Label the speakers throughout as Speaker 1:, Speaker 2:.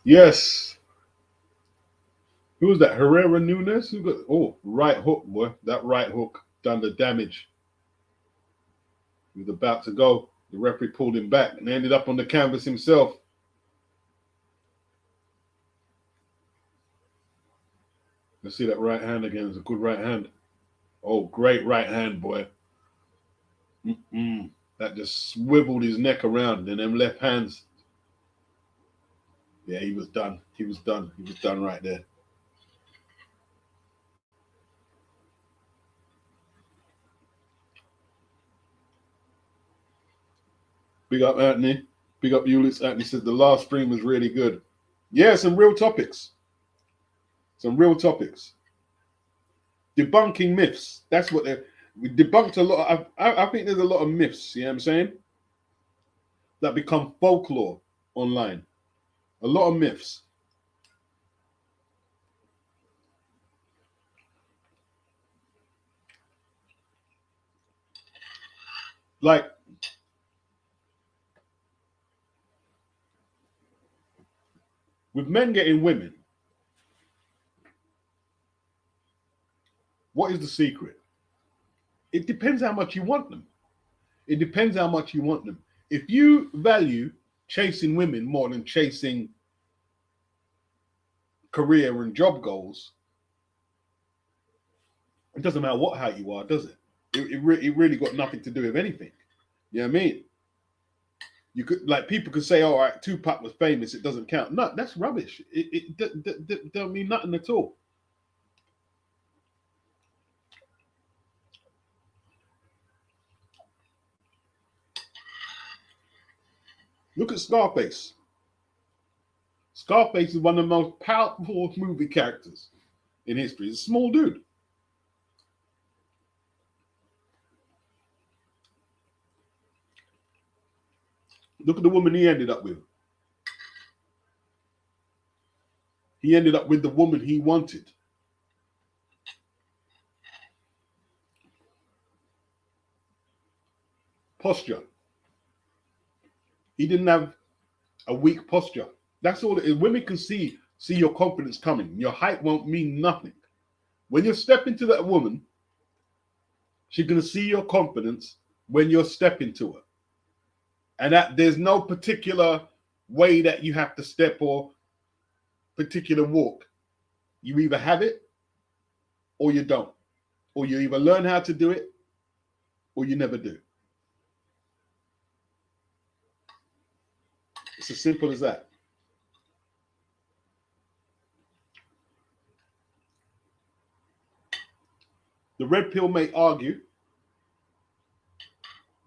Speaker 1: Yes. Who was that? Herrera Nunes? Who got right hook, boy. That right hook done the damage. He was about to go. The referee pulled him back and ended up on the canvas himself. Let's see that right hand again. It's a good right hand. Oh, great right hand, boy. That just swiveled his neck around and them left hands. Yeah, he was done. He was done. He was done right there. Big up Anthony. Big up Ulysses. Anthony says the last stream was really good. Yeah, some real topics. Some real topics. Debunking myths. That's what we debunked a lot. I think there's a lot of myths, you know what I'm saying? That become folklore online. A lot of myths. Like, with men getting women, what is the secret? It depends how much you want them. It depends how much you want them. If you value chasing women more than chasing career and job goals, it doesn't matter what height you are, does it? It really got nothing to do with anything. You know what I mean? You could, like, people could say, "All right, Tupac was famous; it doesn't count." No, that's rubbish. It don't mean nothing at all. Look at Scarface. Scarface is one of the most powerful movie characters in history. He's a small dude. Look at the woman he ended up with. He ended up with the woman he wanted. Posture. He didn't have a weak posture. That's all it is. Women can see your confidence coming. Your height won't mean nothing. When you step into that woman, she's gonna see your confidence when you're stepping to her. And that there's no particular way that you have to step or particular walk. You either have it or you don't. Or you either learn how to do it or you never do. It's as simple as that. The red pill may argue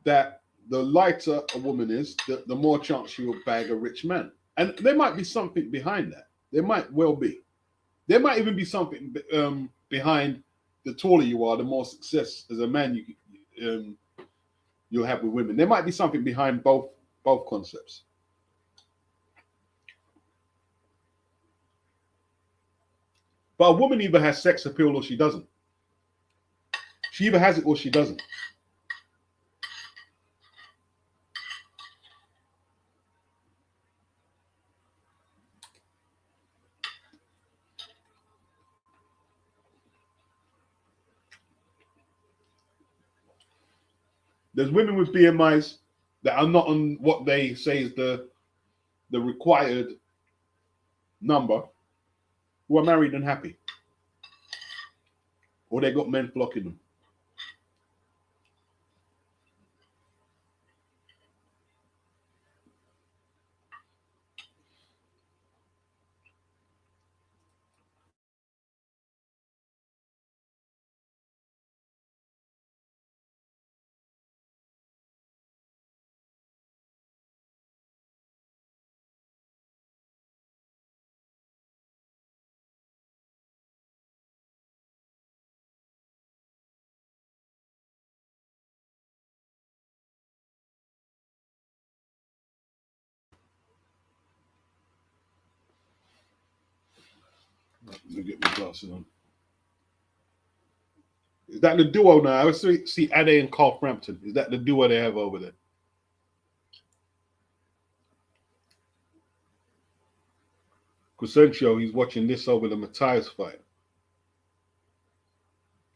Speaker 1: that the lighter a woman is, the more chance she will bag a rich man. And there might be something behind that. There might well be. There might even be something behind the taller you are, the more success as a man you'll have with women. There might be something behind both concepts. But a woman either has sex appeal or she doesn't. She either has it or she doesn't. There's women with BMIs that are not on what they say is the required number who are married and happy. Or they got men flocking them. Let me get my glasses on. Is that the duo now? I see Ade and Carl Frampton. Is that the duo they have over there? Crescencio, he's watching this over the Matthias fight.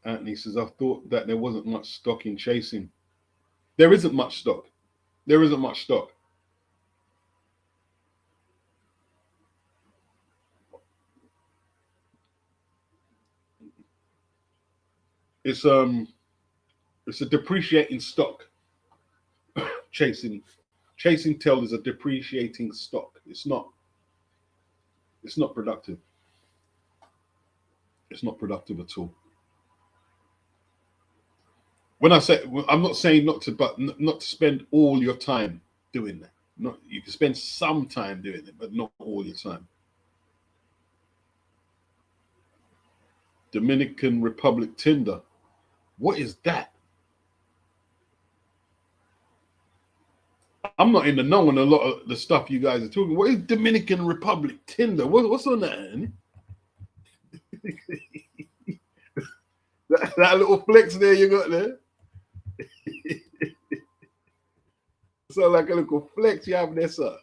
Speaker 1: Anthony says, I thought that there wasn't much stock in chasing. There isn't much stock. There isn't much stock. It's a depreciating stock. Chasing tail is a depreciating stock. It's not productive. It's not productive at all. When I say, I'm not saying not to spend all your time doing that. Not, you can spend some time doing it, but not all your time. Dominican Republic Tinder. What is that? I'm not in the know on a lot of the stuff you guys are talking. What is Dominican Republic Tinder? What's on that? that little flex there you got there. Sound like a little flex you have there, sir.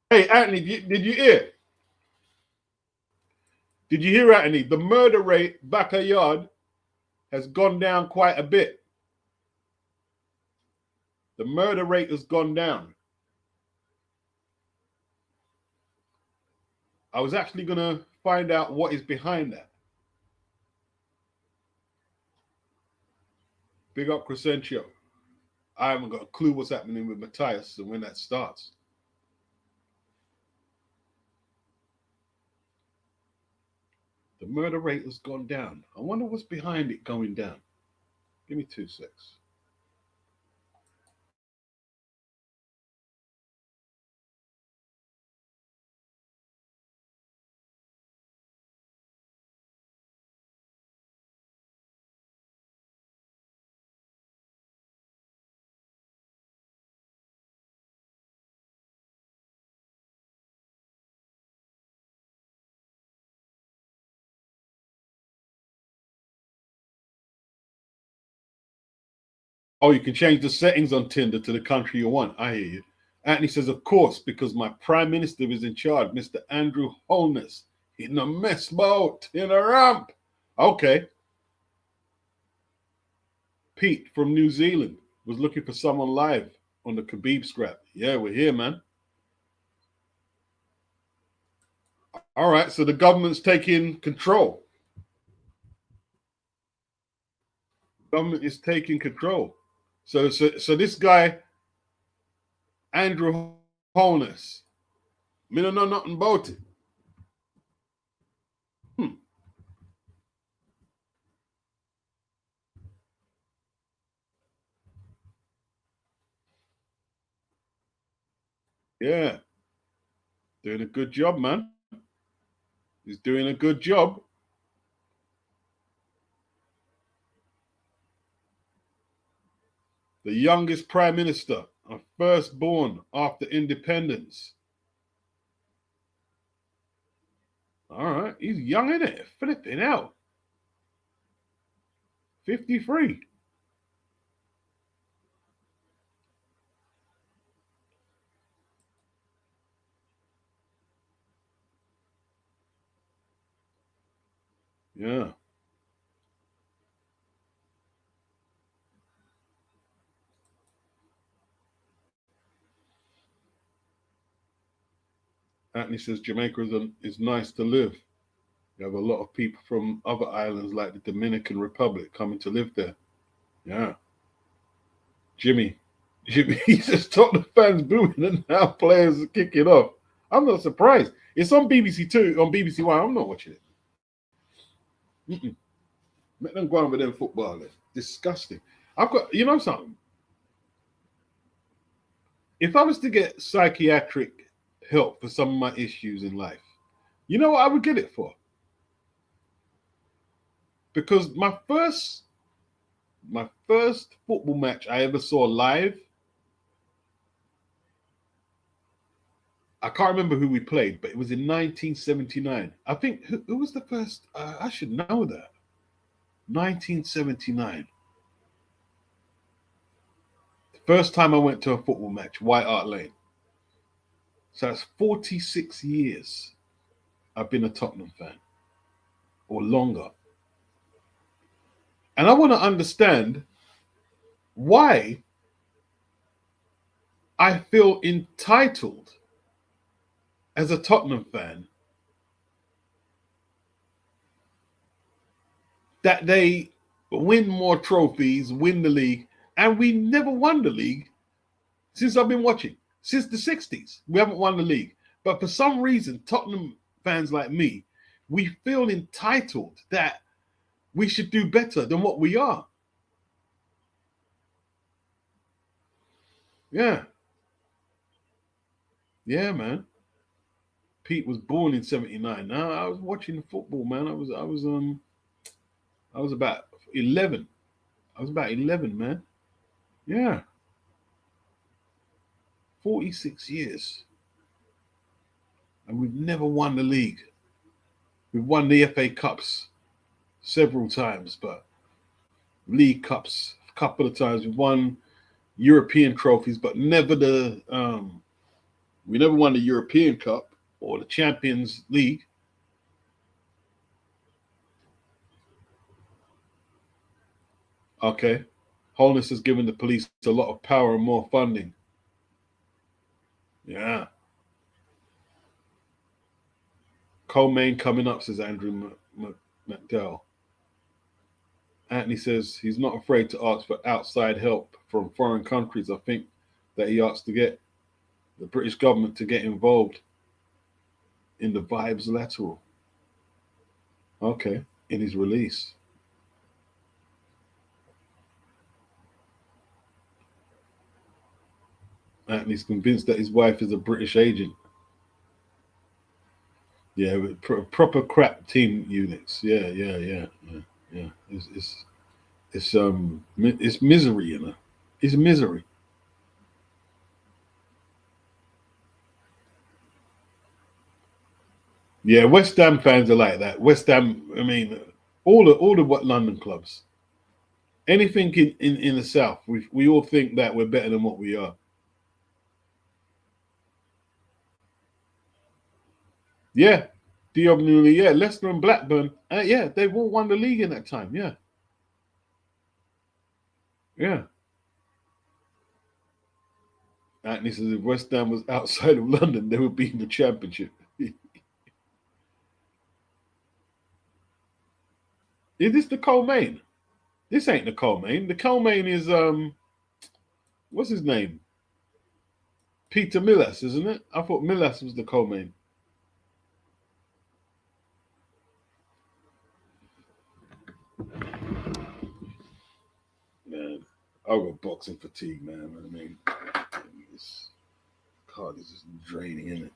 Speaker 1: Hey, Anthony, did you hear? Did you hear, Anthony? The murder rate backyard has gone down quite a bit. The murder rate has gone down. I was actually going to find out what is behind that. Big up Crescencio. I haven't got a clue what's happening with Matthias and when that starts. The murder rate has gone down. I wonder what's behind it going down. Give me 2 secs. Oh, you can change the settings on Tinder to the country you want. I hear you. Anthony says, of course, because my prime minister is in charge, Mr. Andrew Holness, in a mess boat, in a ramp. Okay. Pete from New Zealand was looking for someone live on the Khabib scrap. Yeah, we're here, man. All right, so the government's taking control. Government is taking control. So this guy, Andrew Holness, me don't know nothing about it. Yeah. Doing a good job, man. He's doing a good job. The youngest prime minister, a firstborn after independence. All right, he's young, isn't it? Flipping out. 53. Yeah. Anthony says Jamaica is nice to live. You have a lot of people from other islands like the Dominican Republic coming to live there. Yeah. Jimmy, he says Tottenham fans booing and now players are kicking off. I'm not surprised. It's on BBC Two, on BBC One. I'm not watching it. Let them go on with them footballers. Disgusting. I've got, you know something? If I was to get psychiatric help for some of my issues in life, you know what I would get it for? Because my first football match I ever saw live I can't remember who we played, but it was in 1979. I think who was the first? I should know that. 1979. The first time I went to a football match, White Hart Lane. So that's 46 years I've been a Tottenham fan, or longer. And I want to understand why I feel entitled as a Tottenham fan that they win more trophies, win the league, and we never won the league since I've been watching. Since the 60s, we haven't won the league. But for some reason, Tottenham fans like me, we feel entitled that we should do better than what we are. Yeah. Yeah, man. Pete was born in 79. Now I was watching football, man. I was about 11. I was about 11, man. Yeah. 46 years. And we've never won the league. We've won the FA Cups several times, but League Cups a couple of times. We've won European trophies, but never we never won the European Cup or the Champions League. Okay. Holness has given the police a lot of power and more funding. Yeah. Colmaine coming up, says Andrew McDowell. Anthony says he's not afraid to ask for outside help from foreign countries. I think that he asks to get the British government to get involved in the Vibes lateral. Okay, in his release. Anthony's convinced that his wife is a British agent. Yeah, with proper crap team units. Yeah. It's misery, you know. It's misery. Yeah, West Ham fans are like that. West Ham, I mean, all the what London clubs. Anything in the south, we all think that we're better than what we are. Yeah, Diobnuli, yeah, Leicester and Blackburn, yeah, they've all won the league in that time. Yeah, yeah. Anthony says if West Ham was outside of London, they would be in the Championship. Is this the Colmaine? This ain't the Colmaine. The Colmaine is what's his name? Peter Millas, isn't it? I thought Millas was the Colmaine. Man, I've got boxing fatigue, man. I mean, this card is just draining, isn't it?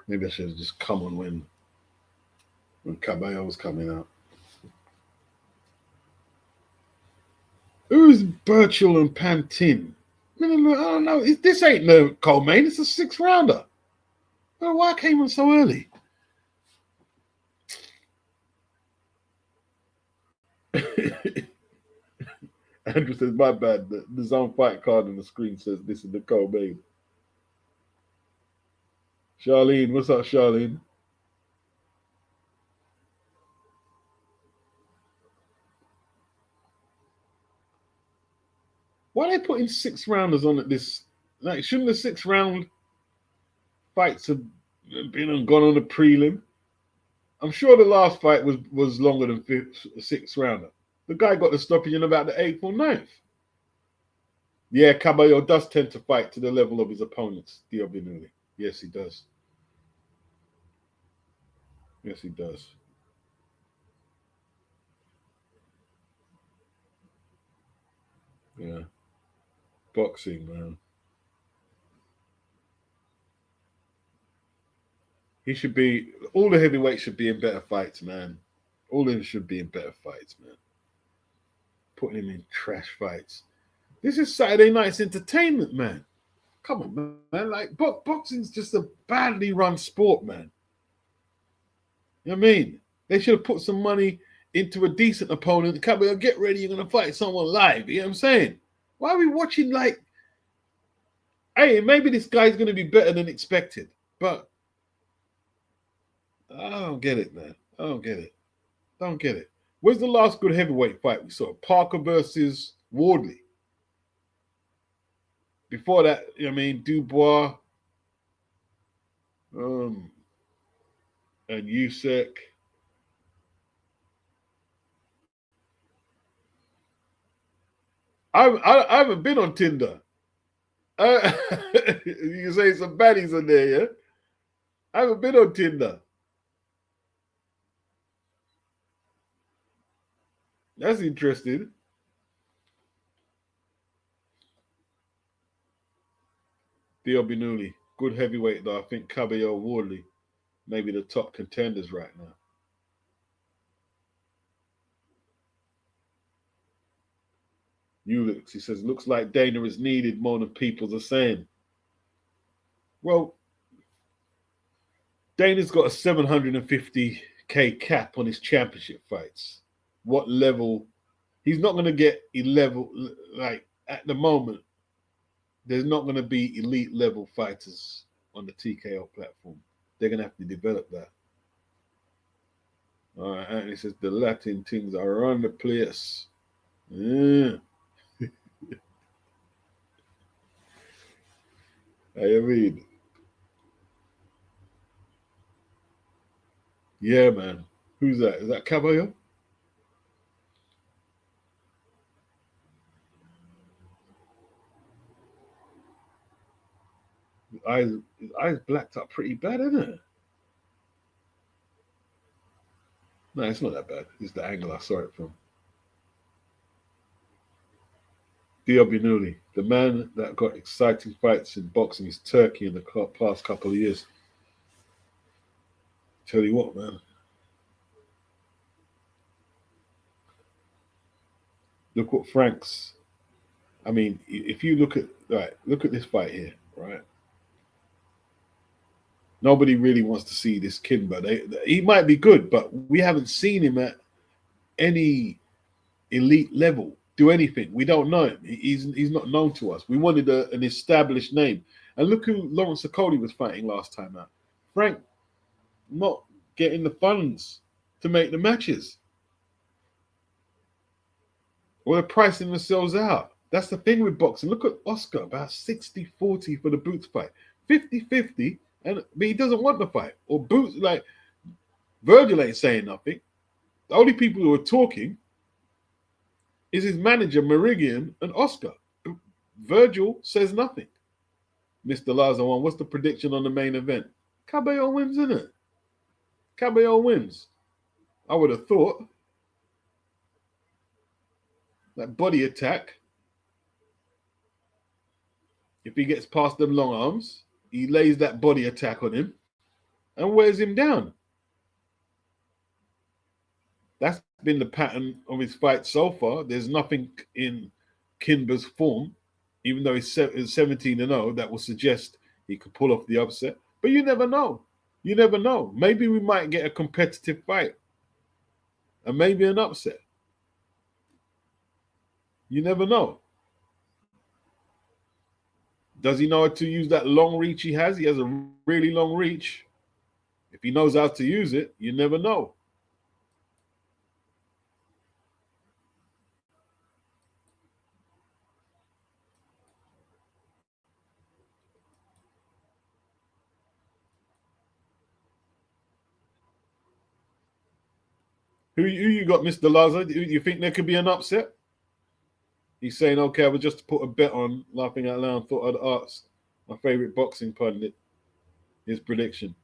Speaker 1: Maybe I should have just come on when Kabayel was coming out. Who's Birchall and Pantin? I don't know. This ain't no Colmaine. It's a 6th rounder. Oh, why I came on so early? Andrew says, my bad. The Zone Fight card on the screen says this is the Colmaine. Charlene, what's up, Charlene? Why are they putting 6 rounders on at this? Like, shouldn't the 6 round fights have been and gone on a prelim? I'm sure the last fight was longer than 6 rounder. The guy got the stoppage in about the 8th or 9th. Yeah, Kabayel does tend to fight to the level of his opponents, Diobinuli. Yes, he does. Yes, he does. Yeah. Boxing, man. He should be, all the heavyweights should be in better fights, man. All of them should be in better fights, man. Putting him in trash fights. This is Saturday night's entertainment, man. Come on, man. Like, boxing's just a badly run sport, man. You know what I mean? They should have put some money into a decent opponent. Kabayel, get ready, you're going to fight someone live. You know what I'm saying? Why are we watching, like, hey, maybe this guy's going to be better than expected, but I don't get it, man. I don't get it. Don't get it. Where's the last good heavyweight fight we saw? Parker versus Wardley. Before that, you know what I mean, Dubois and Usyk. I haven't been on Tinder. You say some baddies on there, yeah? I haven't been on Tinder. That's interesting. Theo Binuli, good heavyweight though. I think Kabayel Wardley, maybe the top contenders right now. Ulix, he says, looks like Dana is needed more than people are saying. Well, Dana's got a 750K cap on his championship fights. What level? He's not going to get a level, like at the moment, there's not going to be elite level fighters on the TKO platform. They're going to have to develop that. All right, Anthony says the Latin things are on the place. Yeah. I mean, yeah, man. Who's that? Is that Caballo? His eyes blacked up pretty bad, isn't it? No, it's not that bad. It's the angle I saw it from. Diobinuli, the man that got exciting fights in boxing is Turkey in the past couple of years. Tell you what, man. Look what Frank's. I mean, if you look at this fight here, right? Nobody really wants to see this Knyba. He might be good, but we haven't seen him at any elite level do anything. We don't know him. He's not known to us. We wanted an established name. And look who Lawrence Okoli was fighting last time out. Frank not getting the funds to make the matches. Or they're pricing themselves out. That's the thing with boxing. Look at Oscar, about 60-40 for the Boots fight. 50-50, but he doesn't want the fight. Or Boots, like, Virgil ain't saying nothing. The only people who are talking is his manager, Meridian, and Oscar. Virgil says nothing. Mr. Lazar, what's the prediction on the main event? Kabayel wins, isn't it? Kabayel wins. I would have thought. That body attack, if he gets past them long arms, he lays that body attack on him and wears him down. That's been the pattern of his fight so far. There's nothing in Knyba's form, even though he's 17-0, that will suggest he could pull off the upset. But you never know. You never know. Maybe we might get a competitive fight and maybe an upset. You never know. Does he know how to use that long reach he has? He has a really long reach. If he knows how to use it, you never know. Who you got, Mr. Laza? Do you think there could be an upset? He's saying, okay, I was just put a bet on, laughing out loud, thought I'd ask my favorite boxing pundit his prediction.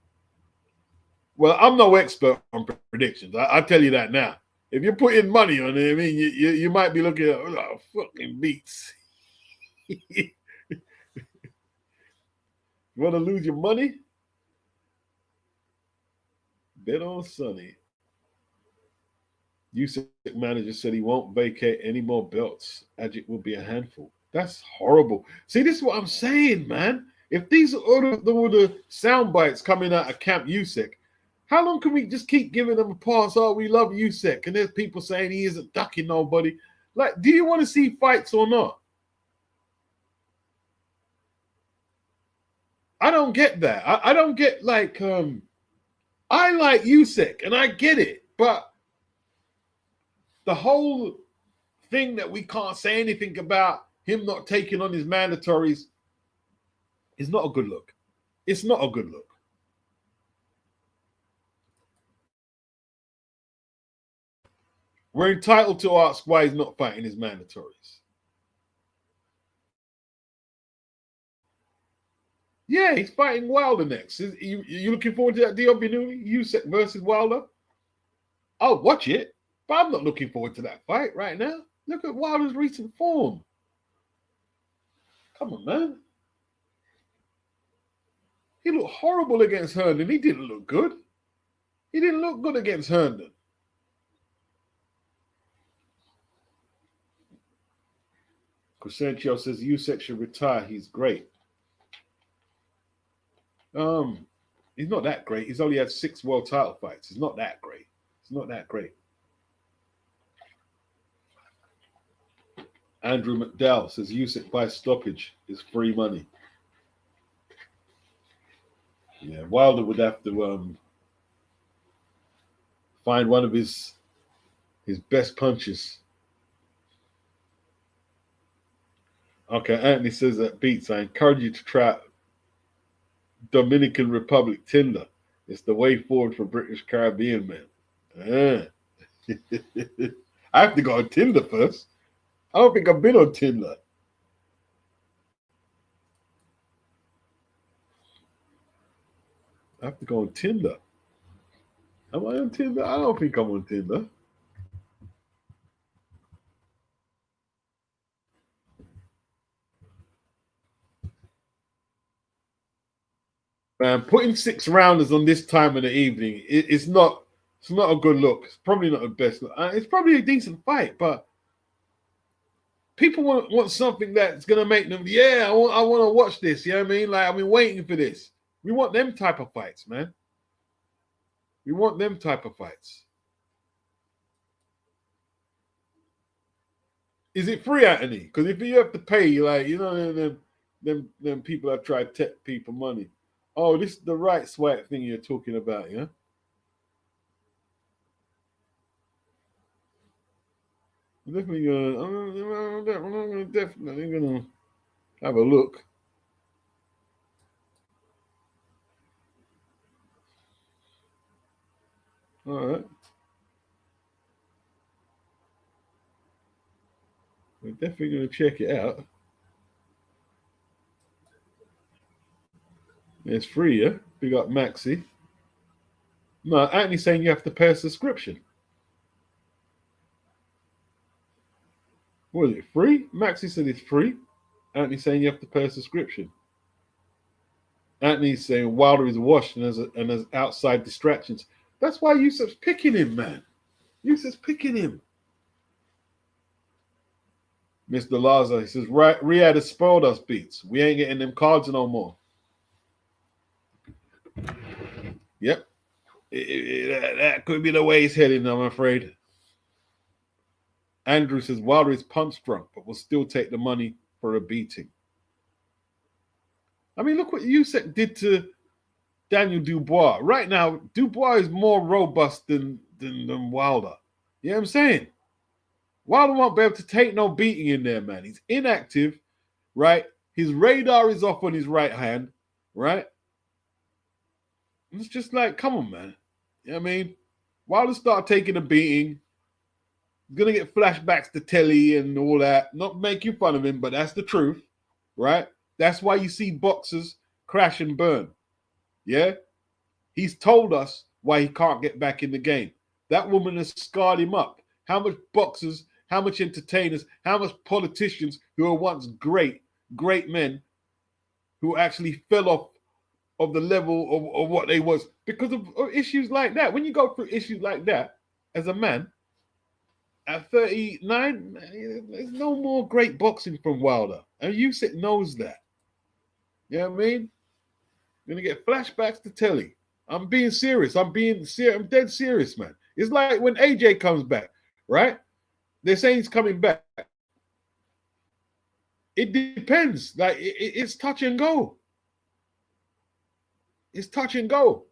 Speaker 1: Well, I'm no expert on predictions. I tell you that now. If you're putting money on it, I mean, you might be looking at fucking beats. You want to lose your money? Bet on Sonny. Usyk manager said he won't vacate any more belts. Agit will be a handful. That's horrible. See, this is what I'm saying, man. If these are all the sound bites coming out of Camp Usyk, how long can we just keep giving them a pass? Oh, we love Usyk, and there's people saying he isn't ducking nobody. Like, do you want to see fights or not? I don't get that. I don't get like I like Usyk and I get it, but the whole thing that we can't say anything about him not taking on his mandatories is not a good look. It's not a good look. We're entitled to ask why he's not fighting his mandatories. Yeah, he's fighting Wilder next. You looking forward to that Dion Benuni, Usyk versus Wilder? I'll watch it, but I'm not looking forward to that fight right now. Look at Wilder's recent form. Come on, man. He looked horrible against Herndon. He didn't look good. He didn't look good against Herndon. Crescencio says Usyk should retire. He's great. He's not that great. He's only had 6 world title fights. He's not that great. It's not that great. Andrew McDowell says Usyk by stoppage is free money. Yeah, Wilder would have to find one of his best punches. Okay, Anthony says that beats. I encourage you to try Dominican Republic Tinder. It's the way forward for British Caribbean men. I have to go on Tinder first. I don't think I've been on Tinder. I have to go on Tinder. Am I on Tinder? I don't think I'm on Tinder. Man, putting 6 rounders on this time of the evening, it's not a good look. It's probably not the best look. It's probably a decent fight, but people want something that's going to make them, I want to watch this. You know what I mean? Like, I've been waiting for this. We want them type of fights, man. We want them type of fights. Is it free, Anthony? Because if you have to pay, like, you know, them people that try to take people money. Oh, this is the right swipe thing you're talking about, yeah? Definitely gonna have a look. All right. We're definitely gonna check it out. It's free, yeah? We got Maxi. No, Anthony's saying you have to pay a subscription. What is it, free? Maxi said it's free. Anthony's saying you have to pay a subscription. Anthony's saying Wilder is washed and has outside distractions. That's why Yusuf's picking him, man. Yusuf's picking him. Mr. Laza, he says, Riyadh has spoiled us, beats. We ain't getting them cards no more. Yep. That could be the way he's heading, I'm afraid. Andrew says Wilder is punch drunk, but will still take the money for a beating. I mean, look what Usyk did to Daniel Dubois. Right now, Dubois is more robust than Wilder. You know what I'm saying? Wilder won't be able to take no beating in there, man. He's inactive, right? His radar is off on his right hand, right? It's just like, come on, man. You know what I mean? Wilder start taking a beating. He's going to get flashbacks to Telly and all that. Not making fun of him, but that's the truth, right? That's why you see boxers crash and burn. Yeah? He's told us why he can't get back in the game. That woman has scarred him up. How much boxers, how much entertainers, how much politicians who were once great men who actually fell off of the level of what they was because of issues like that. When you go through issues like that as a man, At 39, there's no more great boxing from Wilder. And Usyk knows that. You know what I mean? You're going to get flashbacks to telly. I'm being serious. I'm dead serious, man. It's like when AJ comes back, right? They're saying he's coming back. It depends. Like, it's touch and go. It's touch and go.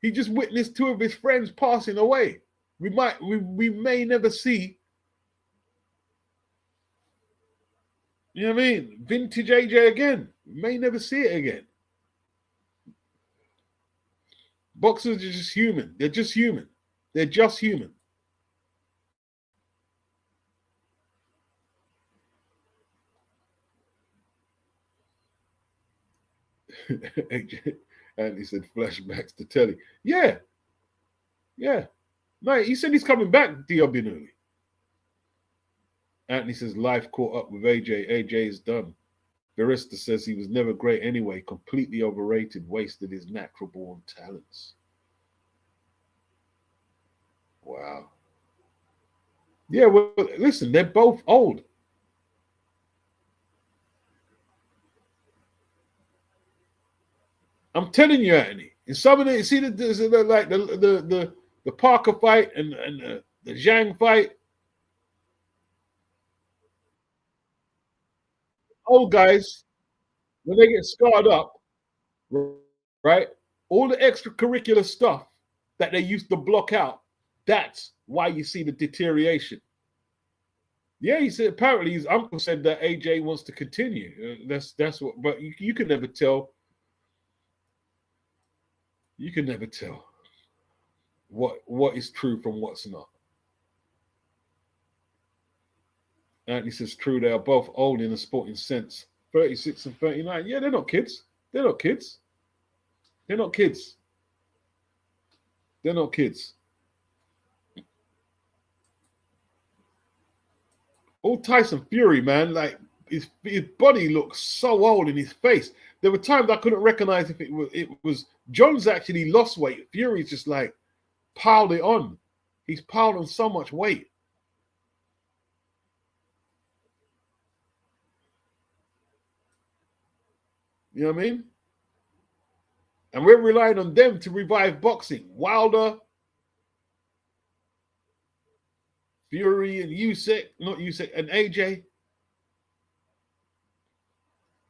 Speaker 1: He just witnessed two of his friends passing away. We may never see, you know what I mean, vintage AJ again. We may never see it again. Boxers are just human. They're just human. They're just human. And he said flashbacks to telly. Yeah. No, he said he's coming back, Diobinuli. Anthony says life caught up with AJ. AJ is done. Barista says he was never great anyway, completely overrated, wasted his natural born talents. Wow. Yeah, well, listen, they're both old. I'm telling you, Anthony. In some of the, see like the Parker fight and the Zhang fight. Old guys, when they get scarred up, right? All the extracurricular stuff that they used to block out, that's why you see the deterioration. Yeah, he said apparently his uncle said that AJ wants to continue. That's what, but you can never tell. You can never tell what is true from what's not. Anthony says true, they are both old in a sporting sense. 36 and 39. Yeah, they're not kids. They're not kids. They're not kids. They're not kids. Old Tyson Fury, man, like his body looks so old in his face. There were times I couldn't recognize if it was Jones actually lost weight. Fury's just like piled it on. He's piled on so much weight. You know what I mean? And we're relying on them to revive boxing. Wilder, Fury, and Usyk, not Usyk, and AJ.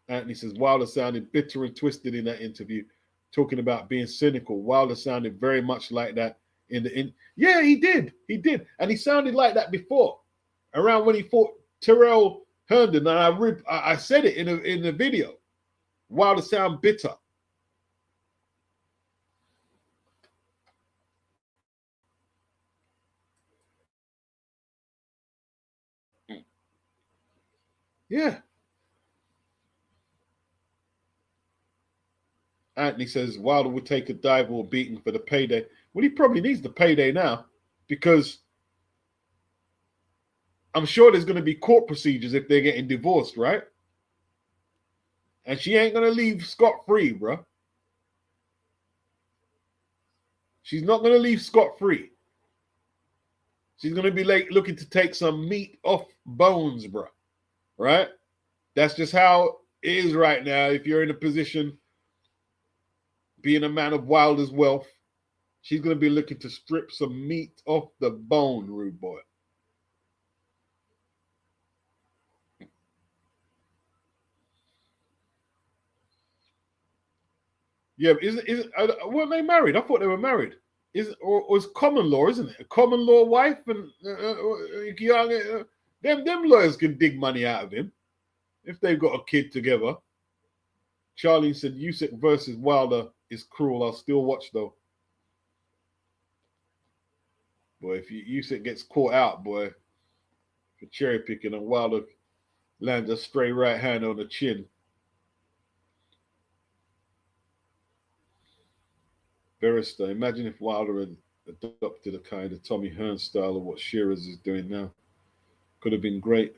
Speaker 1: Anthony says Wilder sounded bitter and twisted in that interview, talking about being cynical. Wilder sounded very much like that yeah, he did, and he sounded like that before, around when he fought Terrell Herndon, and I said it in the video. Wilder sound bitter. Yeah. Anthony says Wilder would take a dive or beating for the payday. Well, he probably needs the payday now because I'm sure there's going to be court procedures if they're getting divorced, right? And she ain't going to leave scot-free, bro. She's not going to leave scot-free. She's going to be like looking to take some meat off bones, bro. Right? That's just how it is right now. If you're in a position, being a man of Wilder's wealth, she's going to be looking to strip some meat off the bone, rude boy. Yeah, weren't they married? I thought they were married. Or it's common law, isn't it? A common law wife and them lawyers can dig money out of him if they've got a kid together. Charlie said Usyk versus Wilder is cruel. I'll still watch though. Boy, if Usyk gets caught out, boy, for cherry picking and Wilder lands a stray right hand on the chin. Barrister, imagine if Wilder had adopted a kind of Tommy Hearn style of what Shearers is doing now. Could have been great.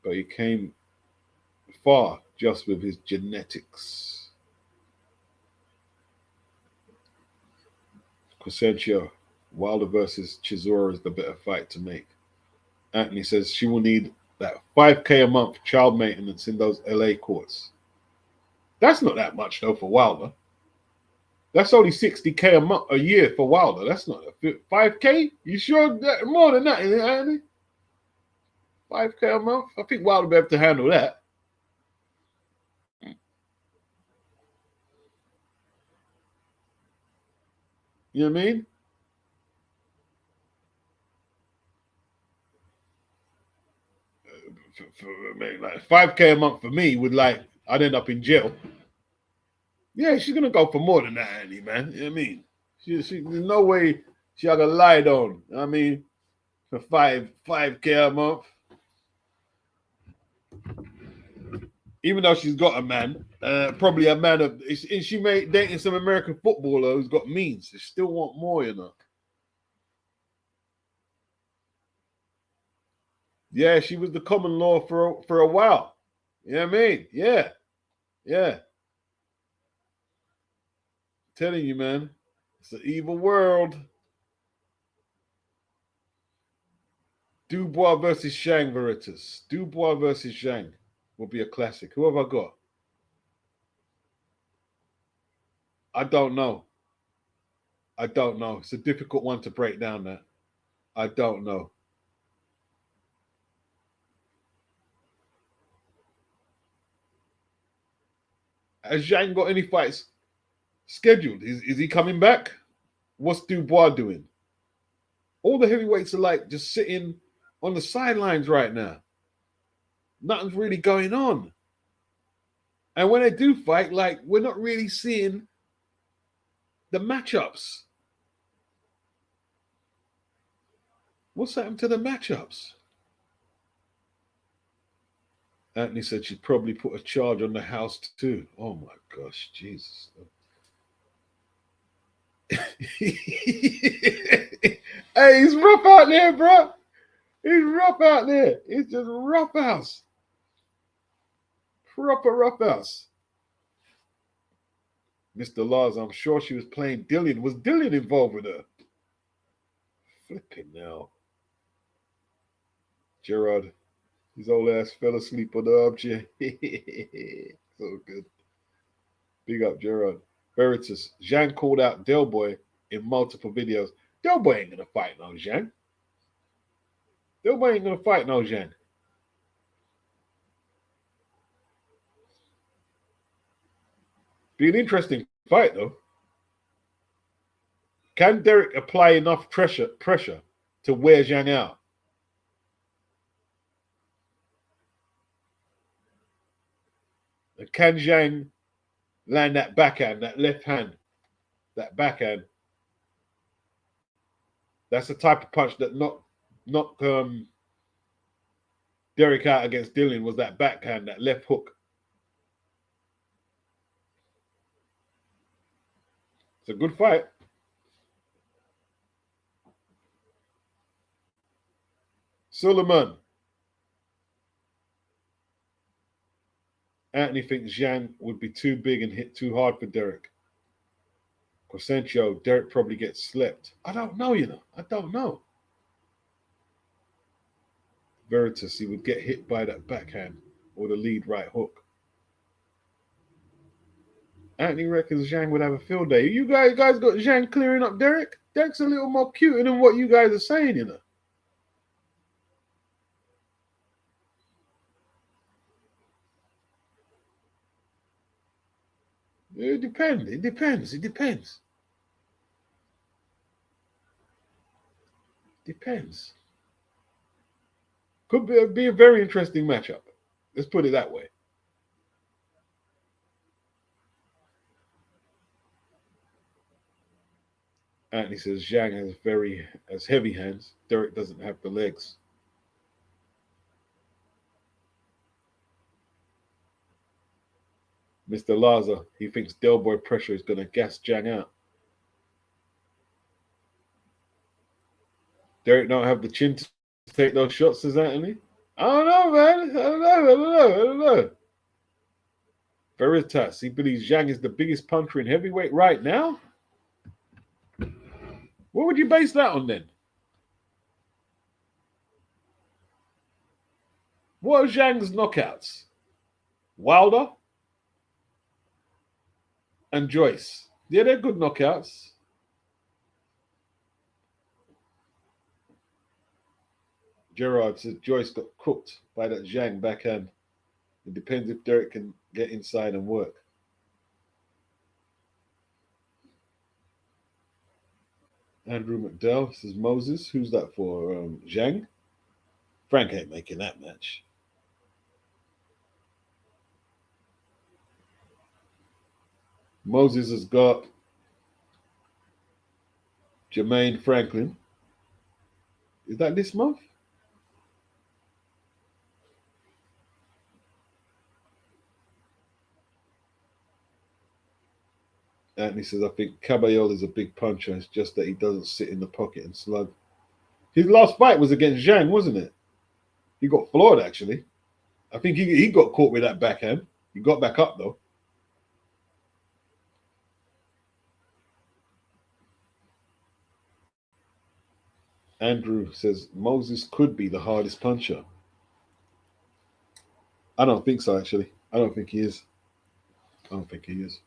Speaker 1: But he came far just with his genetics. Crescencio, Wilder versus Chisora is the better fight to make. Anthony says she will need that 5K a month child maintenance in those LA courts. That's not that much though for Wilder. That's only 60K a year for Wilder. That's not 5K. You sure that more than that, Anthony? 5K a month. I think Wilder will be able to handle that. You know what I mean? Like 5K a month for me would like I'd end up in jail. Yeah, she's gonna go for more than that, Andy, man. You know what I mean? There's no way she had to lie down. I mean, for 5K a month. Even though she's got a man, probably a man of she may dating some American footballer who's got means. She still want more, you know. Yeah, she was the common law for a while. You know what I mean? Yeah. Yeah. Telling you, man. It's an evil world. Dubois versus Zhang Veritas. Dubois versus Zhang will be a classic. Who have I got? I don't know. I don't know. It's a difficult one to break down that. I don't know. Has Zhang got any fights scheduled? Is he coming back? What's Dubois doing? All the heavyweights are like just sitting on the sidelines right now. Nothing's really going on. And when they do fight, like we're not really seeing the matchups. What's happened to the matchups? Anthony said she'd probably put a charge on the house too. Oh my gosh, Jesus. Hey, he's rough out there, bro. He's rough out there. It's just rough house. Proper rough house. Mr. Laws, I'm sure she was playing Dillian. Was Dillian involved with her? Flipping now. Gerard, his old ass fell asleep on the armchair. So good. Big up, Gerard. Veritas. Zhang called out Del Boy in multiple videos. Del Boy ain't gonna fight no Zhang. Del Boy ain't gonna fight no Zhang. Be an interesting fight though. Can Derek apply enough pressure to wear Zhang out? And can Zhang land that backhand, that left hand, that backhand? That's the type of punch that knocked Derek out against Dillian, was that backhand, that left hook. It's a good fight. Suleiman. Anthony thinks Zhang would be too big and hit too hard for Derek. Crescentio, Derek probably gets slept. I don't know, you know. I don't know. Veritas, he would get hit by that backhand or the lead right hook. Anthony reckons Zhang would have a field day. You guys got Zhang clearing up Derek? Derek's a little more cuter than what you guys are saying, you know. It depends. It depends. It depends. Depends. Could be a very interesting matchup. Let's put it that way. Anthony says Zhang has heavy hands. Derek doesn't have the legs. Mr. Laza, he thinks Del Boy pressure is going to gas Zhang out. Derek don't have the chin to take those shots, says Anthony. I don't know, man. I don't know. Veritas, he believes Zhang is the biggest puncher in heavyweight right now. What would you base that on then? What are Zhang's knockouts? Wilder and Joyce. Yeah, they're good knockouts. Gerard says Joyce got cooked by that Zhang backhand. It depends if Derek can get inside and work. Andrew McDowell says Moses. Who's that for? Zhang? Frank ain't making that match. Moses has got Jermaine Franklin. Is that this month? Anthony says, I think Kabayel is a big puncher. It's just that he doesn't sit in the pocket and slug. His last fight was against Zhang, wasn't it? He got floored, actually. I think he got caught with that backhand. He got back up, though. Andrew says, Moses could be the hardest puncher. I don't think so, actually. I don't think he is. I don't think he is.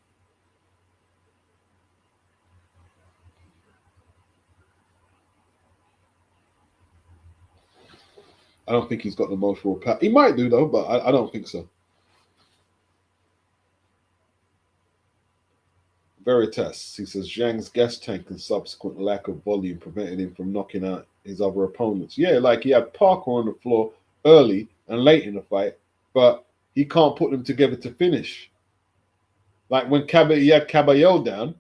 Speaker 1: I don't think he's got the most raw power. He might do, though, but I don't think so. Veritas, he says, Zhang's gas tank and subsequent lack of volume prevented him from knocking out his other opponents. Yeah, like he had Parker on the floor early and late in the fight, but he can't put them together to finish. Like when he had Kabayel down,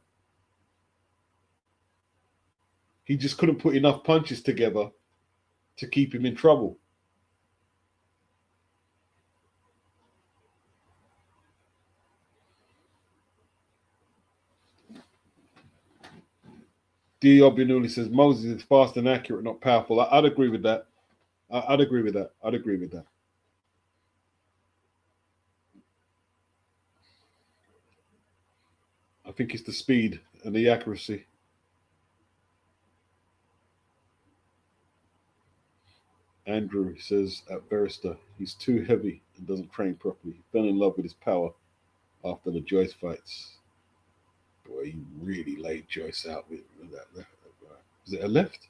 Speaker 1: he just couldn't put enough punches together to keep him in trouble. D. Obinuli says Moses is fast and accurate, not powerful. I'd agree with that. I'd agree with that. I'd agree with that. I think it's the speed and the accuracy. Andrew says at Barrister, he's too heavy and doesn't train properly. He fell in love with his power after the Joyce fights. Boy, he really laid Joyce out with that. Was it a left?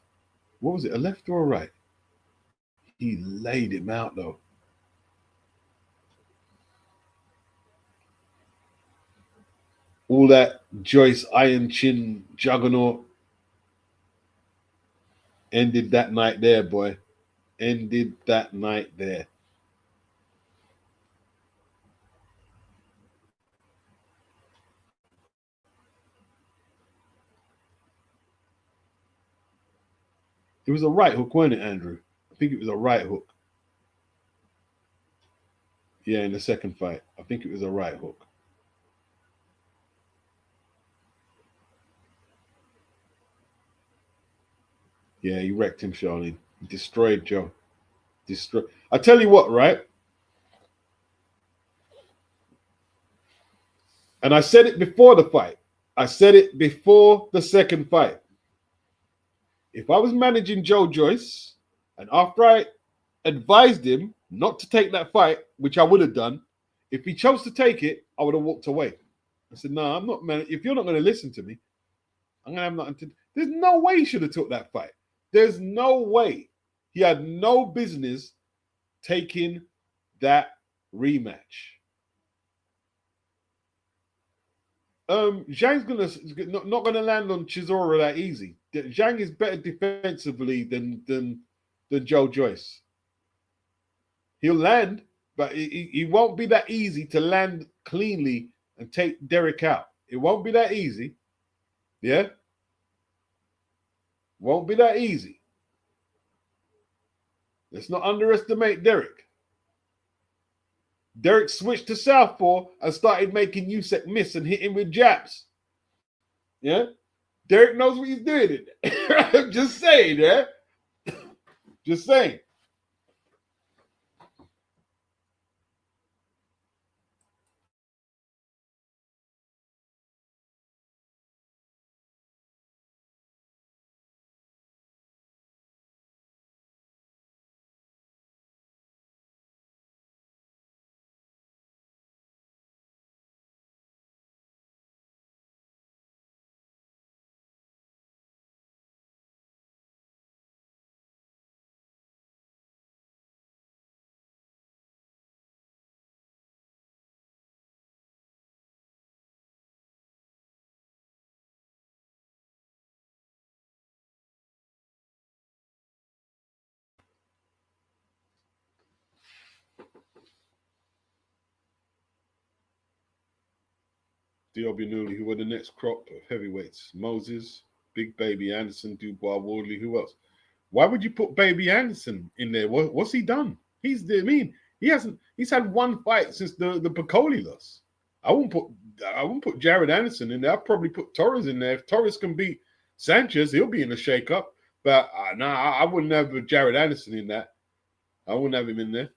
Speaker 1: What was it, a left or a right? He laid him out, though. All that Joyce Iron Chin juggernaut ended that night there, boy. Ended that night there. It was a right hook, wasn't it, Andrew? I think it was a right hook. Yeah, in the second fight. I think it was a right hook. Yeah, he wrecked him, Charlene. He destroyed Joe. I tell you what, right? And I said it before the fight. I said it before the second fight. If I was managing Joe Joyce, and after I advised him not to take that fight, which I would have done, if he chose to take it, I would have walked away. I said, no, I'm not, man. If you're not going to listen to me, I'm going to have nothing to. There's no way he should have took that fight. There's no way. He had no business taking that rematch. Zhang's not gonna land on Chisora that easy. Zhang is better defensively than Joe Joyce. He'll land, but he won't be that easy to land cleanly and take Derek out. It won't be that easy. Yeah, won't be that easy. Let's not underestimate Derek. Derek switched to southpaw and started making Usyk miss and hit him with jabs. Yeah, Derek knows what he's doing. Just saying, yeah. Just saying. Diobinuli, who were the next crop of heavyweights? Moses, Big Baby Anderson, Dubois, Wardley. Who else? Why would you put Baby Anderson in there? What's he done? He hasn't. He's had one fight since the Piccoli loss. I wouldn't put Jared Anderson in there. I'd probably put Torres in there. If Torres can beat Sanchez, he'll be in the shake-up. But I wouldn't have Jared Anderson in that. I wouldn't have him in there.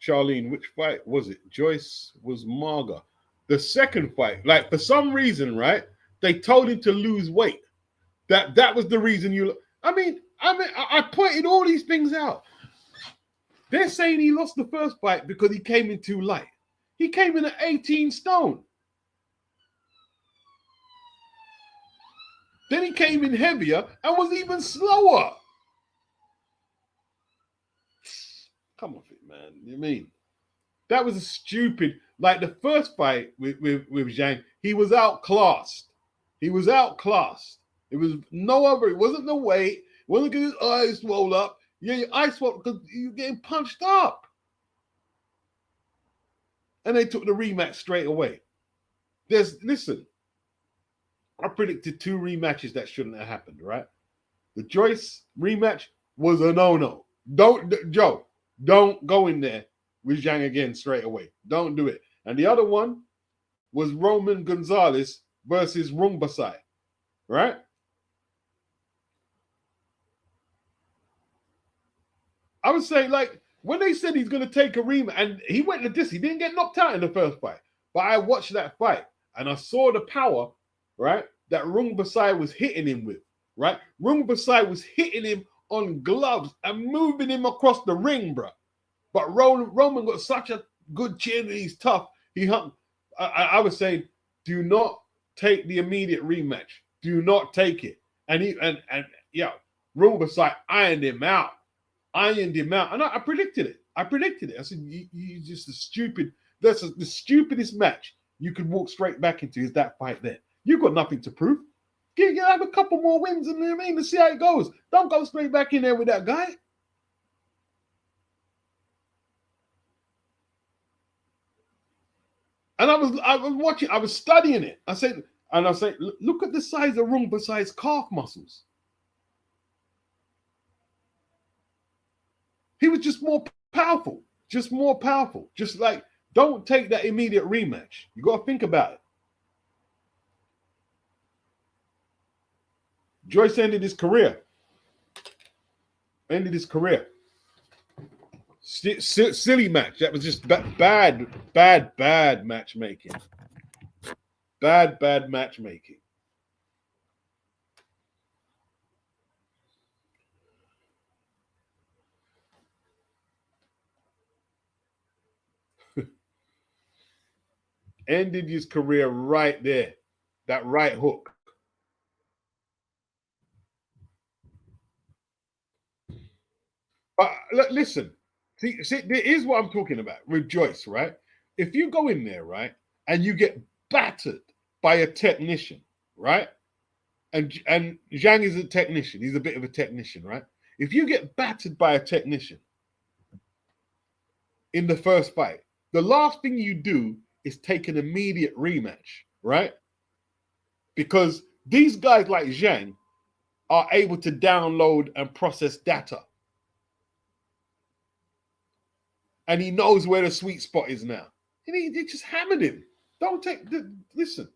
Speaker 1: Charlene, which fight was it? Joyce was Marga. The second fight, like for some reason, right? They told him to lose weight. That was the reason I pointed all these things out. They're saying he lost the first fight because he came in too light. He came in at 18 stone. Then he came in heavier and was even slower. Come off it, man. You mean? That was a stupid, like the first fight with Zhang, he was outclassed. He was outclassed. It was no other, it wasn't the weight, it wasn't because his eyes swole up. Yeah, your eyes swole because you're getting punched up. And they took the rematch straight away. Listen, I predicted 2 rematches that shouldn't have happened, right? The Joyce rematch was a no-no. Joe, don't go in there with Zhang again straight away. Don't do it. And the other one was Roman Gonzalez versus Rungbasai, right? I was saying, like, when they said he's going to take a rematch, and he went to this, he didn't get knocked out in the first fight. But I watched that fight, and I saw the power, right, that Rungbasai was hitting him with, right? Rungbasai was hitting him on gloves and moving him across the ring, bro. But Roman got such a good chin, and he's tough. He hung. I was saying, do not take the immediate rematch. Do not take it. And Rungbasai ironed him out. And I predicted it. I said, you just stupid. That's the stupidest match you could walk straight back into is that fight there. You've got nothing to prove. You have a couple more wins and to see how it goes. Don't go straight back in there with that guy. And I was watching, I was studying it. I said, look at the size of Rungbasai's calf muscles. He was just more powerful. Just like, don't take that immediate rematch. You got to think about it. Joyce ended his career. Silly match. That was just bad matchmaking. Bad matchmaking. Ended his career right there. That right hook. But listen, see, here's what I'm talking about with Joyce, right? If you go in there, right, and you get battered by a technician, right? And Zhang is a technician. He's a bit of a technician, right? If you get battered by a technician in the first fight, the last thing you do is take an immediate rematch, right? Because these guys like Zhang are able to download and process data. And he knows where the sweet spot is now. And he just hammered him. Listen,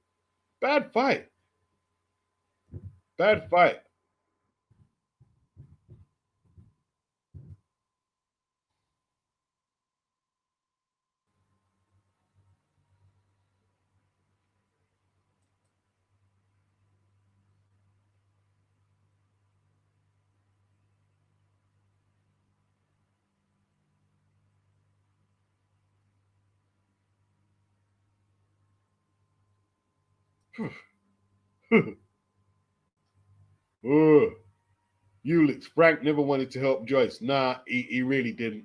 Speaker 1: bad fight. Bad fight. Ulix, Frank never wanted to help Joyce. Nah, he really didn't.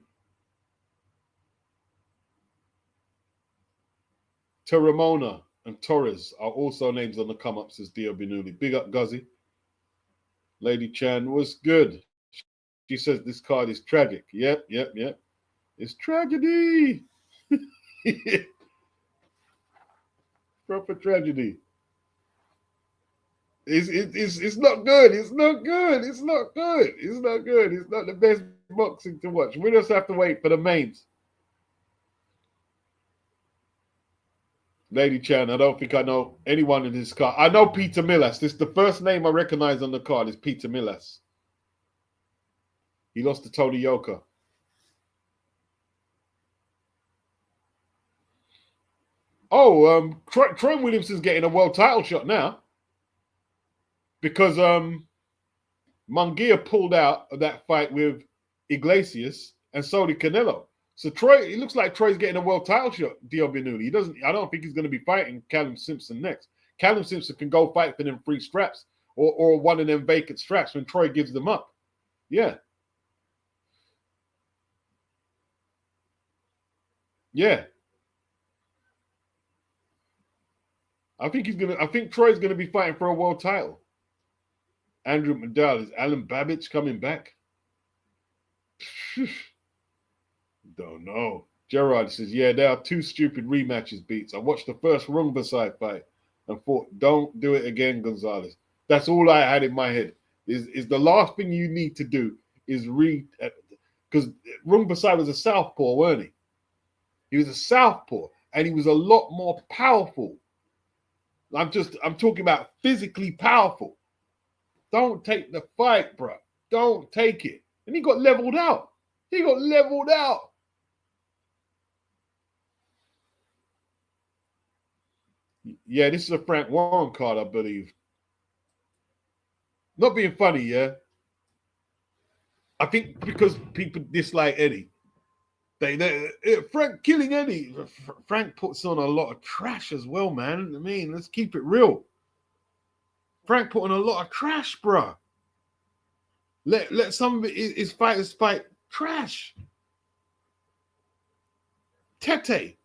Speaker 1: Terramona and Torres are also names on the come-up, says Dio Binuli. Big up, Guzzy. Lady Chan was good. She says this card is tragic. Yep. It's tragedy. Proper tragedy. It's not good. It's not good. It's not good. It's not good. It's not the best boxing to watch. We just have to wait for the mains. Lady Chan, I don't think I know anyone in this card. I know Peter Millas. This is the first name I recognize on the card is Peter Millas. He lost to Tony Yoka. Oh, Troy Williamson's getting a world title shot now because Munguia pulled out of that fight with Iglesias, and so did Canelo. So it looks like Troy's getting a world title shot. Diobinuli. He doesn't. I don't think he's going to be fighting Callum Simpson next. Callum Simpson can go fight for them 3 straps or one of them vacant straps when Troy gives them up. Yeah, yeah. I think Troy's gonna be fighting for a world title. Andrew McDowell, is Alan Babbage coming back? Don't know. Gerard says, yeah, there are 2 stupid rematches beats. I watched the first Rungvisai fight and thought, don't do it again, Gonzalez. That's all I had in my head. Is the last thing you need to do is because Rungvisai was a southpaw, weren't he? He was a southpaw, and he was a lot more powerful. I'm talking about physically powerful. Don't take the fight, bro. Don't take it. And he got leveled out. Yeah, this is a Frank Warren card, I believe. Not being funny, yeah. I think because people dislike Eddie. Frank killing Eddie. Frank puts on a lot of trash as well, man. I mean, let's keep it real. Frank put on a lot of trash, bro. Let some of his fighters fight trash. Tete,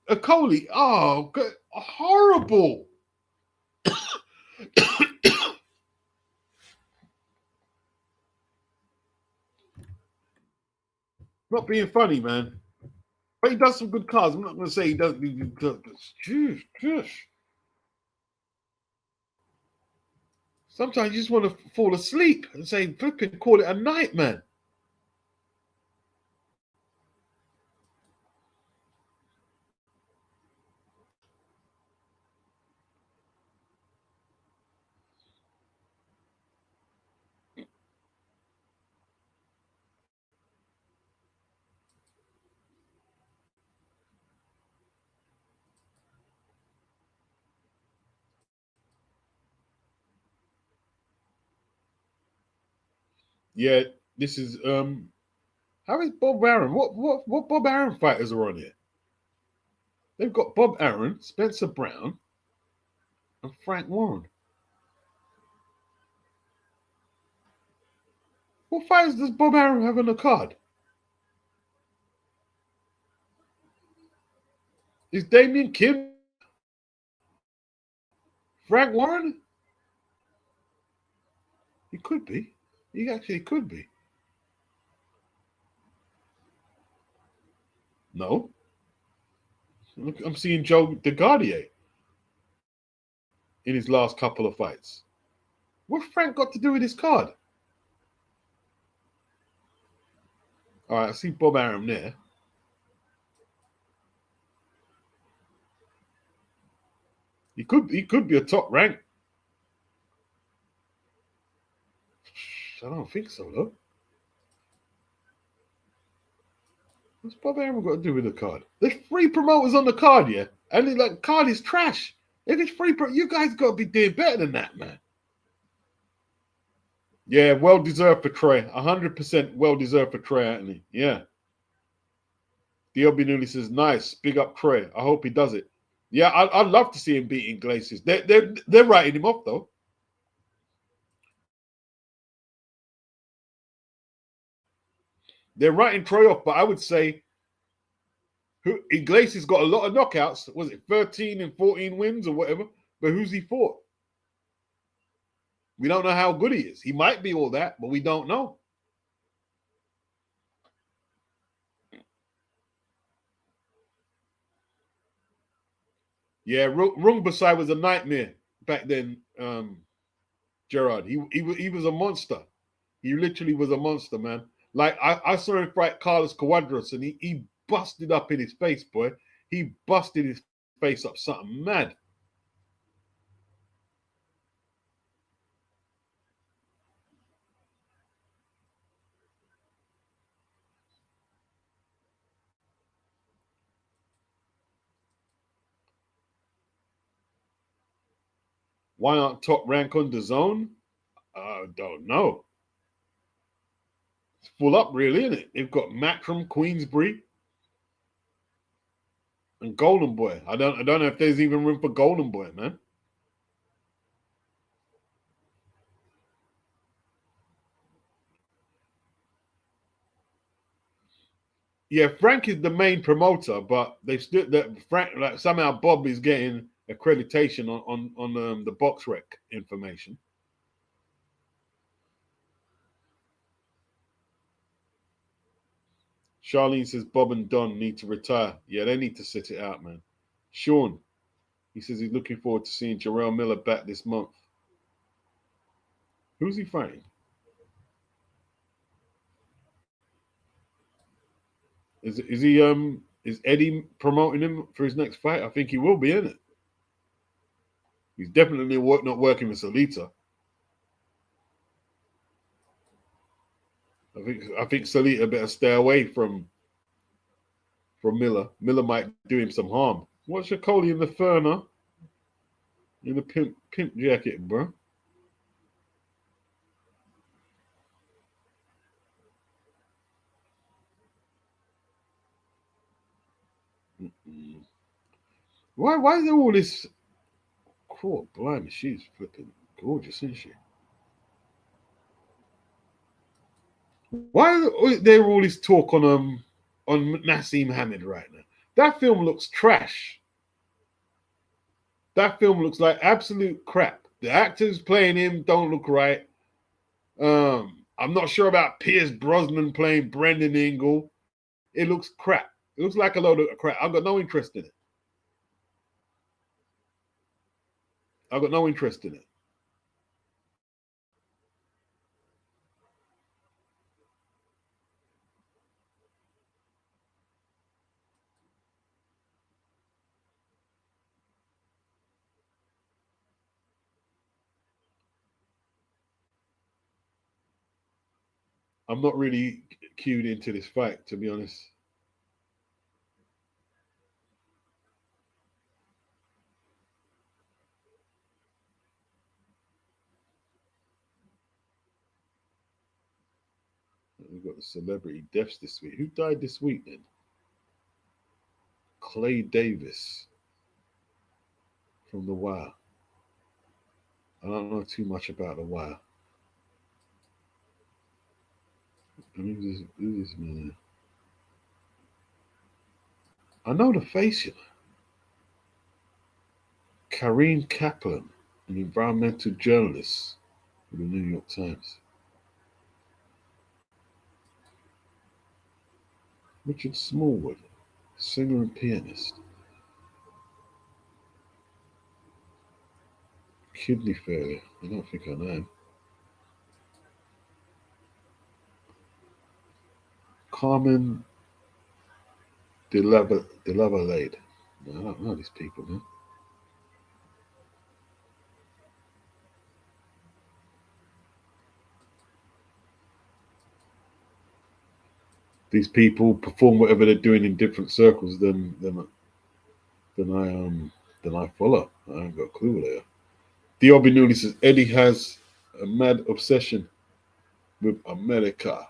Speaker 1: Akoli, oh, God, horrible. Not being funny, man. But he does some good cards. I'm not going to say he doesn't do good cards. Jeez. Sometimes you just want to fall asleep and say, flipping, call it a night, man. Yeah, this is how is Bob Aaron? What Bob Aaron fighters are on here? They've got Bob Aaron, Spencer Brown, and Frank Warren. What fighters does Bob Aaron have on the card? Is Damian Kim Frank Warren? He could be. He actually could be. No. I'm seeing Joe DeGardier in his last couple of fights. What's Frank got to do with his card? All right, I see Bob Arum there. He could be a top rank. I don't think so, though. What's Bob Arum got to do with the card? There's 3 promoters on the card, yeah? And the card is trash. If it's free, you guys got to be doing better than that, man. Yeah, well deserved for Troy. 100% well deserved for Troy Anthony. Yeah. Diobi Newley says, nice. Big up Troy. I hope he does it. Yeah, I'd love to see him beating Iglesias. They're writing him off, though. They're writing Troy off, but I would say Iglesias got a lot of knockouts. Was it 13 and 14 wins or whatever? But who's he fought? We don't know how good he is. He might be all that, but we don't know. Yeah, Rungbasai was a nightmare back then. Gerard, he was a monster. He literally was a monster, man. Like I saw him fight Carlos Cuadras, and he busted up in his face, boy. He busted his face up, something mad. Why aren't Top Rank on the zone? Don't know. It's full up, really, isn't it? They've got Mac from Queensbury and Golden Boy. I don't know if there's even room for Golden Boy, man. Yeah, Frank is the main promoter, but they still that Frank like somehow Bob is getting accreditation on the box rec information. Charlene says Bob and Don need to retire. Yeah, they need to sit it out, man. Sean, he says he's looking forward to seeing Jarrell Miller back this month. Who's he fighting? Is Eddie promoting him for his next fight? I think he will be, isn't it? He's definitely not working with Salita. I think Salita better stay away from Miller. Miller might do him some harm. What's your Coley in the Ferner? In the pimp jacket, bro. Mm-mm. Why is there all this? Cool, blimey, she's flipping gorgeous, isn't she? Why is there all this talk on Naseem Hamed right now? That film looks trash. That film looks like absolute crap. The actors playing him don't look right. I'm not sure about Pierce Brosnan playing Brendan Ingle. It looks crap. It looks like a load of crap. I've got no interest in it. I've got no interest in it. I'm not really cued into this fight, to be honest. We've got the celebrity deaths this week. Who died this week then? Clay Davis from The Wire. I don't know too much about The Wire. Who's this man? I know the face, you know. Karine Kaplan, an environmental journalist for the New York Times. Richard Smallwood, singer and pianist. Kidney failure. I don't think I know him. Carmen Delavalade. No, I don't know these people, man. These people perform whatever they're doing in different circles than I follow. I haven't got a clue there. Diobi Newley says Eddie has a mad obsession with America.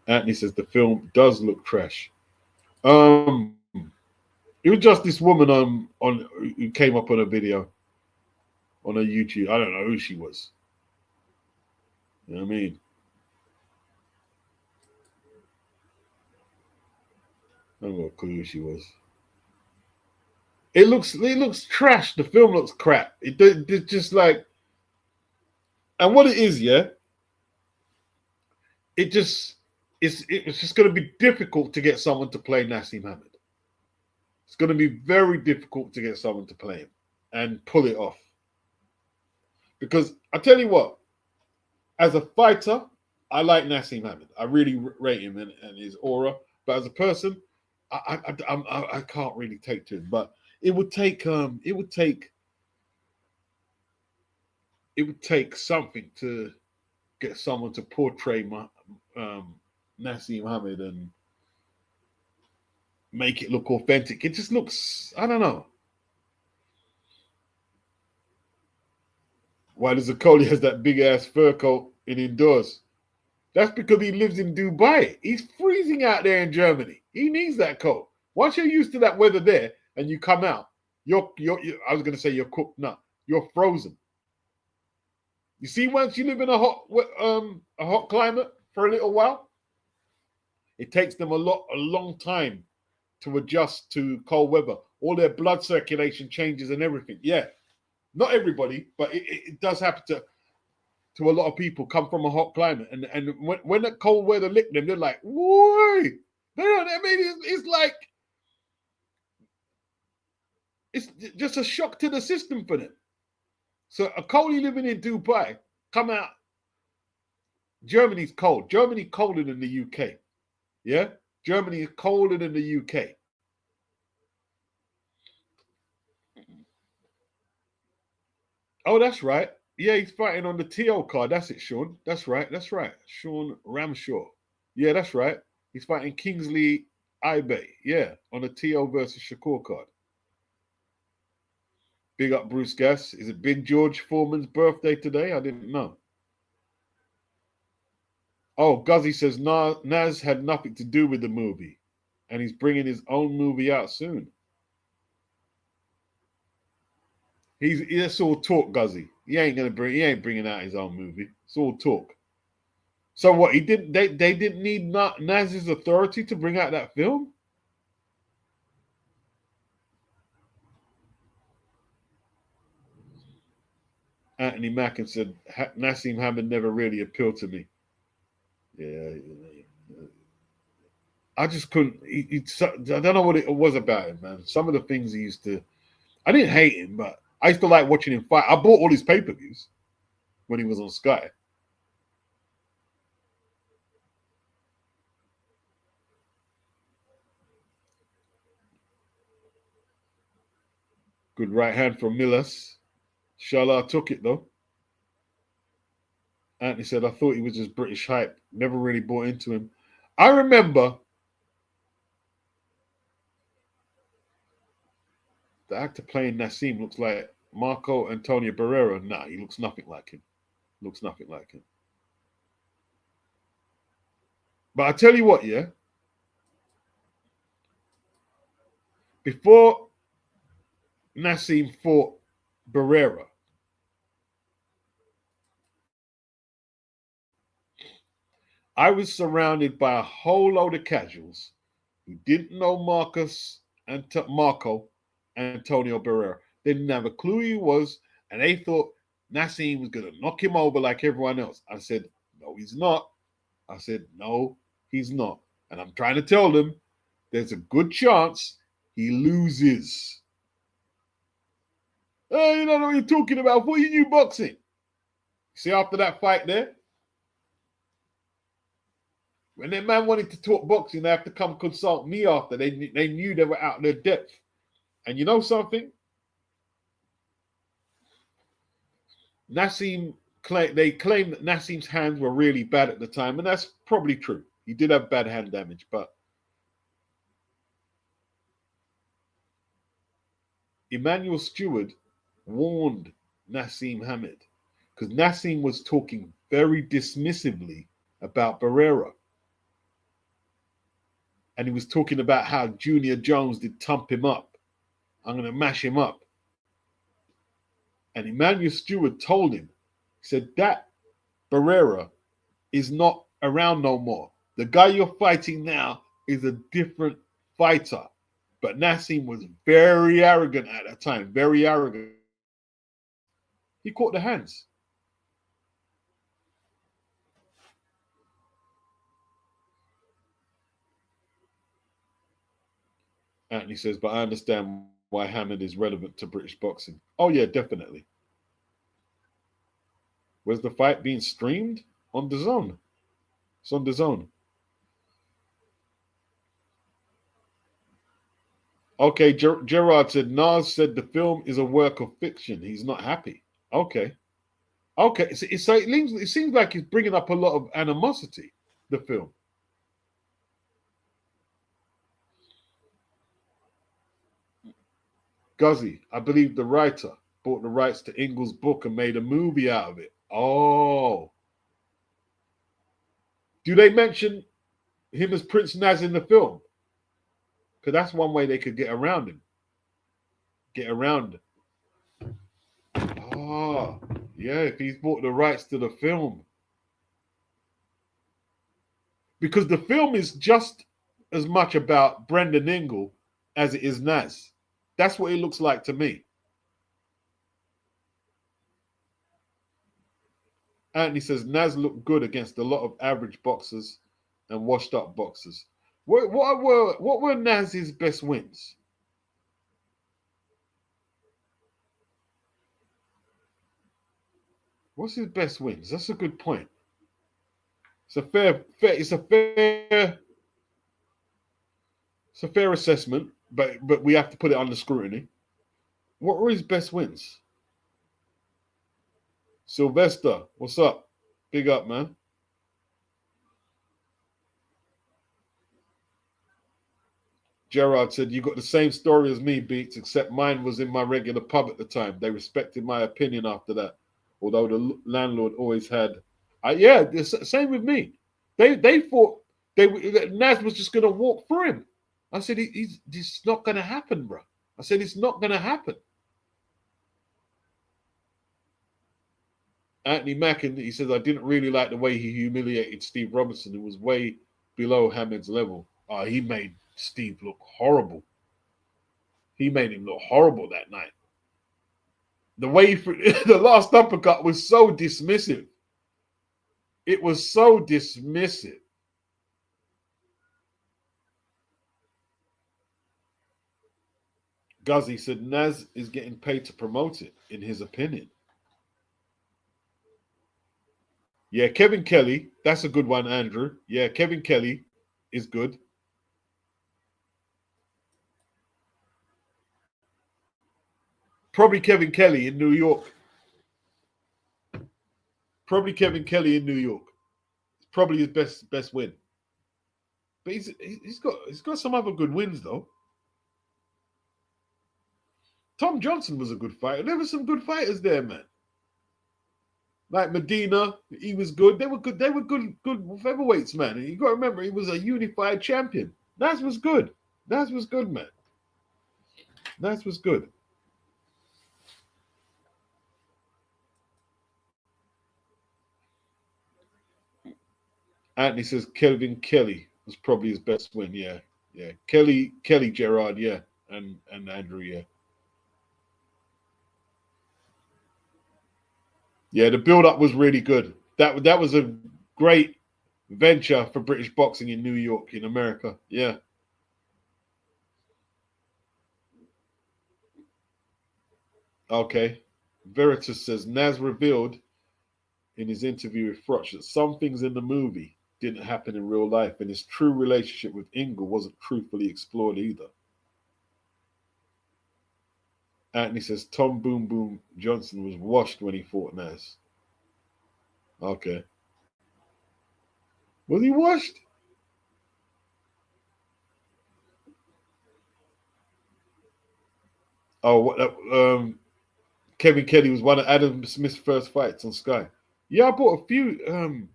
Speaker 1: Anthony says the film does look trash. It was just this woman on who came up on a video on her YouTube. I don't know who she was. You know what I mean? I don't got a clue who she was. It looks trash. The film looks crap. It's just like, and what it is, yeah. It's just going to be difficult to get someone to play Naseem Hamed. It's going to be very difficult to get someone to play him and pull it off. Because I tell you what, as a fighter, I like Naseem Hamed. I really rate him and his aura. But as a person, I can't really take to him. But it would take something to get someone to portray Naseem Hamed and make it look authentic. It just looks, I don't know. Why does Zakoli has that big ass fur coat in indoors? That's because he lives in Dubai. He's freezing out there in Germany. He needs that coat. Once you're used to that weather there and you come out, you're I was going to say you're cooked. No, you're frozen. You see, once you live in a hot climate for a little while, it takes them a long time to adjust to cold weather. All their blood circulation changes and everything. Yeah, not everybody, but it does happen to a lot of people come from a hot climate, and when the cold weather lick them, they're like, "Whoa!" They don't. I mean, it's like it's just a shock to the system for them. So a Coley living in Dubai come out. Germany's cold. Germany colder than the UK. Yeah, Germany is colder than the UK. Oh, that's right. Yeah, he's fighting on the TO card. That's it, Sean. That's right. That's right. Sean Ramshaw. Yeah, that's right. He's fighting Kingsley Ibe. Yeah, on the TO versus Shakur card. Big up Bruce Gass. Is it Big George Foreman's birthday today? I didn't know. Oh, Guzzy says Naz had nothing to do with the movie, and he's bringing his own movie out soon. It's all talk, Guzzy. He ain't bringing out his own movie. It's all talk. So what? They didn't need Naz's authority to bring out that film. Anthony Mackin said Naseem Hamed never really appealed to me. Yeah, I just couldn't. I don't know what it was about him, man. Some of the things he used to. I didn't hate him, but I used to like watching him fight. I bought all his pay-per-views when he was on Sky. Good right hand from Milas. Shala took it though. Anthony said, I thought he was just British hype. Never really bought into him. I remember the actor playing Naseem looks like Marco Antonio Barrera. Nah, he looks nothing like him. Looks nothing like him. But I tell you what, yeah. Before Naseem fought Barrera, I was surrounded by a whole load of casuals who didn't know Marco Antonio Barrera. They didn't have a clue who he was, and they thought Naseem was going to knock him over like everyone else. I said, no, he's not. I said, no, he's not. And I'm trying to tell them there's a good chance he loses. Oh, you don't know what you're talking about. What are you boxing? See, after that fight there, when that man wanted to talk boxing, they have to come consult me after. They knew they were out of their depth. And you know something? They claim that Naseem's hands were really bad at the time, and that's probably true. He did have bad hand damage, but Emmanuel Stewart warned Naseem Hamed because Naseem was talking very dismissively about Barrera. And he was talking about how Junior Jones did thump him up. I'm going to mash him up. And Emmanuel Stewart told him, he said, that Barrera is not around no more. The guy you're fighting now is a different fighter. But Naseem was very arrogant at that time, very arrogant. He caught the hands. Anthony says, but I understand why Hamed is relevant to British boxing. Oh, yeah, definitely. Was the fight being streamed on the zone? It's on the zone. Okay, Gerard said, Nas said the film is a work of fiction. He's not happy. Okay. Okay. So it seems like he's bringing up a lot of animosity, the film. Guzzy, I believe the writer bought the rights to Ingle's book and made a movie out of it. Oh. Do they mention him as Prince Naz in the film? Because that's one way they could get around him. Get around. Oh, yeah, if he's bought the rights to the film. Because the film is just as much about Brendan Ingle as it is Naz. That's what it looks like to me. Anthony says Naz looked good against a lot of average boxers and washed up boxers. What were Naz's best wins? What's his best wins? That's a good point. It's a fair assessment, but we have to put it under scrutiny. What were his best wins? Sylvester, what's up? Big up, man. Gerard said, you got the same story as me, Beats, except mine was in my regular pub at the time. They respected my opinion after that, although the landlord always had. Yeah, same with me. They thought Naz was just going to walk through him. I said, it's not going to happen, bro. I said, it's not going to happen. Anthony Mackin, he says, I didn't really like the way he humiliated Steve Robinson, who was way below Hamed's level. He made Steve look horrible. He made him look horrible that night. The way the last uppercut was so dismissive. It was so dismissive. Guzzy said Naz is getting paid to promote it, in his opinion. Yeah, Kevin Kelly, that's a good one, Andrew. Yeah, Kevin Kelly is good. Probably Kevin Kelly in New York. Probably Kevin Kelly in New York. Probably his best win. But he's got some other good wins though. Tom Johnson was a good fighter. There were some good fighters there, man. Like Medina, he was good. They were good. They were good featherweights, man. And you got to remember, he was a unified champion. Naz was good. Naz was good, man. Naz was good. Anthony says Kevin Kelly was probably his best win. Yeah, yeah. Kelly, Gerard, yeah, and Andrew, yeah. Yeah, the build-up was really good. That was a great venture for British boxing in New York, in America. Yeah. Okay. Veritas says Naz revealed in his interview with Frotch that some things in the movie didn't happen in real life, and his true relationship with Ingle wasn't truthfully explored either. Anthony says Tom Boom Boom Johnson was washed when he fought Naz. Okay. Was he washed? Oh, Kevin Kelly was one of Adam Smith's first fights on Sky. Yeah, I bought a few.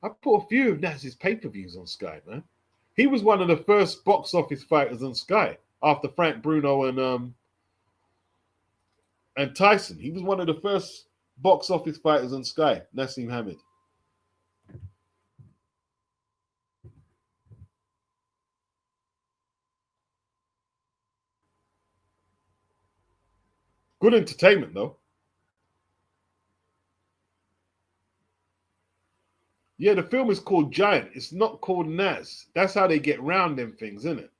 Speaker 1: I bought a few of Naz's pay-per-views on Sky, man. He was one of the first box office fighters on Sky after Frank Bruno and Tyson. He was one of the first box office fighters on Sky. Naseem Hamed. Good entertainment, though. Yeah, the film is called Giant. It's not called Naz. That's how they get round them things, isn't it?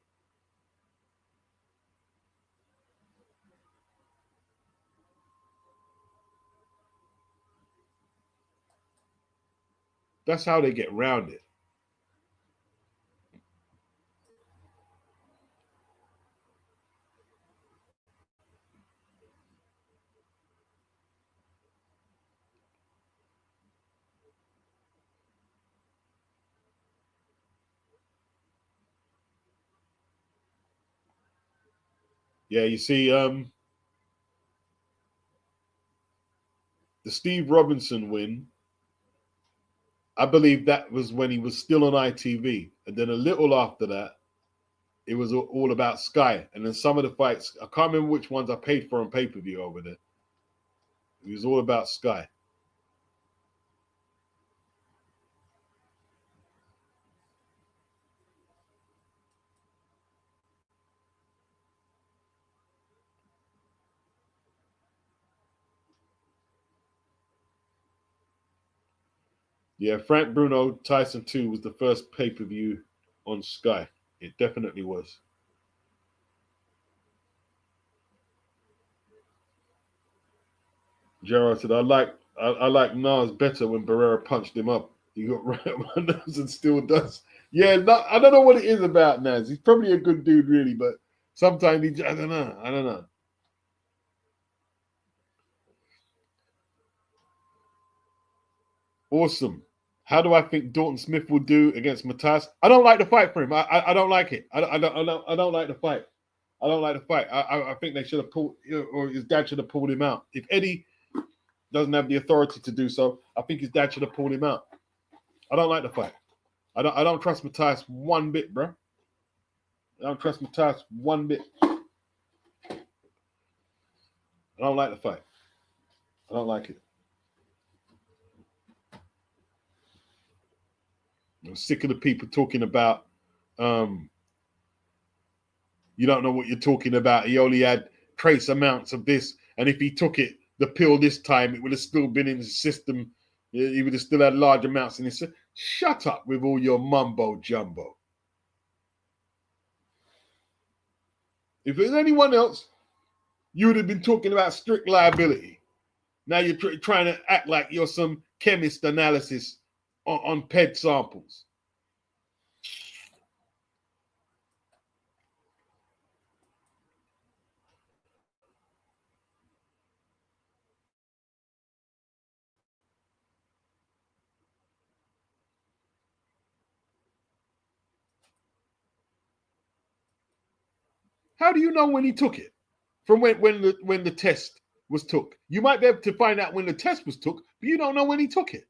Speaker 1: That's how they get round it. Yeah, you see, the Steve Robinson win, I believe that was when he was still on ITV. And then a little after that, it was all about Sky. And then some of the fights, I can't remember which ones I paid for on pay-per-view over there. It was all about Sky. Yeah, Frank Bruno Tyson 2 was the first pay-per-view on Sky. It definitely was. Gerard said, I like Nas better when Barrera punched him up. He got right up my nose and still does. Yeah, I don't know what it is about Nas. He's probably a good dude, really, but sometimes I don't know. I don't know. Awesome. How do I think Dalton Smith will do against Matas? I don't like the fight for him. I don't like it. I don't like the fight. I don't like the fight. I think they should have pulled, or his dad should have pulled him out. If Eddie doesn't have the authority to do so, I think his dad should have pulled him out. I don't like the fight. I don't trust Matthias one bit, bro. I don't trust Matthias one bit. I don't like the fight. I don't like it. I'm sick of the people talking about you don't know what you're talking about. He only had trace amounts of this, and if he took it, the pill this time, it would have still been in his system. He would have still had large amounts in his system. Shut up with all your mumbo jumbo. If it was anyone else, you would have been talking about strict liability. Now you're trying to act like you're some chemist analysis on PED samples. How do you know when he took it? From when the test was took. You might be able to find out when the test was took, but you don't know when he took it.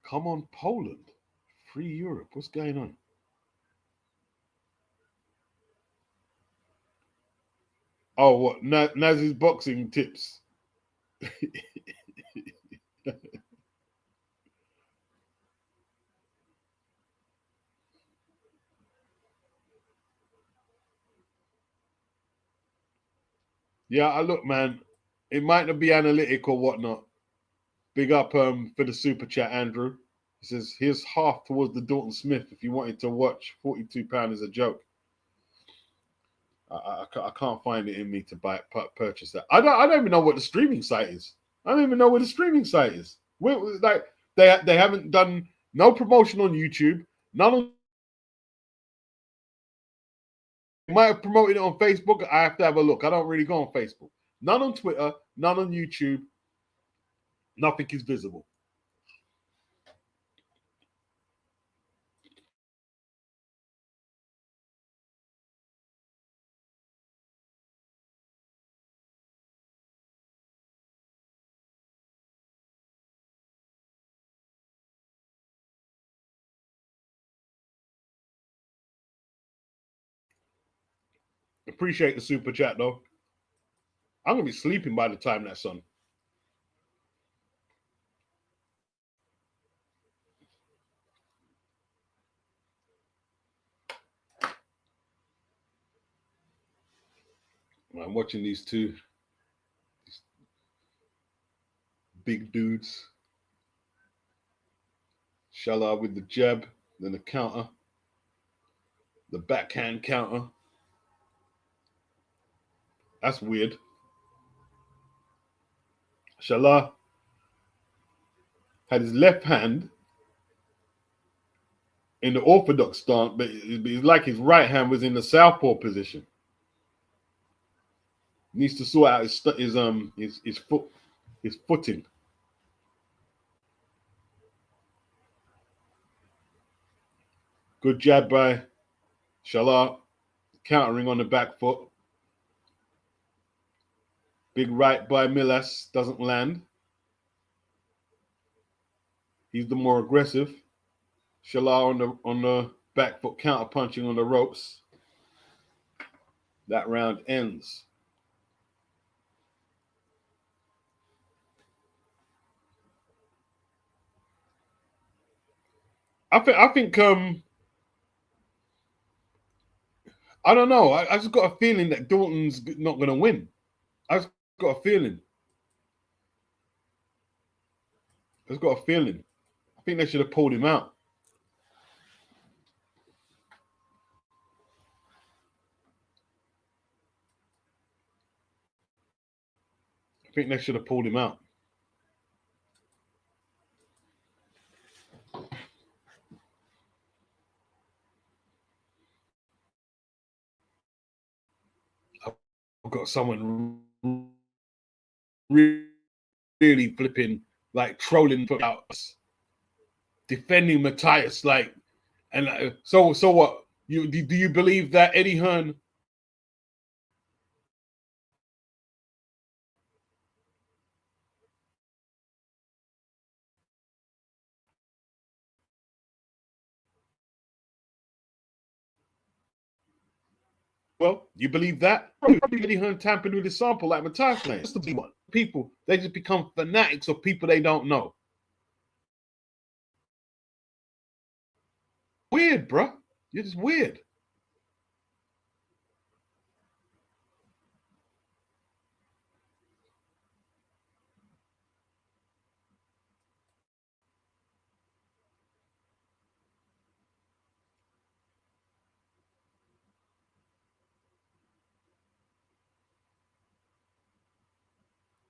Speaker 1: Come on, Poland. Free Europe. What's going on? Oh, what? Naz's boxing tips. Yeah, I look, man. It might not be analytic or whatnot. Big up for the super chat, Andrew. He says, here's half towards the Dalton Smith if you wanted to watch. £42 is a joke. I can't find it in me to purchase that. I don't even know what the streaming site is. I don't even know where the streaming site is. Like they haven't done no promotion on YouTube. None of they might have promoted it on Facebook. I have to have a look. I don't really go on Facebook. None on Twitter. None on YouTube. Nothing is visible. Appreciate the super chat though. I'm gonna be sleeping by the time that's on. I'm watching these two big dudes. Shala with the jab. Then the counter, the backhand counter. That's weird. Salah had his left hand in the orthodox stance, but it's like his right hand was in the southpaw position. Needs to sort out his footing. Good jab by Salah, countering on the back foot. Big right by Milas, doesn't land. He's the more aggressive. Salah on the back foot, counter punching on the ropes. That round ends. I think I don't know. I just got a feeling that Dalton's not going to win. I just got a feeling. I think they should have pulled him out. I think they should have pulled him out. I've got someone really flipping, like trolling out, defending Matthias, like, and so what? Do you believe that Eddie Hearn? Well, you believe that? Eddie Hearn tampered with his sample like Matthias playing. That's the one. People, they just become fanatics of people they don't know. Weird, bro. You're just weird.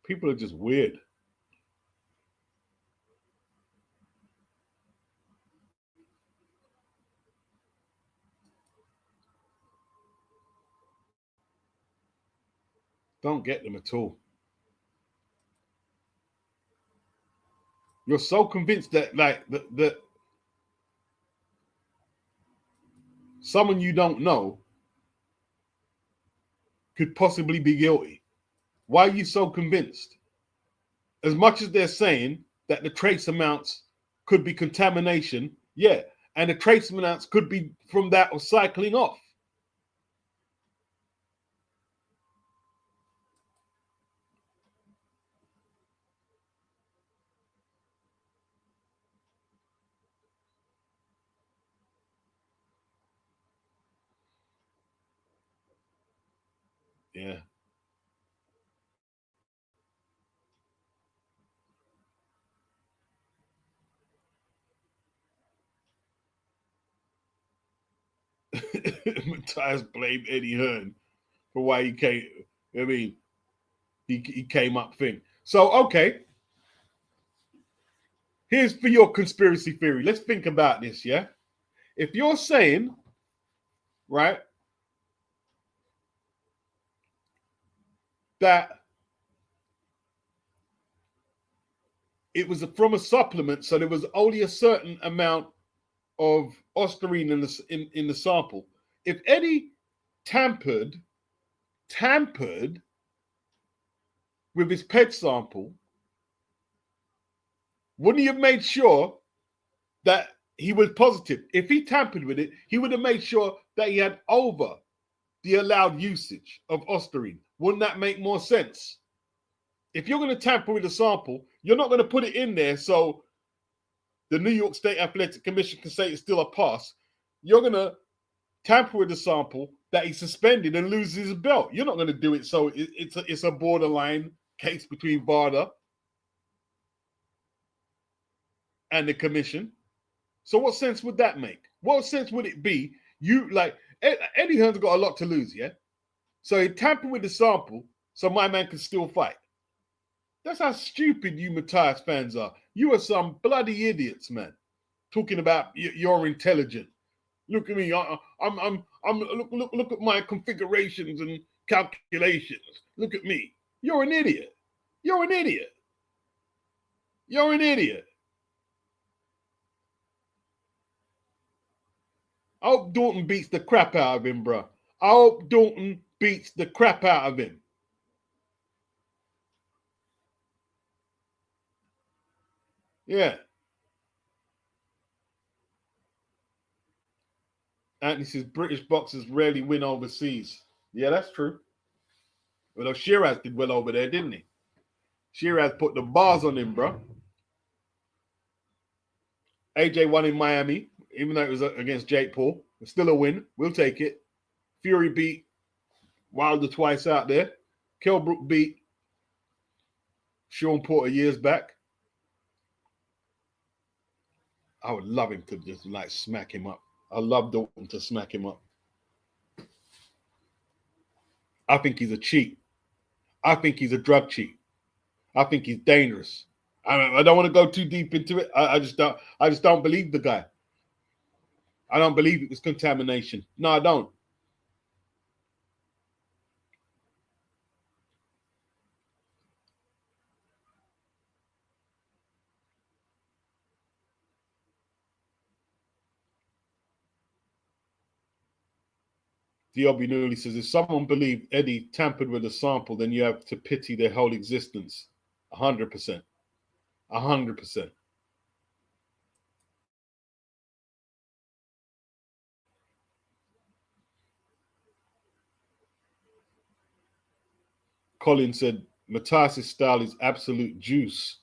Speaker 1: People are just weird. Don't get them at all. You're so convinced that like that someone you don't know could possibly be guilty. Why are you so convinced? As much as they're saying that the trace amounts could be contamination, yeah, and the trace amounts could be from that of cycling off. Yeah. Matthias blamed Eddie Hearn for why he came. I mean, he came up thing. So, okay. Here's for your conspiracy theory. Let's think about this, yeah? If you're saying, right, that it was from a supplement, so there was only a certain amount of ostarine in the sample. If Eddie tampered with his PET sample, wouldn't he have made sure that he was positive? If he tampered with it, he would have made sure that he had over the allowed usage of ostarine. Wouldn't that make more sense? If you're going to tamper with a sample, you're not going to put it in there so the New York State Athletic Commission can say it's still a pass. You're going to tamper with the sample that he's suspended and loses his belt. You're not going to do it so it's a borderline case between VADA and the commission. So what sense would that make? What sense would it be? You like Eddie Hearn's got a lot to lose, yeah? So he tampered with the sample so my man can still fight. That's how stupid you Matthias fans are. You are some bloody idiots, man. Talking about you're intelligent. Look at me. Look at my configurations and calculations. Look at me. You're an idiot. You're an idiot. You're an idiot. I hope Dalton beats the crap out of him, bro. I hope Dalton beats the crap out of him. Yeah. Anthony says British boxers rarely win overseas. Yeah, that's true. Well, Shiraz did well over there, didn't he? Shiraz put the bars on him, bro. AJ won in Miami, even though it was against Jake Paul. It's still a win. We'll take it. Fury beat Wilder twice out there. Kilbrook beat Sean Porter years back. I would love him to just like smack him up. I love Dalton to smack him up. I think he's a cheat. I think he's a drug cheat. I think he's dangerous. I don't want to go too deep into it. I just don't believe the guy. I don't believe it was contamination. No, I don't. Diobi Newley says, if someone believed Eddie tampered with a sample, then you have to pity their whole existence. 100%. 100%. Colin said, Matthias' style is absolute juice.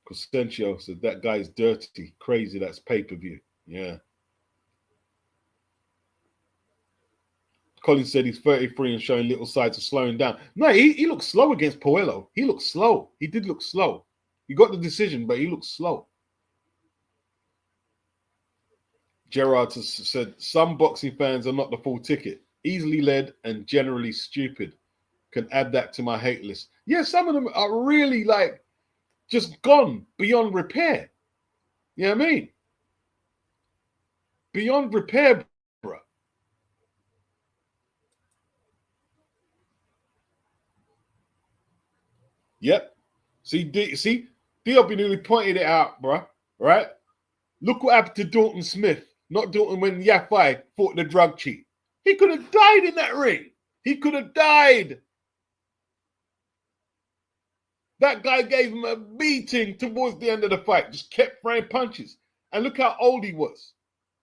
Speaker 1: Cosentio said, that guy is dirty, crazy, that's pay-per-view. Yeah. Colin said he's 33 and showing little signs of slowing down. No, he looked slow against Poello. He looked slow. He did look slow. He got the decision, but he looked slow. Gerard said, some boxing fans are not the full ticket. Easily led and generally stupid. Can add that to my hate list. Yeah, some of them are really like just gone beyond repair. You know what I mean? Beyond repair, bro. Yep. See, DLB nearly pointed it out, bro. Right? Look what happened to Dalton Smith. Not Dalton when Yafai fought the drug cheat. He could have died in that ring. He could have died. That guy gave him a beating towards the end of the fight. Just kept throwing punches. And look how old he was.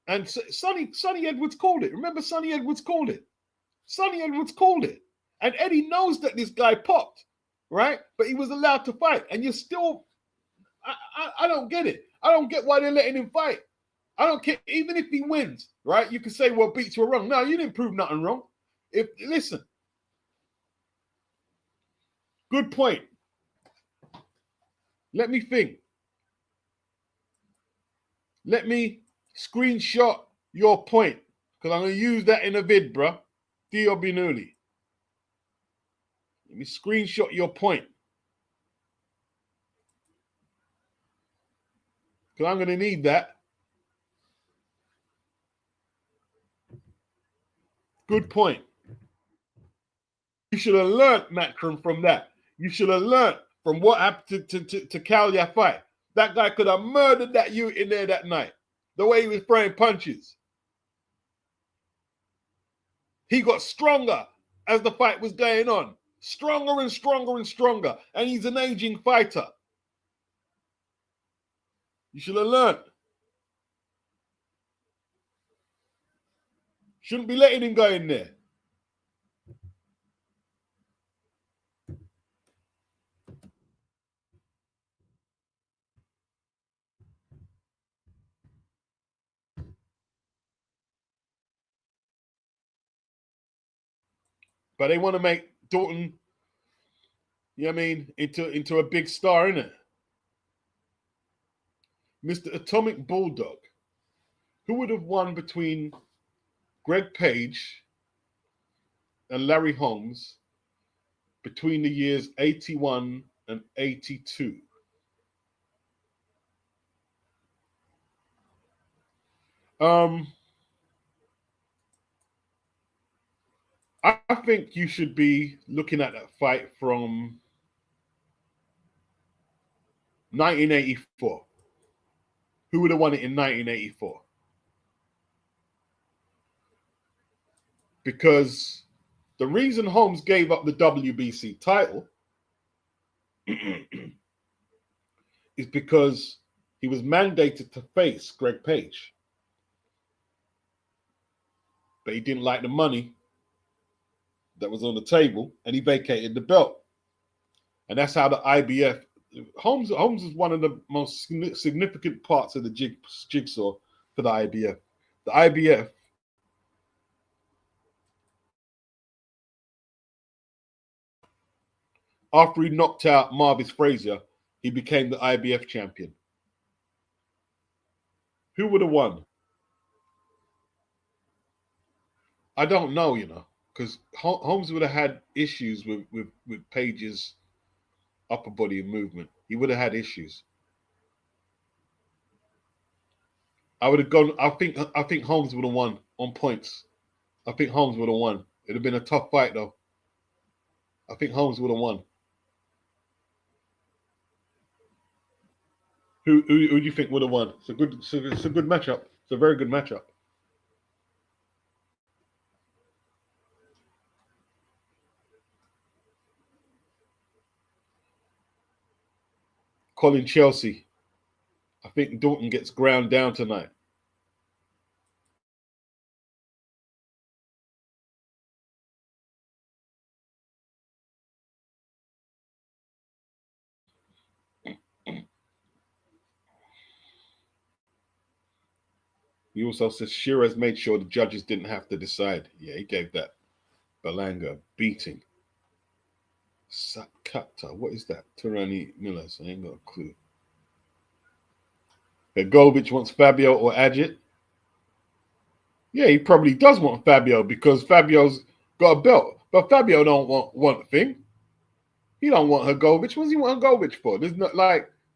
Speaker 1: And Sonny Edwards called it. Remember Sonny Edwards called it? Sonny Edwards called it. And Eddie knows that this guy popped, right? But he was allowed to fight. And you're still, I don't get it. I don't get why they're letting him fight. I don't care. Even if he wins, right? You can say, well, beats were wrong. No, you didn't prove nothing wrong. Listen, good point. Let me think. Let me screenshot your point because I'm going to use that in a vid, bro. Dio Binuli. Let me screenshot your point because I'm going to need that. Good point. You should have learned, Macron, from that. You should have learned from what happened to Cal Yafai. That guy could have murdered that you in there that night. The way he was throwing punches. He got stronger as the fight was going on. Stronger and stronger and stronger. And he's an aging fighter. You should have learned. Shouldn't be letting him go in there. But they want to make Dalton, you know what I mean, into a big star, innit? Mr. Atomic Bulldog. Who would have won between Greg Page and Larry Holmes between the years 81 and 82? I think you should be looking at that fight from 1984. Who would have won it in 1984? Because the reason Holmes gave up the WBC title is because he was mandated to face Greg Page. But he didn't like the money that was on the table, and he vacated the belt. And that's how the IBF. Holmes is one of the most significant parts of the jigsaw for the IBF. The IBF after he knocked out Marvis Frazier, he became the IBF champion. Who would have won? I don't know, because Holmes would have had issues with Page's upper body and movement. He would have had issues. I would have gone. I think Holmes would have won on points. I think Holmes would have won. It'd have been a tough fight though. I think Holmes would have won. Who do you think would have won? It's a good matchup. It's a very good matchup. Colin Chelsea. I think Dalton gets ground down tonight. He also says Shiraz made sure the judges didn't have to decide. Yeah, he gave that Balanga beating. Sapkata, what is that? Turani Millers, I ain't got a clue. Begovic wants Fabio or Agit. Yeah, he probably does want Fabio because Fabio's got a belt. But Fabio don't want a thing. He don't want Hrgovic. What does he want Hrgovic for? There's not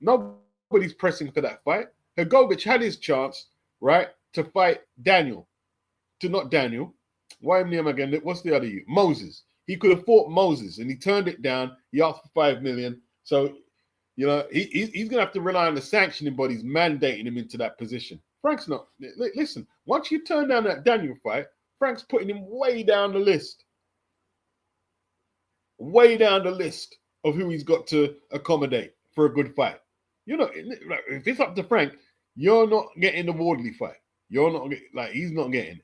Speaker 1: nobody's pressing for that fight. Hrgovic had his chance, right, to fight Daniel. Not Daniel. Why am I again? What's the other you? Moses. He could have fought Moses and he turned it down. He asked for $5 million. So, he's gonna have to rely on the sanctioning bodies mandating him into that position. Frank's not. Listen, once you turn down that Daniel fight, Frank's putting him way down the list. Way down the list of who he's got to accommodate for a good fight. If it's up to Frank, you're not getting the Wardley fight. You're not he's not getting it.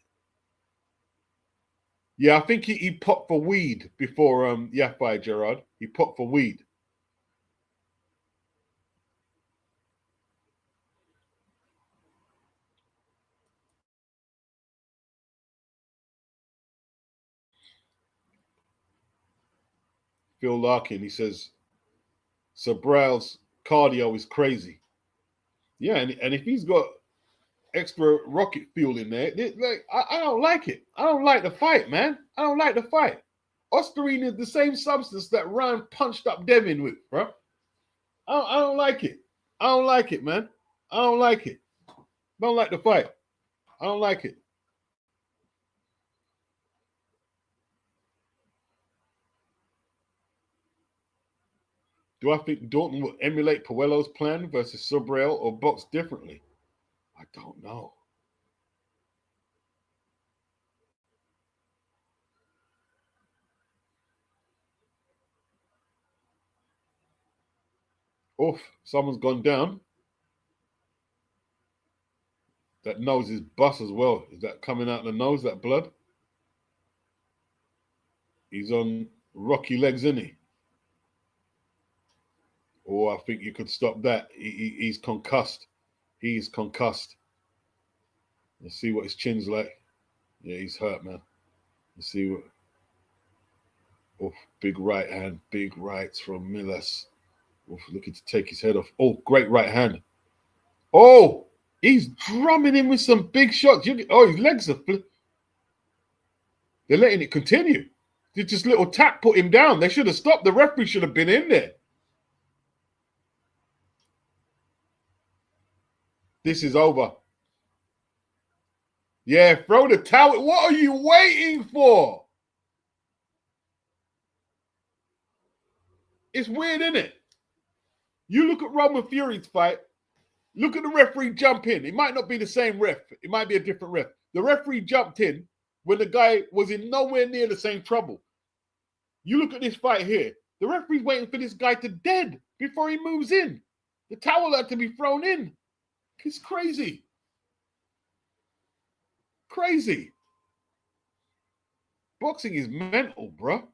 Speaker 1: Yeah, I think he popped for weed before Yafai Gerard. He popped for weed. Phil Larkin, he says, Sabral's cardio is crazy. Yeah, and if he's got extra rocket fuel in there, I don't like it. I don't like the fight, man. I don't like the fight. Ostarine is the same substance that Ryan punched up Devin with, bro. I don't like it. I don't like it, man. I don't like it. Don't like the fight. I don't like it. Do I think Dalton will emulate Puello's plan versus Subrail or box differently? I don't know. Oof, someone's gone down. That nose is bust as well. Is that coming out the nose, that blood? He's on rocky legs, isn't he? Oh, I think you could stop that. He's concussed. He's concussed. Let's see what his chin's like. Yeah, he's hurt, man. Let's see what. Oh, big right hand, big rights from Milas. Oh, looking to take his head off. Oh, great right hand. Oh, he's drumming him with some big shots. Oh, his legs are they're letting it continue. Just little tap put him down. They should have stopped. The referee should have been in there. This is over. Yeah, throw the towel. What are you waiting for? It's weird, isn't it? You look at Roman Fury's fight. Look at the referee jump in. It might not be the same ref. It might be a different ref. The referee jumped in when the guy was in nowhere near the same trouble. You look at this fight here. The referee's waiting for this guy to dead before he moves in. The towel had to be thrown in. It's crazy. Crazy. Boxing is mental, bro.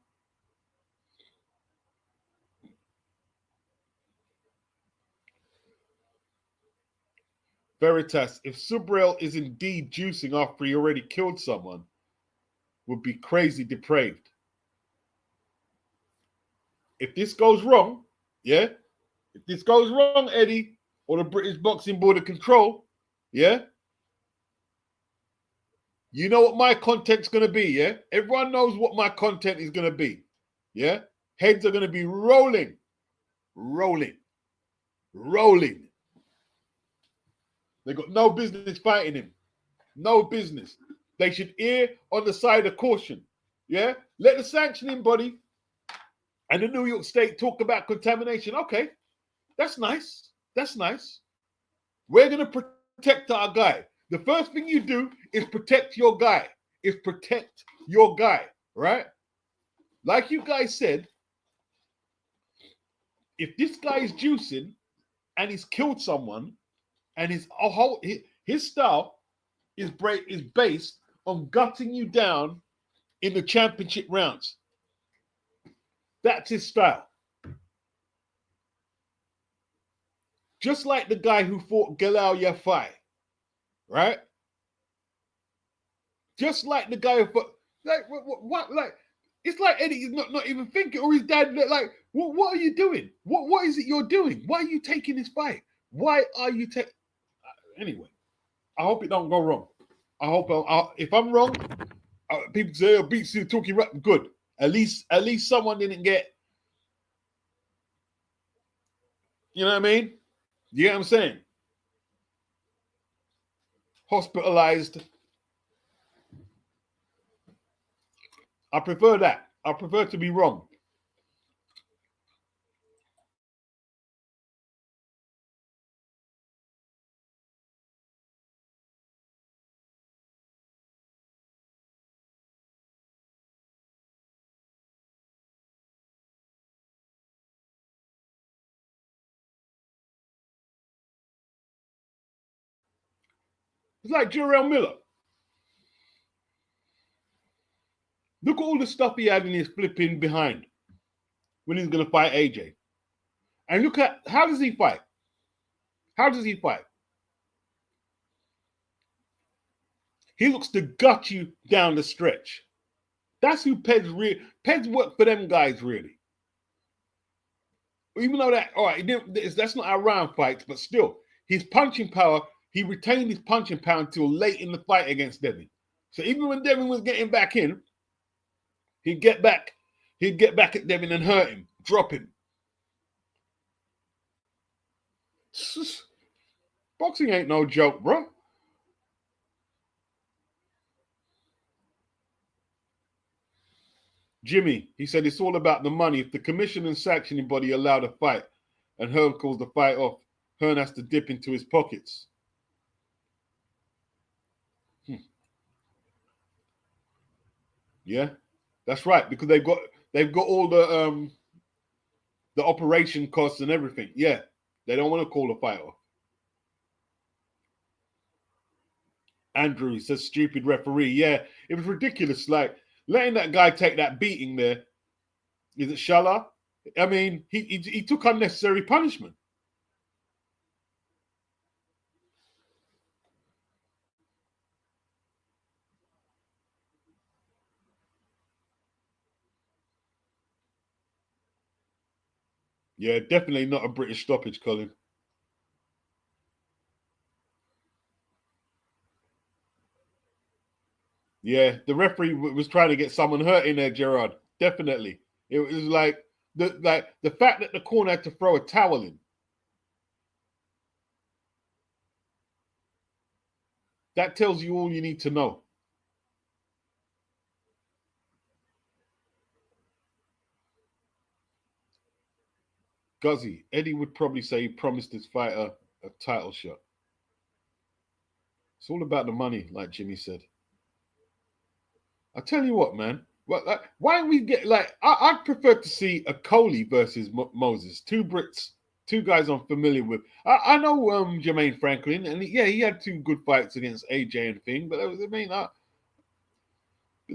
Speaker 1: Veritas, if Subriel is indeed juicing after he already killed someone, would be crazy depraved. If this goes wrong, yeah, if this goes wrong, Eddie, or the British Boxing Board of Control, yeah, you know what my content's going to be, yeah? Everyone knows what my content is going to be, yeah? Heads are going to be rolling, rolling, rolling. They got no business fighting him. No business. They should err on the side of caution, yeah? Let the sanctioning body and the New York State talk about contamination. Okay, that's nice. That's nice. We're going to protect our guy. The first thing you do is protect your guy. Is protect your guy, right? Like you guys said, if this guy is juicing and he's killed someone and his style is based on gutting you down in the championship rounds. That's his style. Just like the guy who fought Galal Yafai, right? Just like the guy who fought, like, what like, it's like Eddie is not even thinking, or his dad, like, what are you doing? What is it you're doing? Why are you taking this fight? Why are you taking... Anyway, I hope it don't go wrong. I hope, if I'm wrong, people say, oh, beats you talking rap. Good. At least someone didn't get, you know what I mean? You get what I'm saying? Hospitalized. I prefer that. I prefer to be wrong. It's like Jarrell Miller. Look at all the stuff he had in his flipping behind when he's going to fight AJ. And look at, how does he fight? How does he fight? He looks to gut you down the stretch. That's who Peds work for them guys, really. Even though that, all right, that's not our round fights, but still, his punching power, he retained his punching power until late in the fight against Devin. So even when Devin was getting back in, he'd get back at Devin and hurt him, drop him. Boxing ain't no joke, bro. Jimmy, he said it's all about the money. If the commission and sanctioning body allow the fight and Hearn calls the fight off, Hearn has to dip into his pockets. Yeah, that's right, because they've got all the operation costs and everything. Yeah, they don't want to call the fight off. Andrew says stupid referee. Yeah, it was ridiculous. Like letting that guy take that beating there. Is it Shala? I mean, he took unnecessary punishment. Yeah, definitely not a British stoppage, Colin. Yeah, the referee was trying to get someone hurt in there, Gerard. Definitely. It was like the fact that the corner had to throw a towel in. That tells you all you need to know. Guzzy, Eddie would probably say he promised his fighter a title shot. It's all about the money, like Jimmy said. I tell you what, man. Well, why don't we get like? I'd prefer to see a Coley versus Moses. Two Brits, two guys I'm familiar with. I know Jermaine Franklin, and yeah, he had two good fights against AJ and thing. But but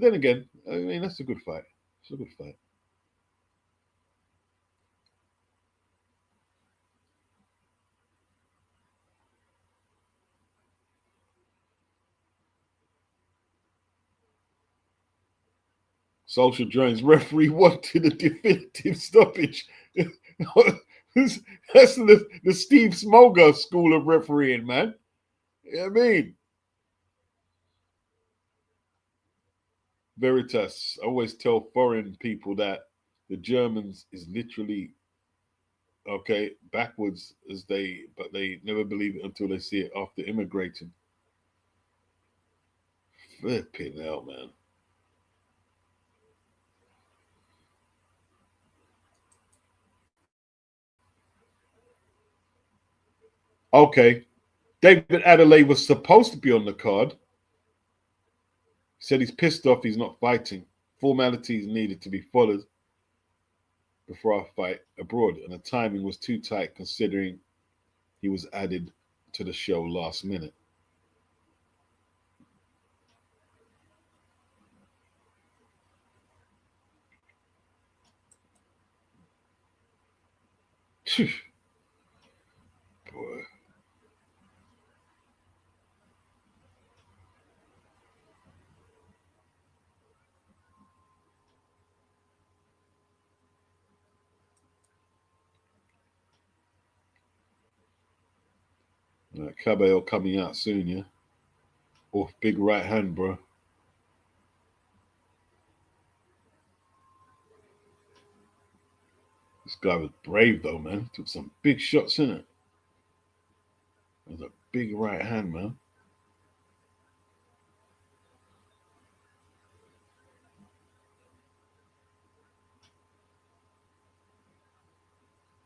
Speaker 1: then again, I mean that's a good fight. It's a good fight. Social Jones referee wanted a definitive stoppage. That's the Steve Smoger school of refereeing, man. You know what I mean? Veritas. I always tell foreign people that the Germans is literally okay backwards but they never believe it until they see it after immigrating. Flipping hell, man. Okay, David Adelaide was supposed to be on the card. He said he's pissed off he's not fighting. Formalities needed to be followed before I fight abroad, and the timing was too tight considering he was added to the show last minute. Boy. Kabayel coming out soon, yeah? Oh, big right hand, bro. This guy was brave, though, man. Took some big shots in it. It was a big right hand, man.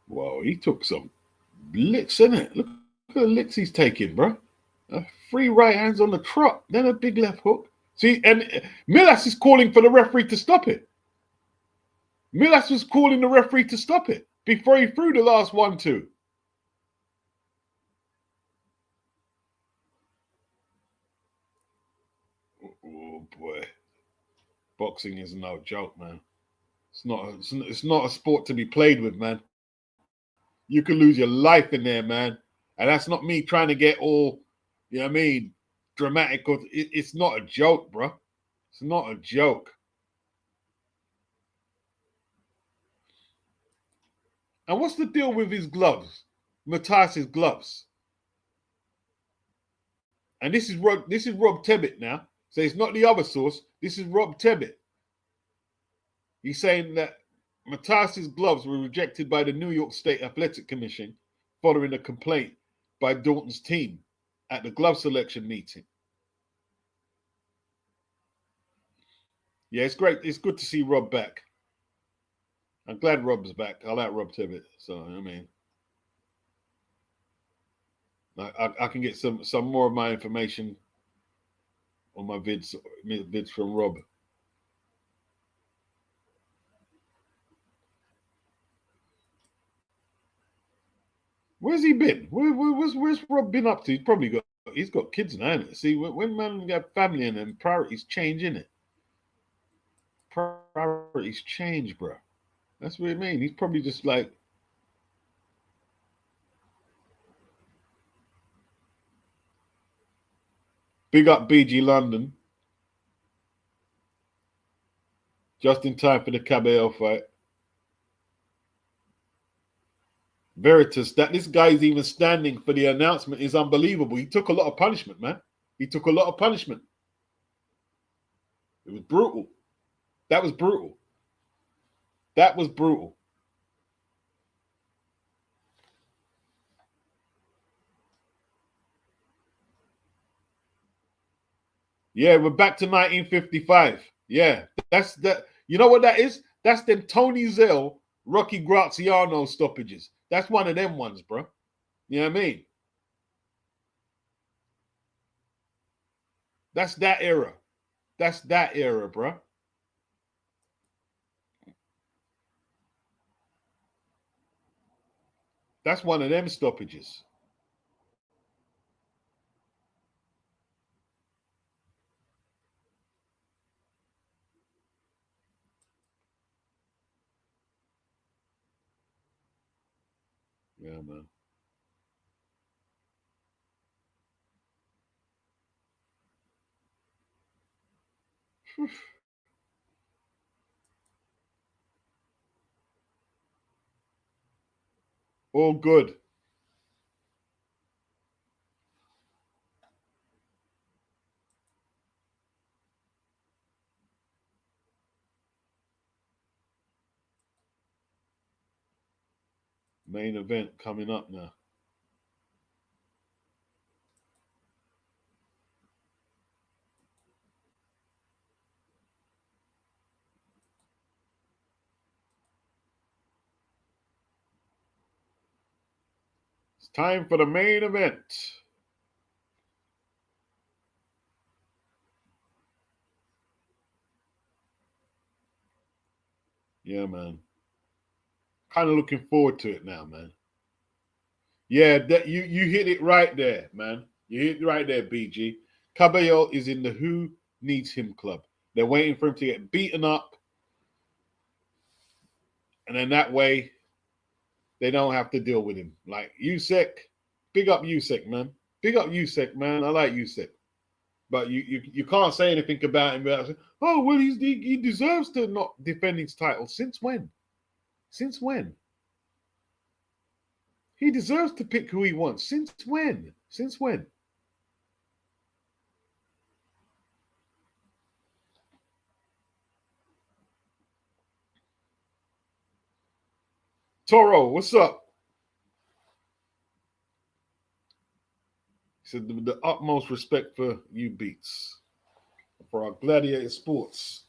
Speaker 1: Wow, he took some licks in it. Look at the licks he's taking, bro. Three right hands on the trot, then a big left hook. See, and Milas is calling for the referee to stop it. Milas was calling the referee to stop it before he threw the last 1-2. Oh boy, boxing is no joke, man. It's not a sport to be played with, man. You can lose your life in there, man. And that's not me trying to get all, you know what I mean, dramatic. It's not a joke, bro. It's not a joke. And what's the deal with his gloves? Matthias's gloves. And this is Rob Tebbit now. So it's not the other source. This is Rob Tebbit. He's saying that Matthias's gloves were rejected by the New York State Athletic Commission following a complaint by Dalton's team at the glove selection meeting. Yeah, it's great. It's good to see Rob back. I'm glad Rob's back. I like Rob Tibbett. So I mean, I can get some more of my information on my vids from Rob. Where's he been? Where's Rob been up to? He's got kids now, innit? See, when man got family and then priorities change, innit? Priorities change, bro. That's what I mean. He's probably just like, big up BG London, just in time for the Kabayel fight. Veritas, that this guy is even standing for the announcement is unbelievable. He took a lot of punishment, man. He took a lot of punishment. It was brutal. That was brutal. That was brutal. Yeah, we're back to 1955. Yeah, that's that. You know what that is? That's them Tony Zell, Rocky Graziano stoppages. That's one of them ones, bro. You know what I mean? That's that era. That's that era, bro. That's one of them stoppages. Yeah, man. All good. Main event coming up now. It's time for the main event. Yeah, man. Kind of looking forward to it now, man. Yeah, that you hit it right there, man. You hit it right there, BG. Kabayel is in the Who Needs Him club. They're waiting for him to get beaten up, and then that way they don't have to deal with him. Like Usyk, big up Usyk, man. Big up Usyk, man. I like Usyk, but you can't say anything about him without saying, oh well, he deserves to not defend his title. Since when? Since when? He deserves to pick who he wants. Since when? Since when? Toro, what's up? He said the utmost respect for you beats, for our gladiator sports.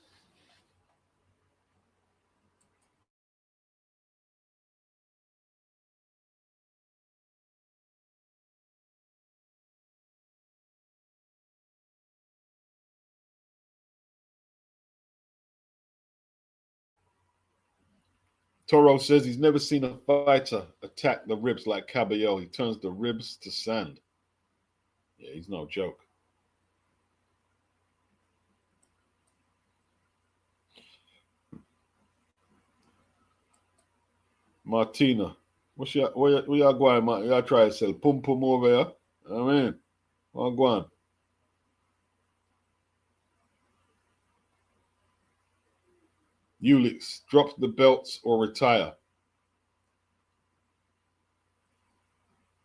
Speaker 1: Toro says he's never seen a fighter attack the ribs like Kabayel. He turns the ribs to sand. Yeah, he's no joke. Martina, where y'all going, man? Y'all try to sell pum pum over here? I mean, what going? Ulix, drop the belts or retire.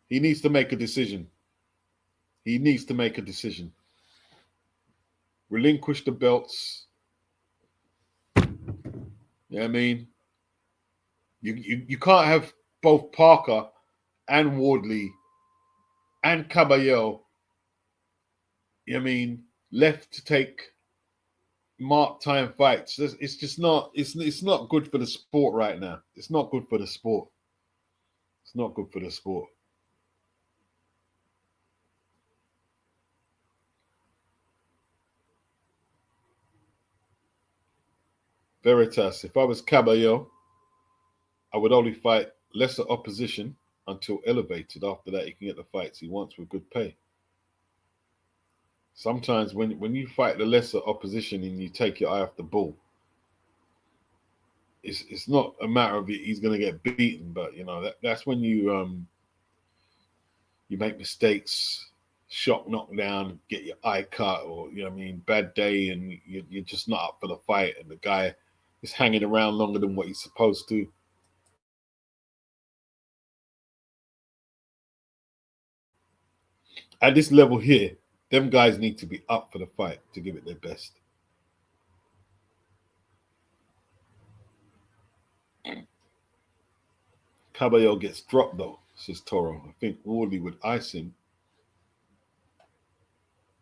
Speaker 1: He needs to make a decision. He needs to make a decision. Relinquish the belts. You know what I mean? You can't have both Parker and Wardley and Caballero, you know what I mean, left to take mark time fights. It's just not it's not good for the sport right now. It's not good for the sport. It's not good for the sport. Veritas, if I was Caballero, I would only fight lesser opposition until elevated. After that, he can get the fights he wants with good pay. Sometimes when you fight the lesser opposition and you take your eye off the ball, it's not a matter of he's going to get beaten, but you know that's when you make mistakes, shock, knockdown, get your eye cut, or you know what I mean, bad day, and you're just not up for the fight, and the guy is hanging around longer than what he's supposed to. At this level here, them guys need to be up for the fight to give it their best. Kabayel gets dropped though, says Toro. I think Wardley would ice him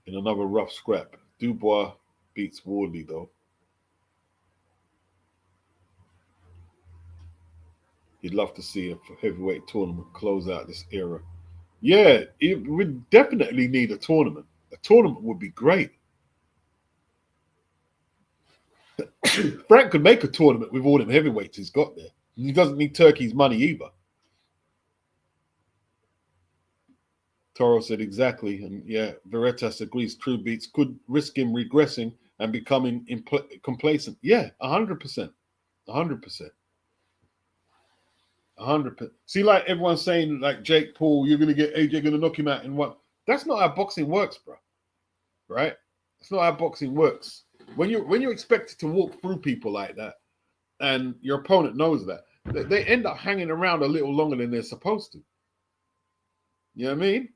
Speaker 1: in another rough scrap. Dubois beats Wardley though. He'd love to see a heavyweight tournament close out this era. Yeah, it would definitely need a tournament. A tournament would be great. Frank could make a tournament with all them heavyweights he's got there. He doesn't need Turkey's money either. Toro said exactly, and yeah, Veritas agrees. True beats could risk him regressing and becoming complacent. Yeah, 100%, 100%, 100%. See, like everyone's saying, like Jake Paul, you're gonna get AJ, gonna knock him out in one. That's not how boxing works, bro. Right? It's not how boxing works. When you're expected to walk through people like that, and your opponent knows that, they end up hanging around a little longer than they're supposed to. You know what I mean?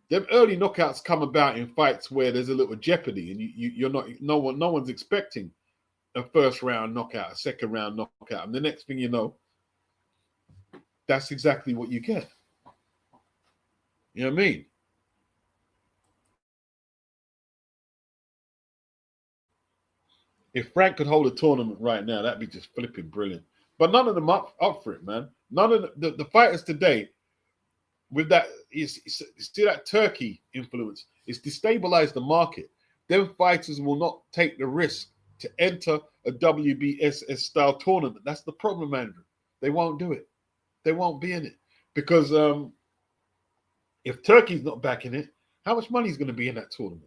Speaker 1: Them early knockouts come about in fights where there's a little jeopardy, and you're not no one's expecting a first round knockout, a second round knockout, and the next thing you know, that's exactly what you get. You know what I mean? If Frank could hold a tournament right now, that'd be just flipping brilliant. But none of them up for it, man. None of the fighters today with that is see that Turkey influence. It's destabilized the market. Them fighters will not take the risk to enter a WBSS style tournament. That's the problem, Andrew. They won't do it. They won't be in it because if Turkey's not backing it, how much money is going to be in that tournament?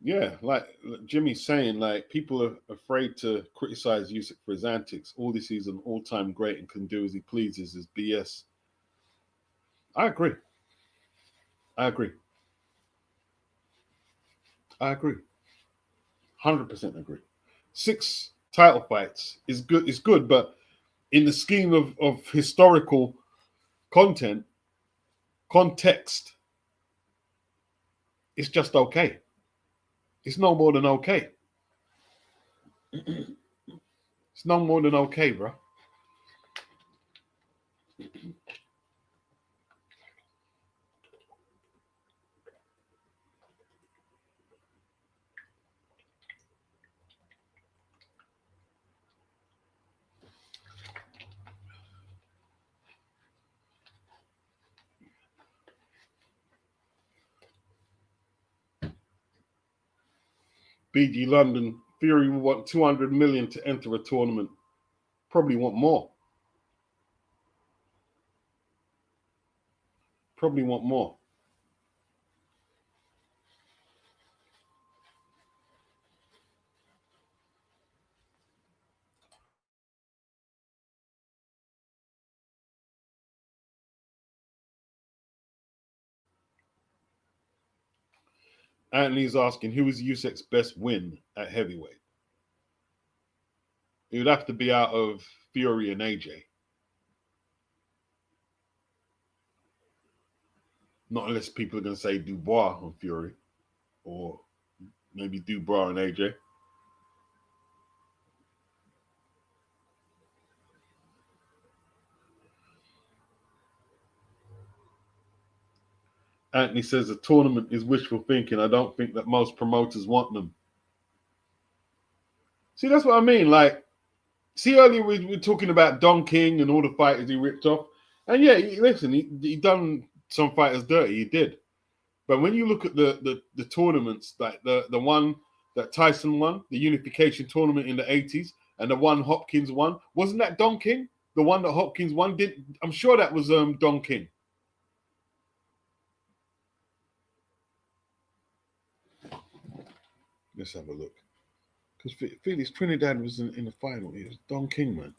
Speaker 1: Yeah, like Jimmy's saying, like people are afraid to criticize Usyk for his antics. All this he's an all-time great and can do as he pleases is BS. I agree. I agree. I agree. 100% agree. 6 title fights is good. It's good, but in the scheme of historical context, it's just okay. It's no more than okay. It's no more than okay, bro. BG London, Fury will want 200 million to enter a tournament. Probably want more. Probably want more. Anthony's asking, who is Usyk's best win at heavyweight? It would have to be out of Fury and AJ. Not unless people are going to say Dubois on Fury, or maybe Dubois and AJ. Anthony says the tournament is wishful thinking. I don't think that most promoters want them. See, that's what I mean. Like, see, earlier we were talking about Don King and all the fighters he ripped off. And yeah, listen, he done some fighters dirty. He did. But when you look at the tournaments, like the one that Tyson won, the unification tournament in the 80s, and the one Hopkins won. Wasn't that Don King? The one that Hopkins won? I'm sure that was Don King. Let's have a look. Because Felix Trinidad was in the final. It was Don King, man.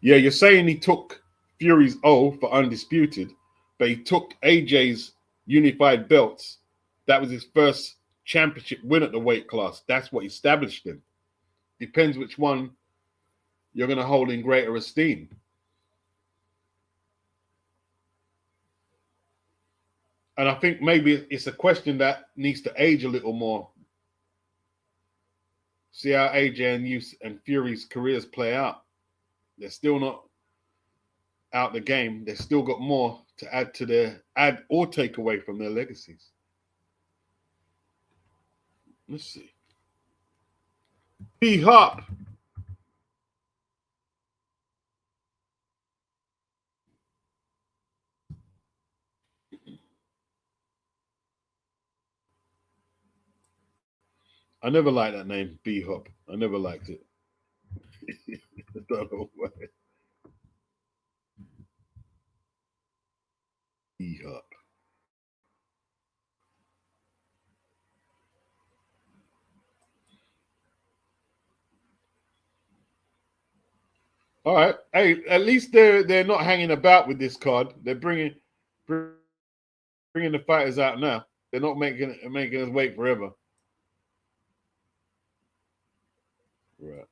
Speaker 1: Yeah, you're saying he took Fury's O for undisputed, but he took AJ's unified belts. That was his first championship win at the weight class. That's what established him. Depends which one you're going to hold in greater esteem. And I think maybe it's a question that needs to age a little more. See how AJ and Fury's careers play out. They're still not out the game. They've still got more to add or take away from their legacies. Let's see. B-Hop. I never liked that name, B-Hop. I never liked it. I don't know why. B-Hop. All right. Hey, at least they're not hanging about with this card. They're bringing the fighters out now. They're not making us wait forever. Right.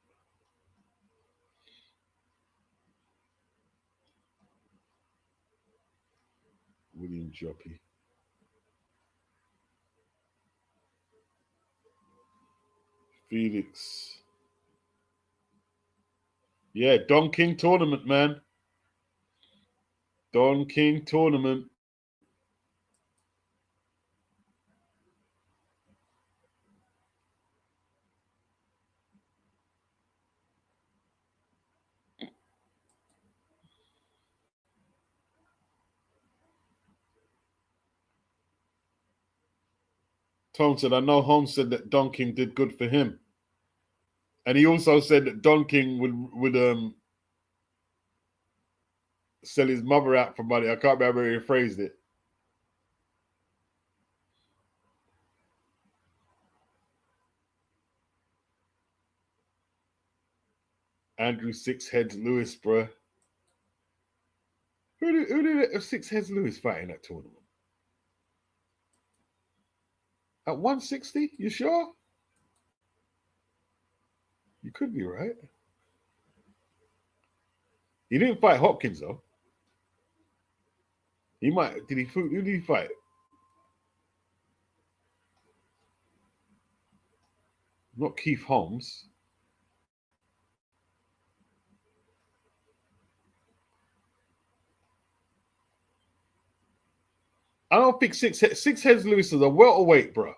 Speaker 1: William Joppy. Felix. Yeah, Don King tournament, man. Don King tournament. Tom said, I know Holmes said that Don King did good for him. And he also said that Don King would sell his mother out for money. I can't remember how he phrased it. Andrew Six Heads Lewis, bro. Who did Six Heads Lewis fight in that tournament? At 160? You sure? You could be right. He didn't fight Hopkins though. He might. Who did he fight? Not Keith Holmes. I don't think Six Heads Lewis is a welterweight, bro.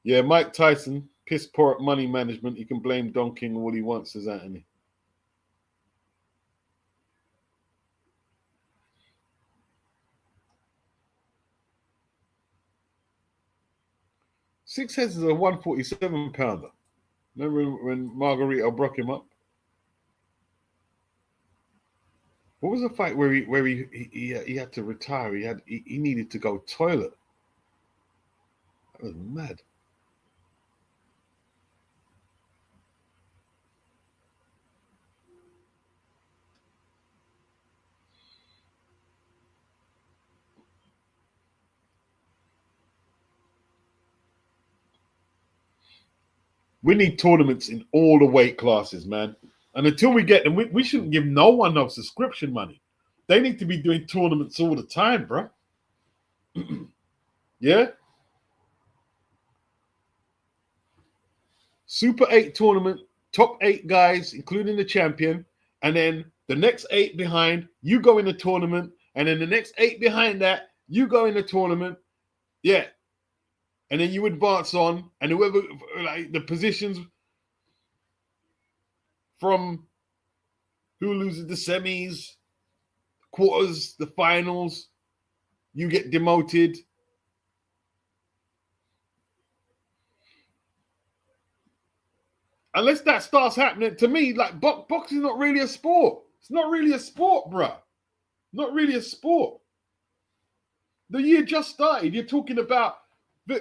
Speaker 1: Yeah, Mike Tyson, piss poor at money management. He can blame Don King all he wants, says Anthony. Six Heads is a 147 pounder. Remember when Margarito broke him up? What was the fight where he had to retire? He needed to go toilet. That was mad. We need tournaments in all the weight classes, man. And until we get them, we shouldn't give no one no subscription money. They need to be doing tournaments all the time, bro. Yeah? Super 8 tournament, top 8 guys, including the champion. And then the next 8 behind, you go in the tournament. And then the next 8 behind that, You go in the tournament, yeah, and then you advance on, and whoever, like the positions from who loses the semis, quarters, the finals, you get demoted. Unless that starts happening, to me, like boxing is not really a sport. It's not really a sport, bruh. Not really a sport. The year just started. You're talking about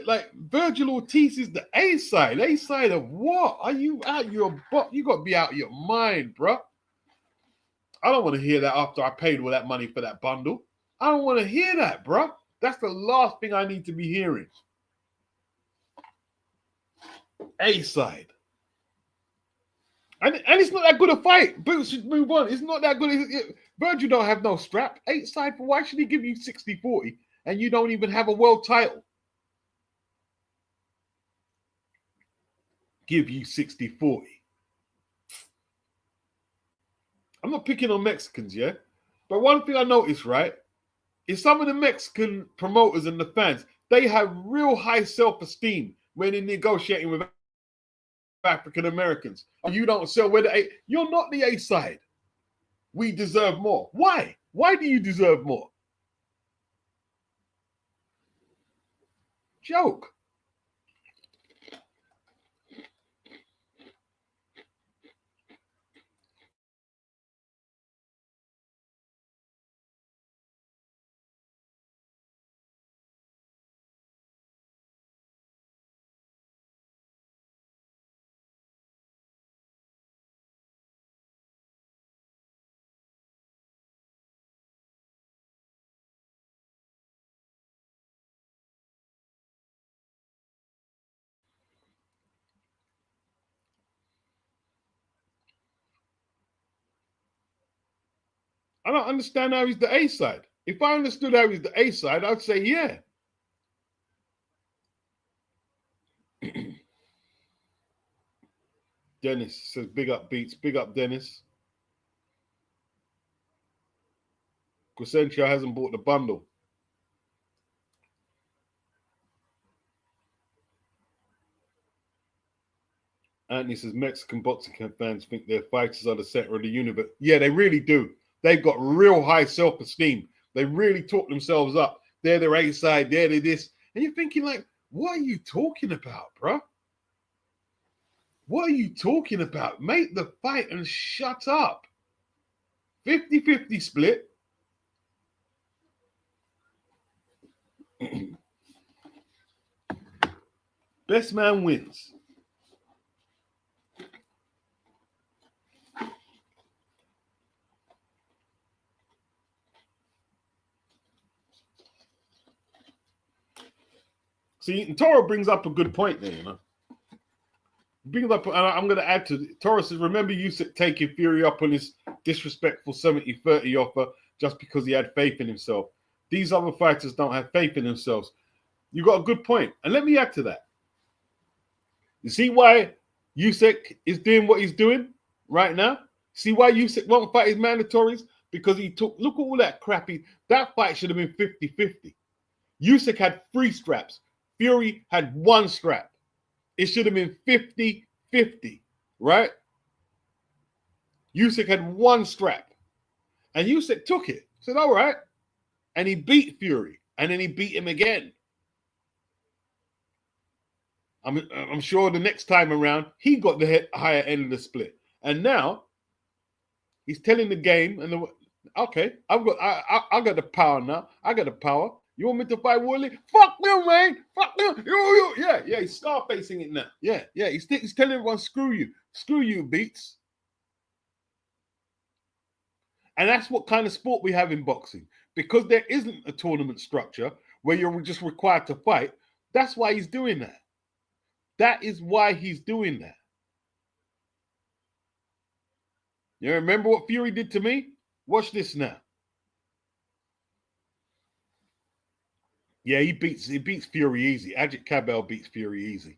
Speaker 1: like Virgil Ortiz is the A side. A side of what? Are you out your butt? You got to be out of your mind, bruh. I don't want to hear that after I paid all that money for that bundle. I don't want to hear that, bruh. That's the last thing I need to be hearing. A side. And it's not that good a fight. Boots should move on. It's not that good. Virgil don't have no strap. 8 side, why should he give you 60-40 and you don't even have a world title? Give you 60-40. I'm not picking on Mexicans, yeah? But one thing I noticed, right, is some of the Mexican promoters and the fans, they have real high self-esteem when they're negotiating with African Americans. You don't sell where the A. You're not the A side. We deserve more. Why? Why do you deserve more? Joke. I don't understand how he's the A side. If I understood how he's the A side, I'd say yeah. Dennis says, big up Beats, big up Dennis. Crescentia hasn't bought the bundle. Anthony says, Mexican boxing fans think their fighters are the center of the universe. Yeah, they really do. They've got real high self-esteem. They really talk themselves up. They're their A side, they're this. And you're thinking, like, what are you talking about, bro? What are you talking about? Make the fight and shut up. 50-50 split. Best man wins. See, Toro brings up a good point there, you know. Brings up, and I'm going to add to it. Toro says, remember Usyk taking Fury up on his disrespectful 70-30 offer just because he had faith in himself. These other fighters don't have faith in themselves. You got a good point. And let me add to that. You see why Usyk is doing what he's doing right now? See why Usyk won't fight his mandatories? Because he took, look at all that crappy. That fight should have been 50-50. Usyk had 3 straps. Fury had 1 strap. It should have been 50-50, right? Usyk had 1 strap. And Usyk took it. Said, all right. And he beat Fury. And then he beat him again. I'm sure the next time around, he got the higher end of the split. And now, he's telling the game, and okay, I got the power now. I got the power. You want me to fight Woodley? Fuck you, man. Fuck you. Yeah. He's scar-facing it now. Yeah. He's telling everyone, screw you, Beats. And that's what kind of sport we have in boxing. Because there isn't a tournament structure where you're just required to fight, that's why he's doing that. That is why he's doing that. You remember what Fury did to me? Watch this now. Yeah, he beats Fury easy. Agit Kabayel beats Fury easy.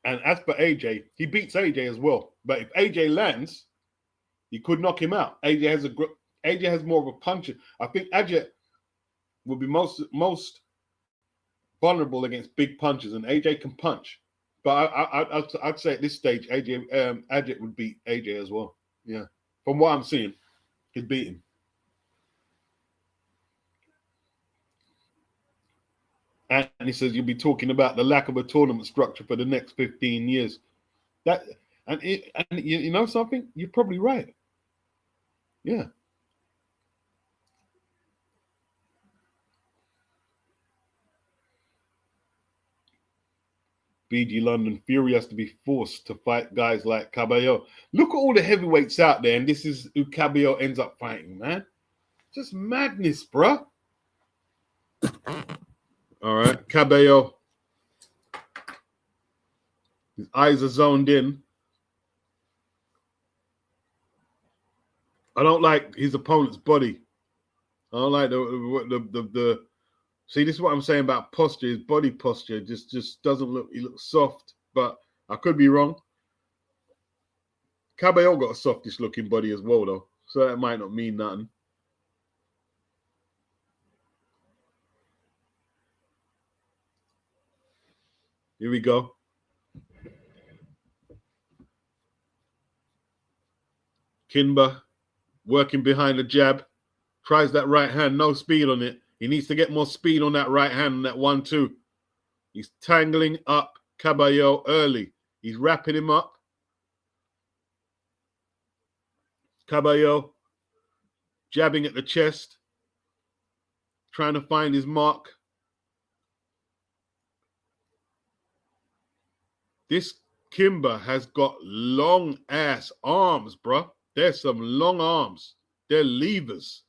Speaker 1: And as for AJ, he beats AJ as well. But if AJ lands, he could knock him out. AJ has more of a puncher. I think Agit would be most vulnerable against big punches, and AJ can punch. But I'd say at this stage, Agit would beat AJ as well. Yeah, from what I'm seeing, he'd beat him. And he says you'll be talking about the lack of a tournament structure for the next 15 years. And you know something? You're probably right. Yeah. BG London Fury has to be forced to fight guys like Kabayel. Look at all the heavyweights out there, and this is who Kabayel ends up fighting, man. Just madness, bruh. All right, Kabayel. His eyes are zoned in. I don't like his opponent's body. I don't like the See, this is what I'm saying about posture. His body posture just doesn't look. He looks soft, but I could be wrong. Kabayel got a softish looking body as well, though, so that might not mean nothing. Here we go. Knyba working behind the jab. Tries that right hand, no speed on it. He needs to get more speed on that right hand, on that 1-2. He's tangling up Kabayel early. He's wrapping him up. Kabayel jabbing at the chest, trying to find his mark. This Knyba has got long ass arms, bruh. There's some long arms. They're levers.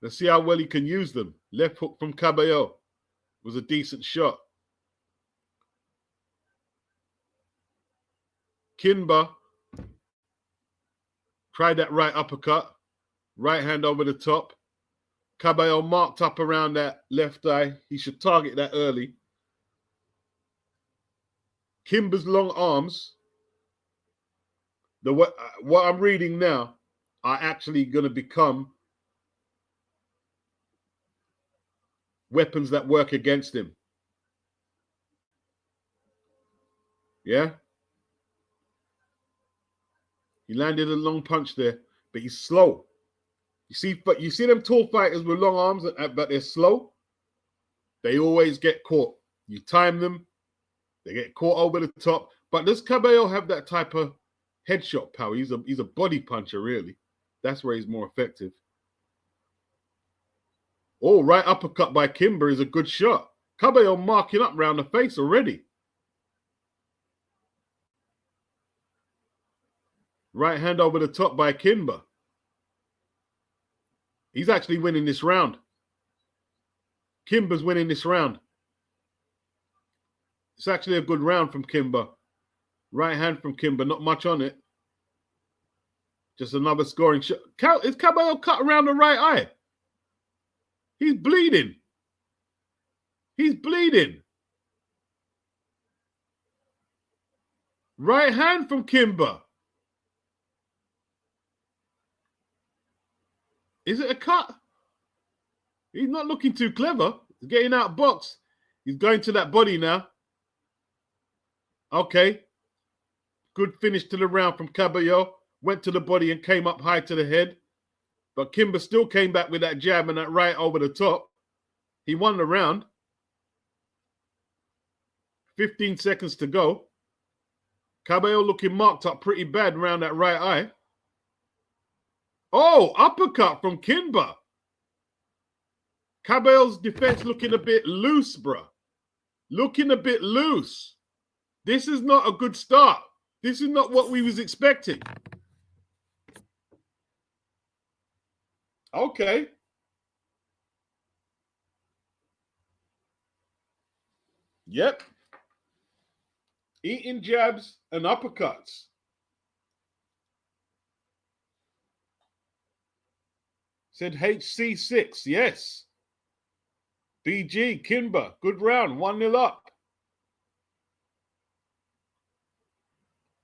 Speaker 1: Let's see how well he can use them. Left hook from Kabayel was a decent shot. Knyba tried that right uppercut. Right hand over the top. Kabayel marked up around that left eye. He should target that early. Knyba's long arms, what I'm reading now, are actually going to become weapons that work against him. Yeah? He landed a long punch there, but he's slow. You see them tall fighters with long arms, but they're slow. They always get caught. You time them, they get caught over the top. But does Kabayel have that type of headshot power? He's a body puncher, really. That's where he's more effective. Oh, right uppercut by Knyba is a good shot. Kabayel marking up round the face already. Right hand over the top by Knyba. He's actually winning this round. Knyba's winning this round. It's actually a good round from Knyba. Right hand from Knyba, not much on it. Just another scoring shot. Is Kabayel cut around the right eye? He's bleeding. He's bleeding. Right hand from Knyba. Is it a cut? He's not looking too clever. He's getting out box. He's going to that body now. Okay. Good finish to the round from Kabayel. Went to the body and came up high to the head. But Knyba still came back with that jab and that right over the top. He won the round. 15 seconds to go. Kabayel looking marked up pretty bad around that right eye. Oh, uppercut from Knyba. Kabayel's defense looking a bit loose, bruh. Looking a bit loose. This is not a good start. This is not what we was expecting. Okay. Yep. Eating jabs and uppercuts. Said HC6, yes. BG, Knyba, good round, 1-0 up.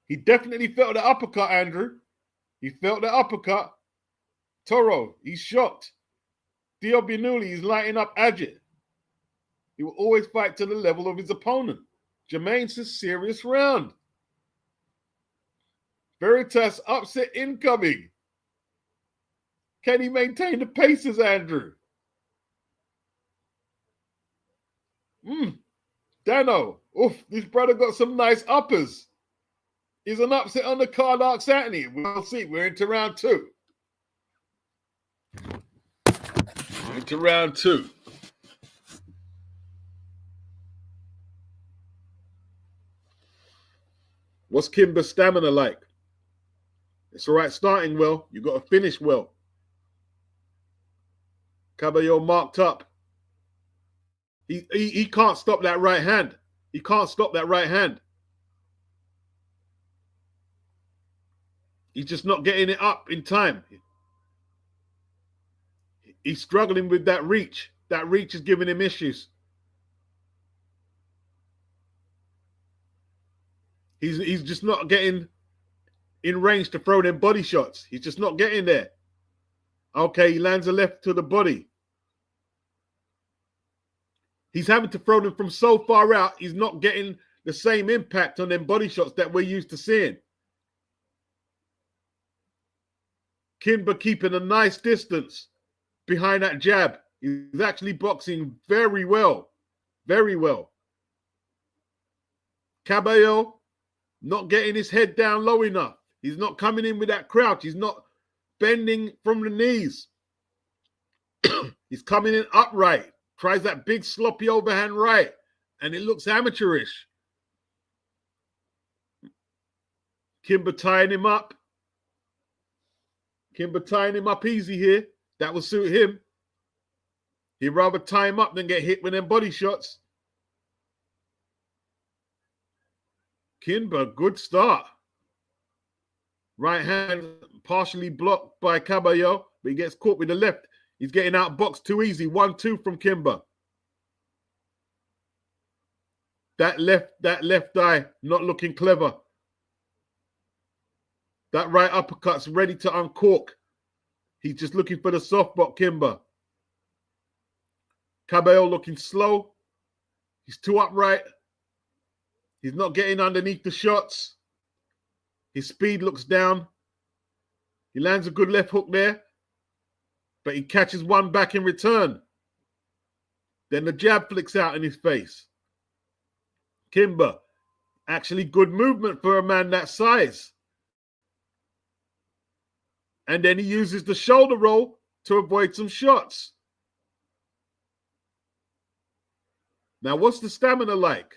Speaker 1: He definitely felt the uppercut, Andrew. He felt the uppercut. Toro, he's shocked. Diobinuli is lighting up Agit. He will always fight to the level of his opponent. Jermaine's a serious round. Veritas upset incoming. Can he maintain the paces, Andrew? Dano. Oof, this brother got some nice uppers. Is an upset on the card, Arc Anthony? We'll see. We're into round two. What's Kimber's stamina like? It's all right starting well. You got to finish well. Kabayel marked up. He can't stop that right hand. He can't stop that right hand. He's just not getting it up in time. He's struggling with that reach. That reach is giving him issues. He's just not getting in range to throw them body shots. He's just not getting there. Okay, he lands a left to the body. He's having to throw them from so far out, he's not getting the same impact on them body shots that we're used to seeing. Knyba keeping a nice distance behind that jab. He's actually boxing very well. Very well. Kabayel not getting his head down low enough. He's not coming in with that crouch. He's not bending from the knees. He's coming in upright. Tries that big sloppy overhand right. And it looks amateurish. Knyba tying him up. Knyba tying him up easy here. That will suit him. He'd rather tie him up than get hit with them body shots. Knyba, good start. Right hand partially blocked by Kabayel, but he gets caught with the left. He's getting outboxed too easy. 1-2 from Knyba. That left eye not looking clever. That right uppercut's ready to uncork. He's just looking for the soft spot, Knyba. Kabayel looking slow. He's too upright. He's not getting underneath the shots. His speed looks down. He lands a good left hook there, but he catches one back in return. Then the jab flicks out in his face. Knyba, actually good movement for a man that size. And then he uses the shoulder roll to avoid some shots. Now, what's the stamina like?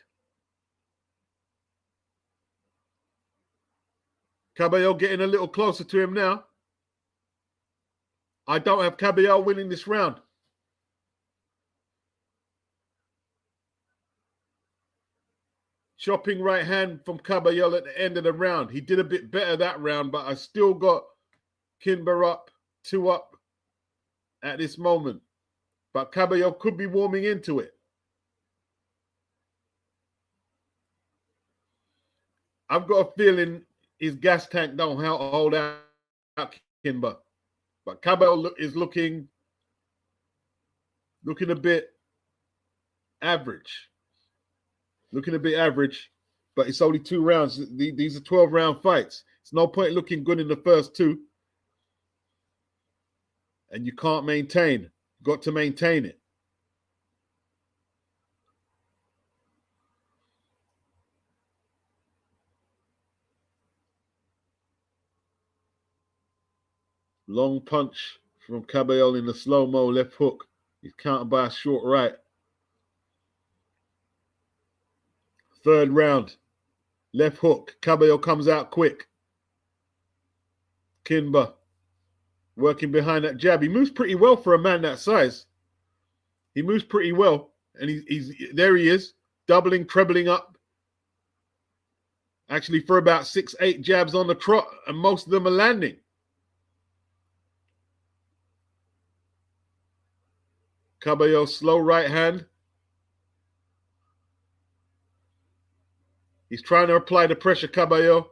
Speaker 1: Kabayel getting a little closer to him now. I don't have Kabayel winning this round. Chopping right hand from Kabayel at the end of the round. He did a bit better that round, but I still got Knyba up, 2 up at this moment. But Kabayel could be warming into it. I've got a feeling his gas tank don't hold out Knyba. But Kabayel is looking a bit average. Looking a bit average, but it's only 2 rounds. These are 12-round fights. It's no point looking good in the first 2. And you can't maintain. You've got to maintain it. Long punch from Kabayel in the slow-mo left hook. He's countered by a short right. 3rd round. Left hook. Kabayel comes out quick. Knyba working behind that jab. He moves pretty well for a man that size. He moves pretty well. And he's there he is. Doubling, trebling up. Actually for about 6-8 jabs on the trot. And most of them are landing. Kabayel, slow right hand. He's trying to apply the pressure, Kabayel.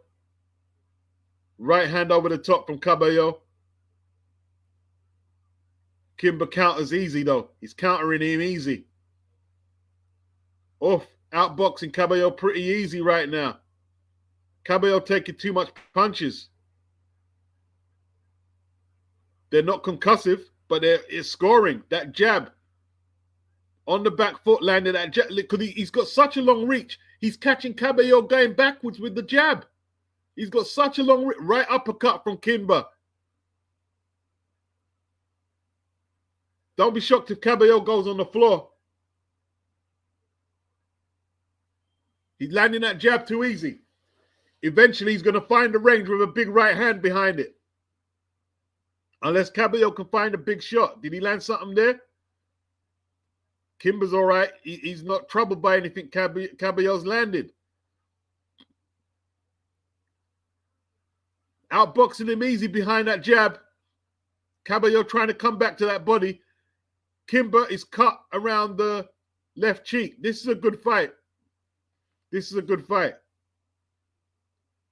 Speaker 1: Right hand over the top from Kabayel. Knyba counters easy, though. He's countering him easy. Off. Outboxing Kabayel pretty easy right now. Kabayel taking too much punches. They're not concussive, but it's scoring. That jab on the back foot landed that jab. Because he's got such a long reach. He's catching Kabayel going backwards with the jab. He's got such a long reach. Right uppercut from Knyba. Don't be shocked if Kabayel goes on the floor. He's landing that jab too easy. Eventually, he's going to find the range with a big right hand behind it. Unless Kabayel can find a big shot. Did he land something there? Knyba's all right. He's not troubled by anything Kabayel's landed. Outboxing him easy behind that jab. Kabayel trying to come back to that body. Knyba is cut around the left cheek. This is a good fight. This is a good fight.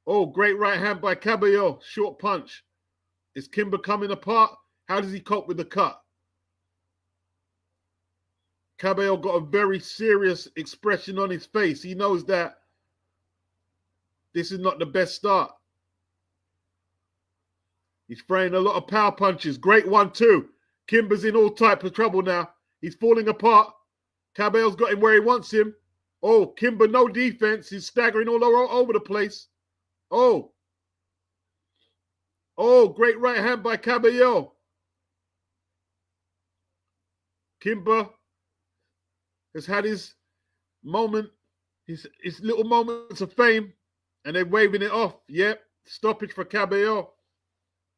Speaker 1: Oh, great right hand by Kabayel. Short punch. Is Knyba coming apart? How does he cope with the cut? Kabayel got a very serious expression on his face. He knows that this is not the best start. He's throwing a lot of power punches. Great 1-2. Knyba's in all type of trouble now. He's falling apart. Kabayel's got him where he wants him. Oh, Knyba, no defense. He's staggering all over the place. Oh. Oh, great right hand by Kabayel. Knyba has had his moment, his little moments of fame, and they're waving it off. Yep, stoppage for Kabayel.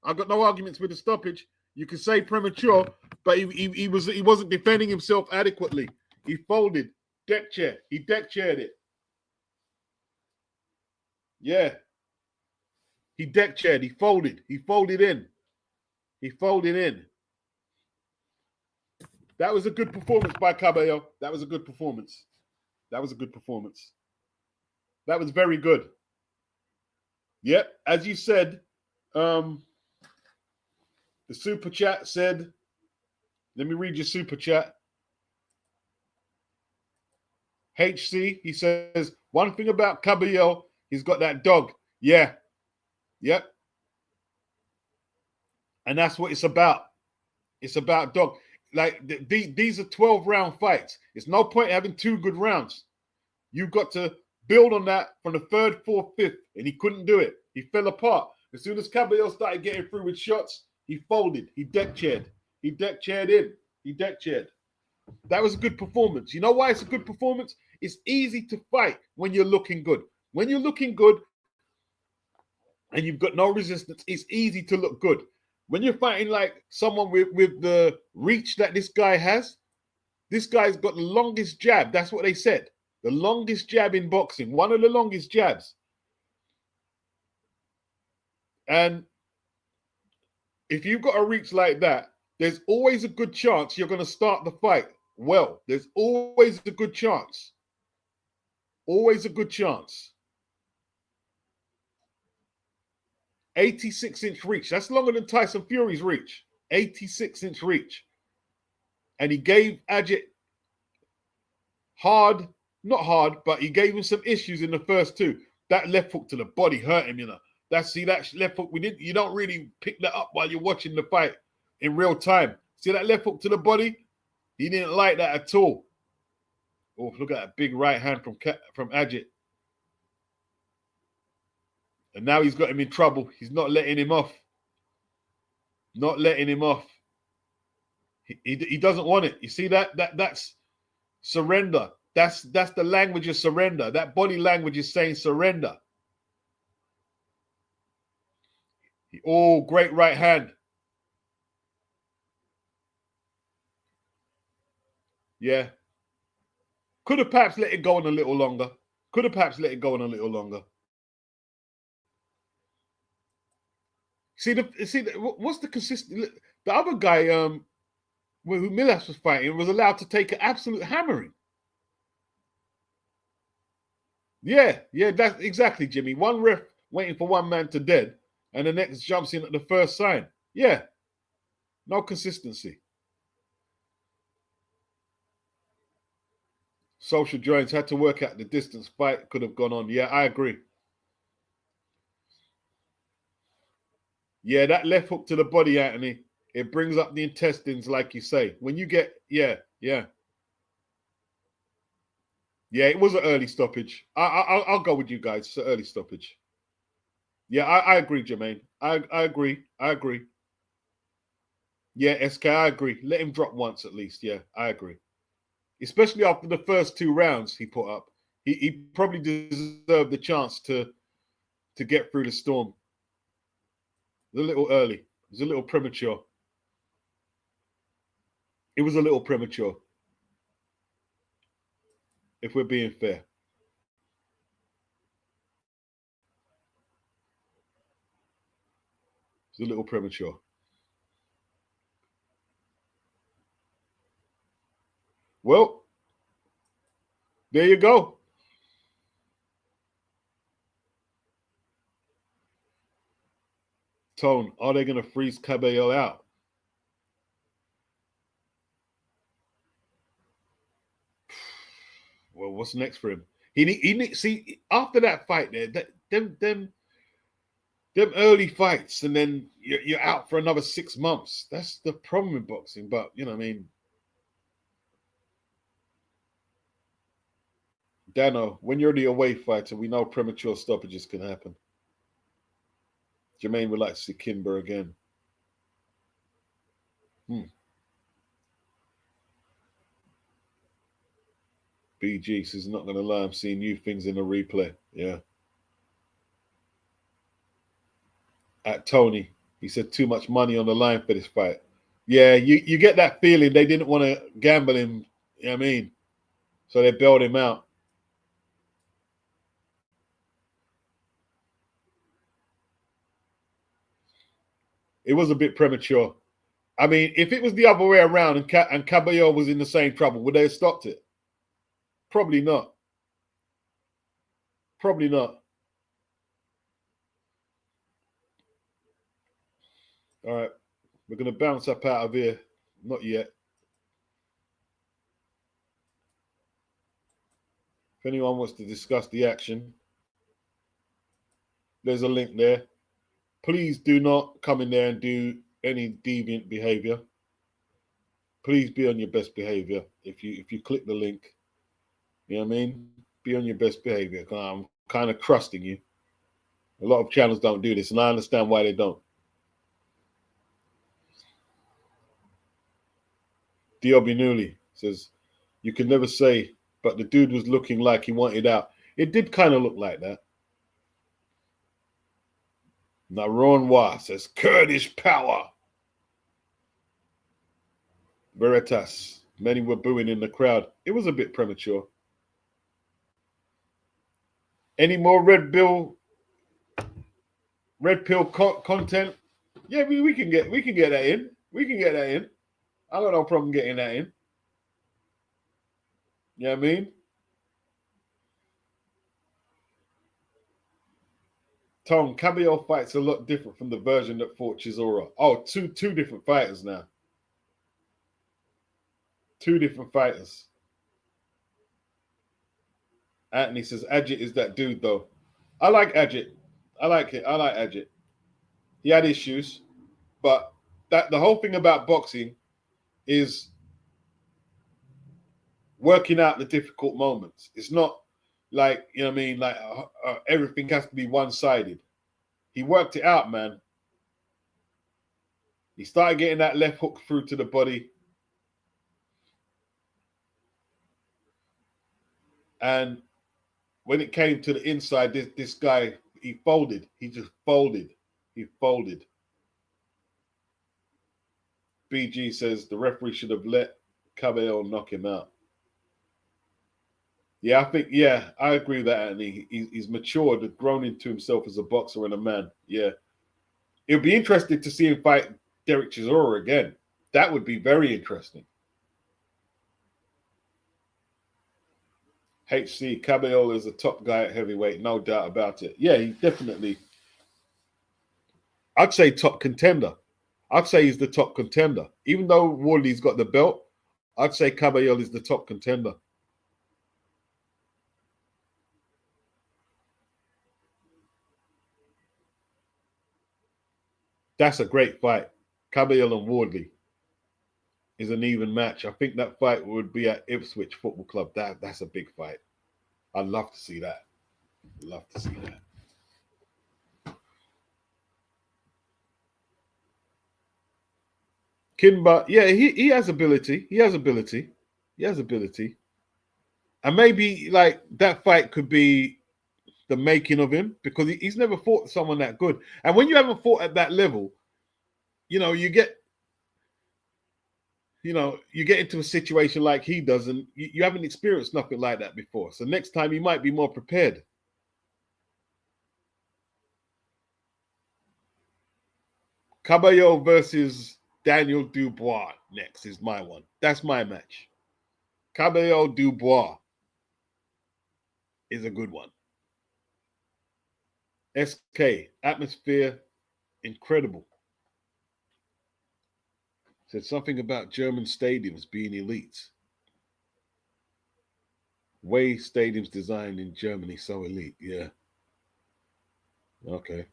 Speaker 1: I've got no arguments with the stoppage. You can say premature, but he wasn't defending himself adequately. He folded. Deck chair. He deck chaired it. Yeah. He deck chaired. He folded. He folded in. He folded in. That was a good performance by Kabayel. That was a good performance. That was a good performance. That was very good. Yep. As you said, the super chat said, let me read your super chat. HC, he says, one thing about Kabayel, he's got that dog. Yeah. Yep. And that's what it's about. It's about dog. Like, these are 12-round fights. It's no point having 2 good rounds. You've got to build on that from the 3rd, 4th, 5th, and he couldn't do it. He fell apart. As soon as Kabayel started getting through with shots, he folded. He deck chaired. He deck chaired in. He deck chaired. That was a good performance. You know why it's a good performance? It's easy to fight when you're looking good. When you're looking good and you've got no resistance, it's easy to look good. When you're fighting like someone with the reach that this guy has, this guy's got the longest jab. That's what they said. The longest jab in boxing. One of the longest jabs. And if you've got a reach like that, there's always a good chance you're going to start the fight well. There's always a good chance. Always a good chance. 86-inch reach. That's longer than Tyson Fury's reach. 86-inch reach. And he gave Agit not hard, but he gave him some issues in the first 2. That left hook to the body hurt him, you know. That left hook, you don't really pick that up while you're watching the fight in real time. See that left hook to the body? He didn't like that at all. Oh, look at that big right hand from Agit. And now he's got him in trouble. He's not letting him off. Not letting him off. He doesn't want it. You see that? That's surrender. That's the language of surrender. That body language is saying surrender. Oh, great right hand. Yeah. Could have perhaps let it go on a little longer. Could have perhaps let it go on a little longer. What's the consistent? The other guy, who Milas was fighting, was allowed to take an absolute hammering. Yeah, that's exactly, Jimmy. One ref waiting for one man to dead. and the next jumps in at the first sign. Yeah, no consistency. Social joints had to work out the distance fight could have gone on. Yeah, I agree. Yeah, that left hook to the body, Anthony, it brings up the intestines, like you say. When you get, yeah. Yeah, it was an early stoppage. I'll go with you guys. It's an early stoppage. Yeah, I agree, Jermaine. I agree. I agree. Yeah, SK, I agree. Let him drop once at least. Yeah, I agree. Especially after the first 2 rounds he put up. He probably deserved the chance to get through the storm. It was a little early. It was a little premature. It was a little premature, if we're being fair. It was a little premature. Well, there you go. Tone, are they going to freeze Kabayel out? Well, what's next for him? He see after that fight there, them early fights, and then you're out for another 6 months. That's the problem with boxing. But you know, what I mean, Dano, when you're the away fighter, we know premature stoppages can happen. Jermaine would like to see Kimber again. BG says not going to lie, I'm seeing new things in the replay. Yeah. At Tony, he said too much money on the line for this fight. Yeah, you get that feeling they didn't want to gamble him. You know what I mean? So they bailed him out. It was a bit premature. I mean, if it was the other way around and Kabayel was in the same trouble, would they have stopped it? Probably not. Probably not. All right. We're going to bounce up out of here. Not yet. If anyone wants to discuss the action, there's a link there. Please do not come in there and do any deviant behavior. Please be on your best behavior. If you click the link, you know what I mean? Be on your best behavior. I'm kind of trusting you. A lot of channels don't do this, and I understand why they don't. Diobinuli says, you can never say, but the dude was looking like he wanted out. It did kind of look like that. Naron Wa says, Kurdish power. Veritas, many were booing in the crowd. It was a bit premature. Any more red pill content? Yeah, we can get that in. We can get that in. I got no problem getting that in. You know what I mean? Tom, Kabayel fights a lot different from the version that fought Chisora. Oh, two different fighters now. 2 different fighters. Anthony says Agit is that dude though. I like Agit. I like it. I like Agit. He had issues, but that the whole thing about boxing is working out the difficult moments. It's not like, you know what I mean, like everything has to be one-sided. He worked it out, man. He started getting that left hook through to the body. And when it came to the inside, this guy, he folded. He just folded. He folded. BG says the referee should have let Kabayel knock him out. Yeah, I think, yeah, I agree with that, Anthony. He's matured, grown into himself as a boxer and a man. Yeah. It would be interesting to see him fight Derek Chisora again. That would be very interesting. HC, Kabayel is a top guy at heavyweight, no doubt about it. Yeah, he definitely. I'd say top contender. I'd say he's the top contender. Even though Wardley's got the belt, I'd say Kabayel is the top contender. That's a great fight. Kabayel and Wardley is an even match. I think that fight would be at Ipswich Football Club. That's a big fight. I'd love to see that. Love to see that. Knyba, yeah, he has ability. He has ability. He has ability. And maybe like that fight could be the making of him because he's never fought someone that good. And when you haven't fought at that level, you get into a situation like he does, and you haven't experienced nothing like that before. So next time you might be more prepared. Kabayel versus Daniel Dubois next is my one. That's my match. Kabayel Dubois is a good one. SK, atmosphere, incredible. Said something about German stadiums being elite. Way stadiums designed in Germany so elite. Yeah. Okay.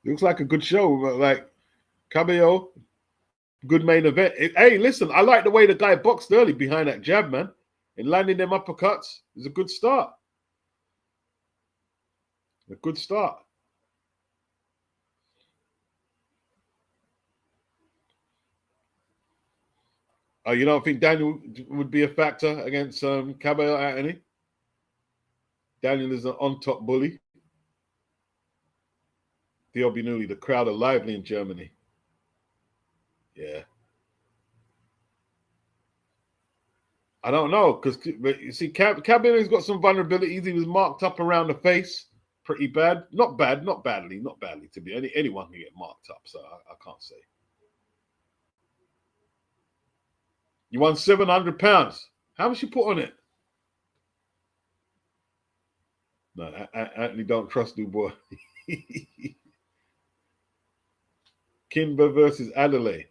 Speaker 1: Looks like a good show. Like Kabayel, good main event. Hey, listen, I like the way the guy boxed early behind that jab, man. And landing them uppercuts is a good start. A good start. Oh, you don't think Daniel would be a factor against Kabayel Anthony? Daniel is an on-top bully. Theo Binuli, the crowd are lively in Germany. Yeah. I don't know, because you see, Kabayel's got some vulnerabilities. He was marked up around the face pretty bad. Not badly to be. Anyone can get marked up, so I can't say. You won £700. How much you put on it? No, Anthony don't trust Dubois. Knyba versus Adelaide.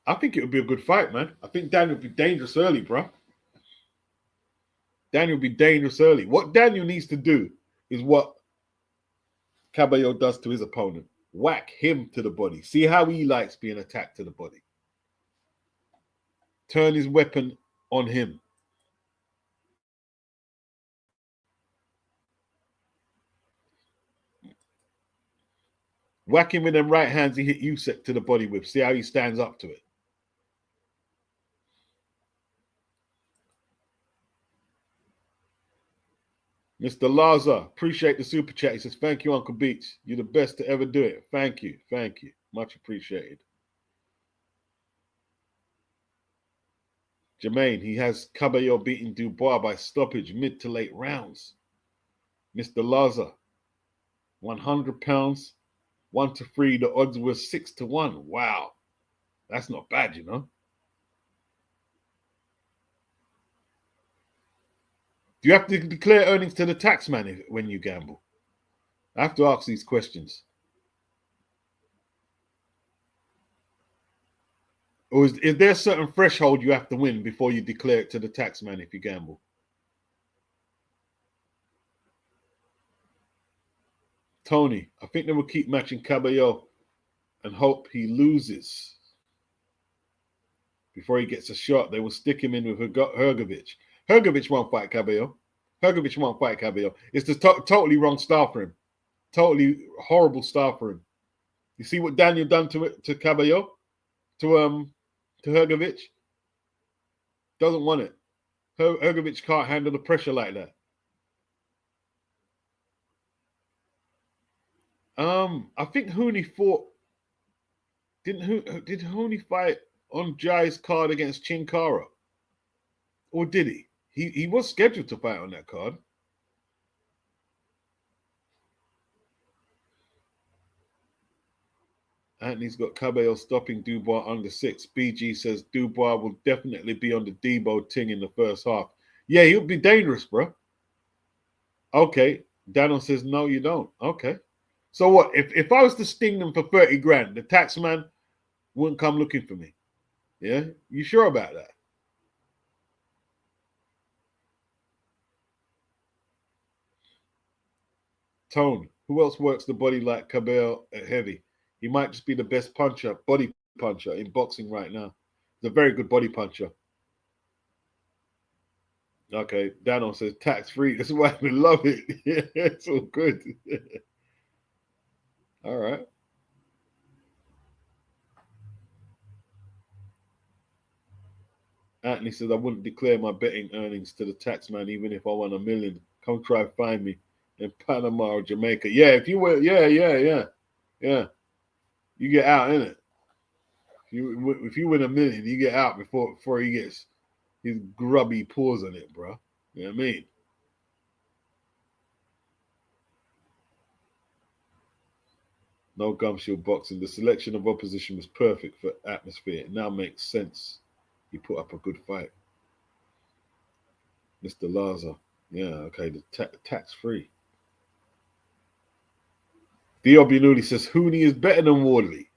Speaker 1: I think it would be a good fight, man. I think Daniel would be dangerous early, bro. Daniel will be dangerous early. What Daniel needs to do is what Kabayel does to his opponent. Whack him to the body. See how he likes being attacked to the body. Turn his weapon on him. Whack him with them right hands he hit Usyk to the body with. See how he stands up to it. Mr. Laza, appreciate the super chat. He says, thank you, Uncle Beats. You're the best to ever do it. Thank you. Thank you. Much appreciated. Jermaine, he has Kabayel beating Dubois by stoppage mid to late rounds. Mr. Laza, £100, 1-3. The odds were 6-1. Wow. That's not bad, you know. Do you have to declare earnings to the taxman when you gamble? I have to ask these questions. Or is there a certain threshold you have to win before you declare it to the taxman if you gamble? Tony, I think they will keep matching Kabayel and hope he loses. Before he gets a shot, they will stick him in with Hrgovic. Hrgovic won't fight Kabayel. It's the totally wrong style for him. Totally horrible style for him. You see what Daniel done to Kabayel? To Hrgovic? Doesn't want it. Hrgovic can't handle the pressure like that. I think Hooney fought. Did Hooney fight on Jai's card against Chin Cara? Or did he? He was scheduled to fight on that card. Anthony's got Kabayel stopping Dubois under 6. BG says Dubois will definitely be on the Debo ting in the first half. Yeah, he'll be dangerous, bro. Okay. Daniel says, no, you don't. Okay. So what? If I was to sting them for 30 grand, the tax man wouldn't come looking for me. Yeah? You sure about that? Tone. Who else works the body like Kabayel at heavy? He might just be the best body puncher in boxing right now. He's a very good body puncher. Okay, Dano says tax free. That's why we love it. Yeah, it's all good. All right. Anthony says I wouldn't declare my betting earnings to the tax man even if I won $1 million. Come try find me in Panama or Jamaica. Yeah, if you were, yeah. You get out in it. If you win $1 million, you get out before he gets his grubby paws on it, bro. You know what I mean? No gumshoe boxing. The selection of opposition was perfect for atmosphere. It now makes sense. He put up a good fight. Mr. Laza. Yeah, okay. The tax free. Diobinuli says Hooney is better than Wardley.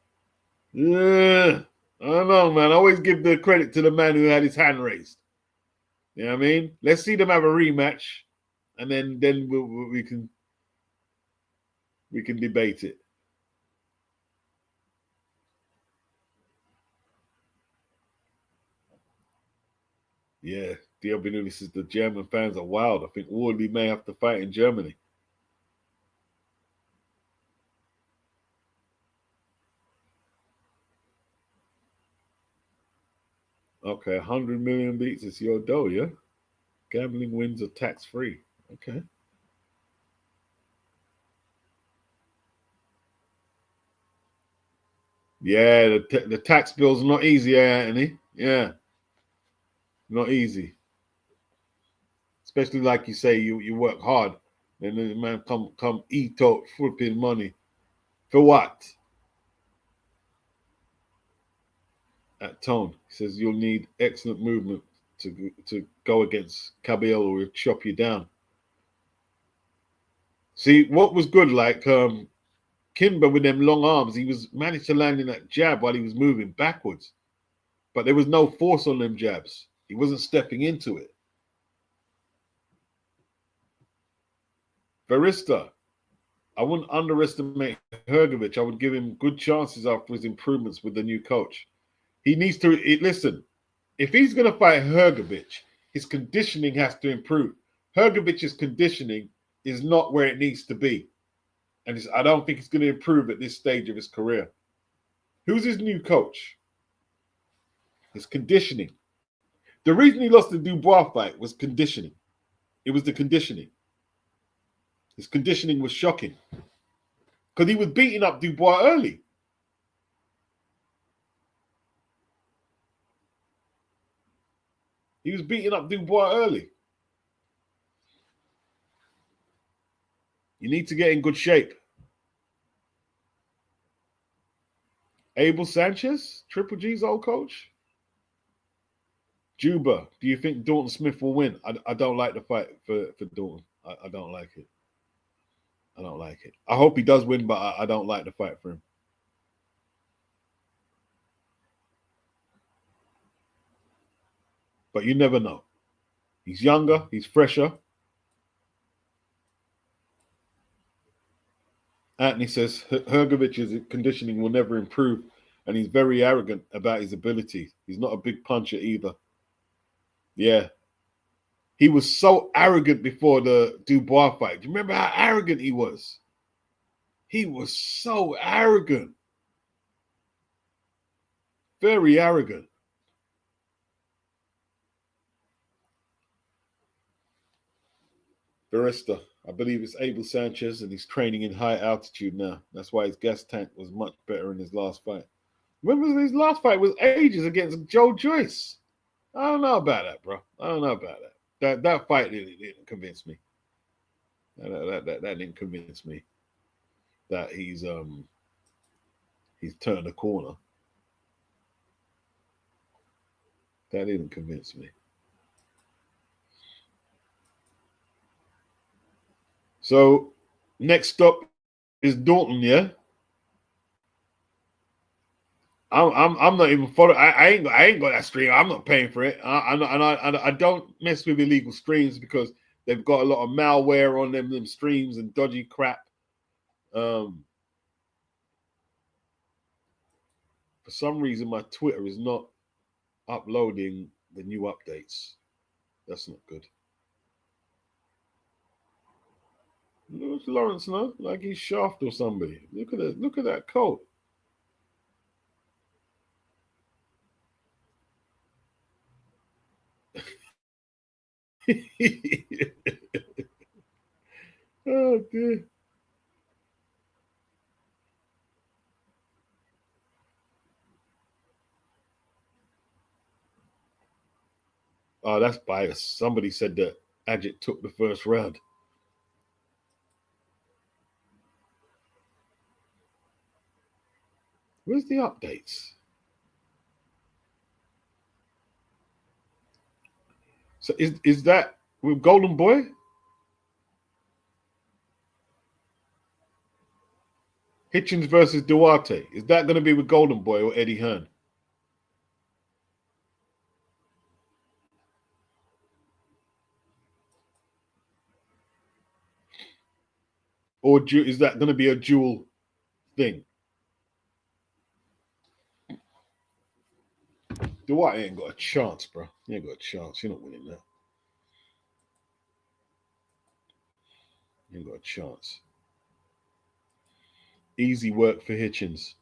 Speaker 1: Yeah, I don't know, man. I always give the credit to the man who had his hand raised. You know what I mean? Let's see them have a rematch, and then we can debate it. Yeah, Diobinuli says the German fans are wild. I think Wardley may have to fight in Germany. Okay, 100 million beats. It's your dough, yeah? Gambling wins are tax free. Okay. Yeah, the tax bill's not easy, Anthony. Yeah, not easy. Especially like you say, you work hard, and then the man come eat out flipping money for what? At Tone, he says you'll need excellent movement to go against Kabayel or he'll chop you down. See what was good, like Knyba with them long arms, he was managed to land in that jab while he was moving backwards, but there was no force on them jabs. He wasn't stepping into it. Barista, I wouldn't underestimate Hergovich. I would give him good chances after his improvements with the new coach. He needs to listen. If he's going to fight Hergovich, his conditioning has to improve. Hergovich's conditioning is not where it needs to be, and I don't think it's going to improve at this stage of his career. Who's his new coach? His conditioning. The reason he lost the Dubois fight was conditioning. It was the conditioning. His conditioning was shocking because he was beating up Dubois early. He was beating up Dubois early. You need to get in good shape. Abel Sanchez, Triple G's old coach. Juba, do you think Dalton Smith will win? I don't like the fight for Dalton. I don't like it. I don't like it. I hope he does win, but I don't like the fight for him. But you never know. He's younger. He's fresher. Anthony says Hergovich's conditioning will never improve, and he's very arrogant about his ability. He's not a big puncher either. Yeah. He was so arrogant before the Dubois fight. Do you remember how arrogant he was? He was so arrogant. Very arrogant. Barista, I believe it's Abel Sanchez, and he's training in high altitude now. That's why his gas tank was much better in his last fight. Remember, his last fight was ages against Joe Joyce. I don't know about that, bro. I don't know about that. That fight didn't convince me. That didn't convince me that he's turned the corner. That didn't convince me. So next stop is Dalton, yeah. I'm not even following. I ain't got that stream. I'm not paying for it. I don't mess with illegal streams because they've got a lot of malware on them streams and dodgy crap. For some reason, my Twitter is not uploading the new updates. That's not good. Look at Lawrence now, like he's shaft or somebody. Look at that coat. Oh dear. Oh, that's bias. Somebody said that Agit took the first round. Where's the updates? So is that with Golden Boy? Hitchens versus Duarte. Is that going to be with Golden Boy or Eddie Hearn? Or is that going to be a dual thing? Duarte ain't got a chance, bro. He ain't got a chance. You're not winning that. You ain't got a chance. Easy work for Hitchens.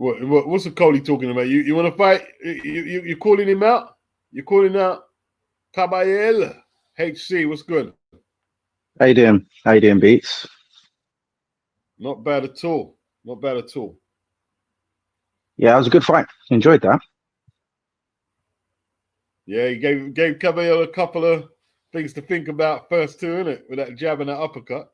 Speaker 1: What's the Coley talking about? You want to fight? You're calling him out? You're calling out Kabayel? HC, what's good?
Speaker 2: How you doing? How you doing, Beats?
Speaker 1: Not bad at all. Not bad at all.
Speaker 2: Yeah, it was a good fight. Enjoyed that.
Speaker 1: Yeah, he gave Kabayel a couple of things to think about first too, innit? With that jab and that uppercut.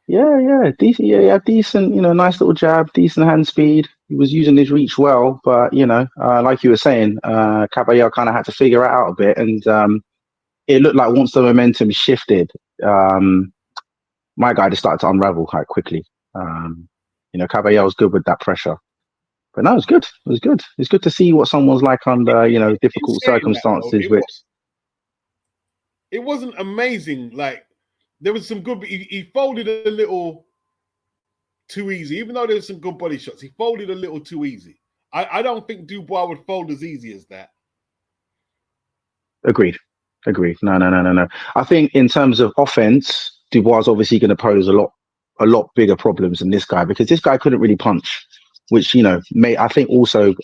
Speaker 2: Yeah, decent. Yeah, decent. Nice little jab, decent hand speed. He was using his reach well, but like you were saying, Kabayel kind of had to figure it out a bit, and it looked like once the momentum shifted, my guy just started to unravel quite quickly. Kabayel was good with that pressure, but no, it was good. It was good. It's good to see what someone's like under difficult circumstances.
Speaker 1: It wasn't amazing. Like there was some good. He folded a little too easy, even though there was some good body shots. He folded a little too easy. I don't think Dubois would fold as easy as that.
Speaker 2: Agreed. No. I think in terms of offense, Dubois is obviously going to pose a lot bigger problems than this guy, because this guy couldn't really punch, which I think also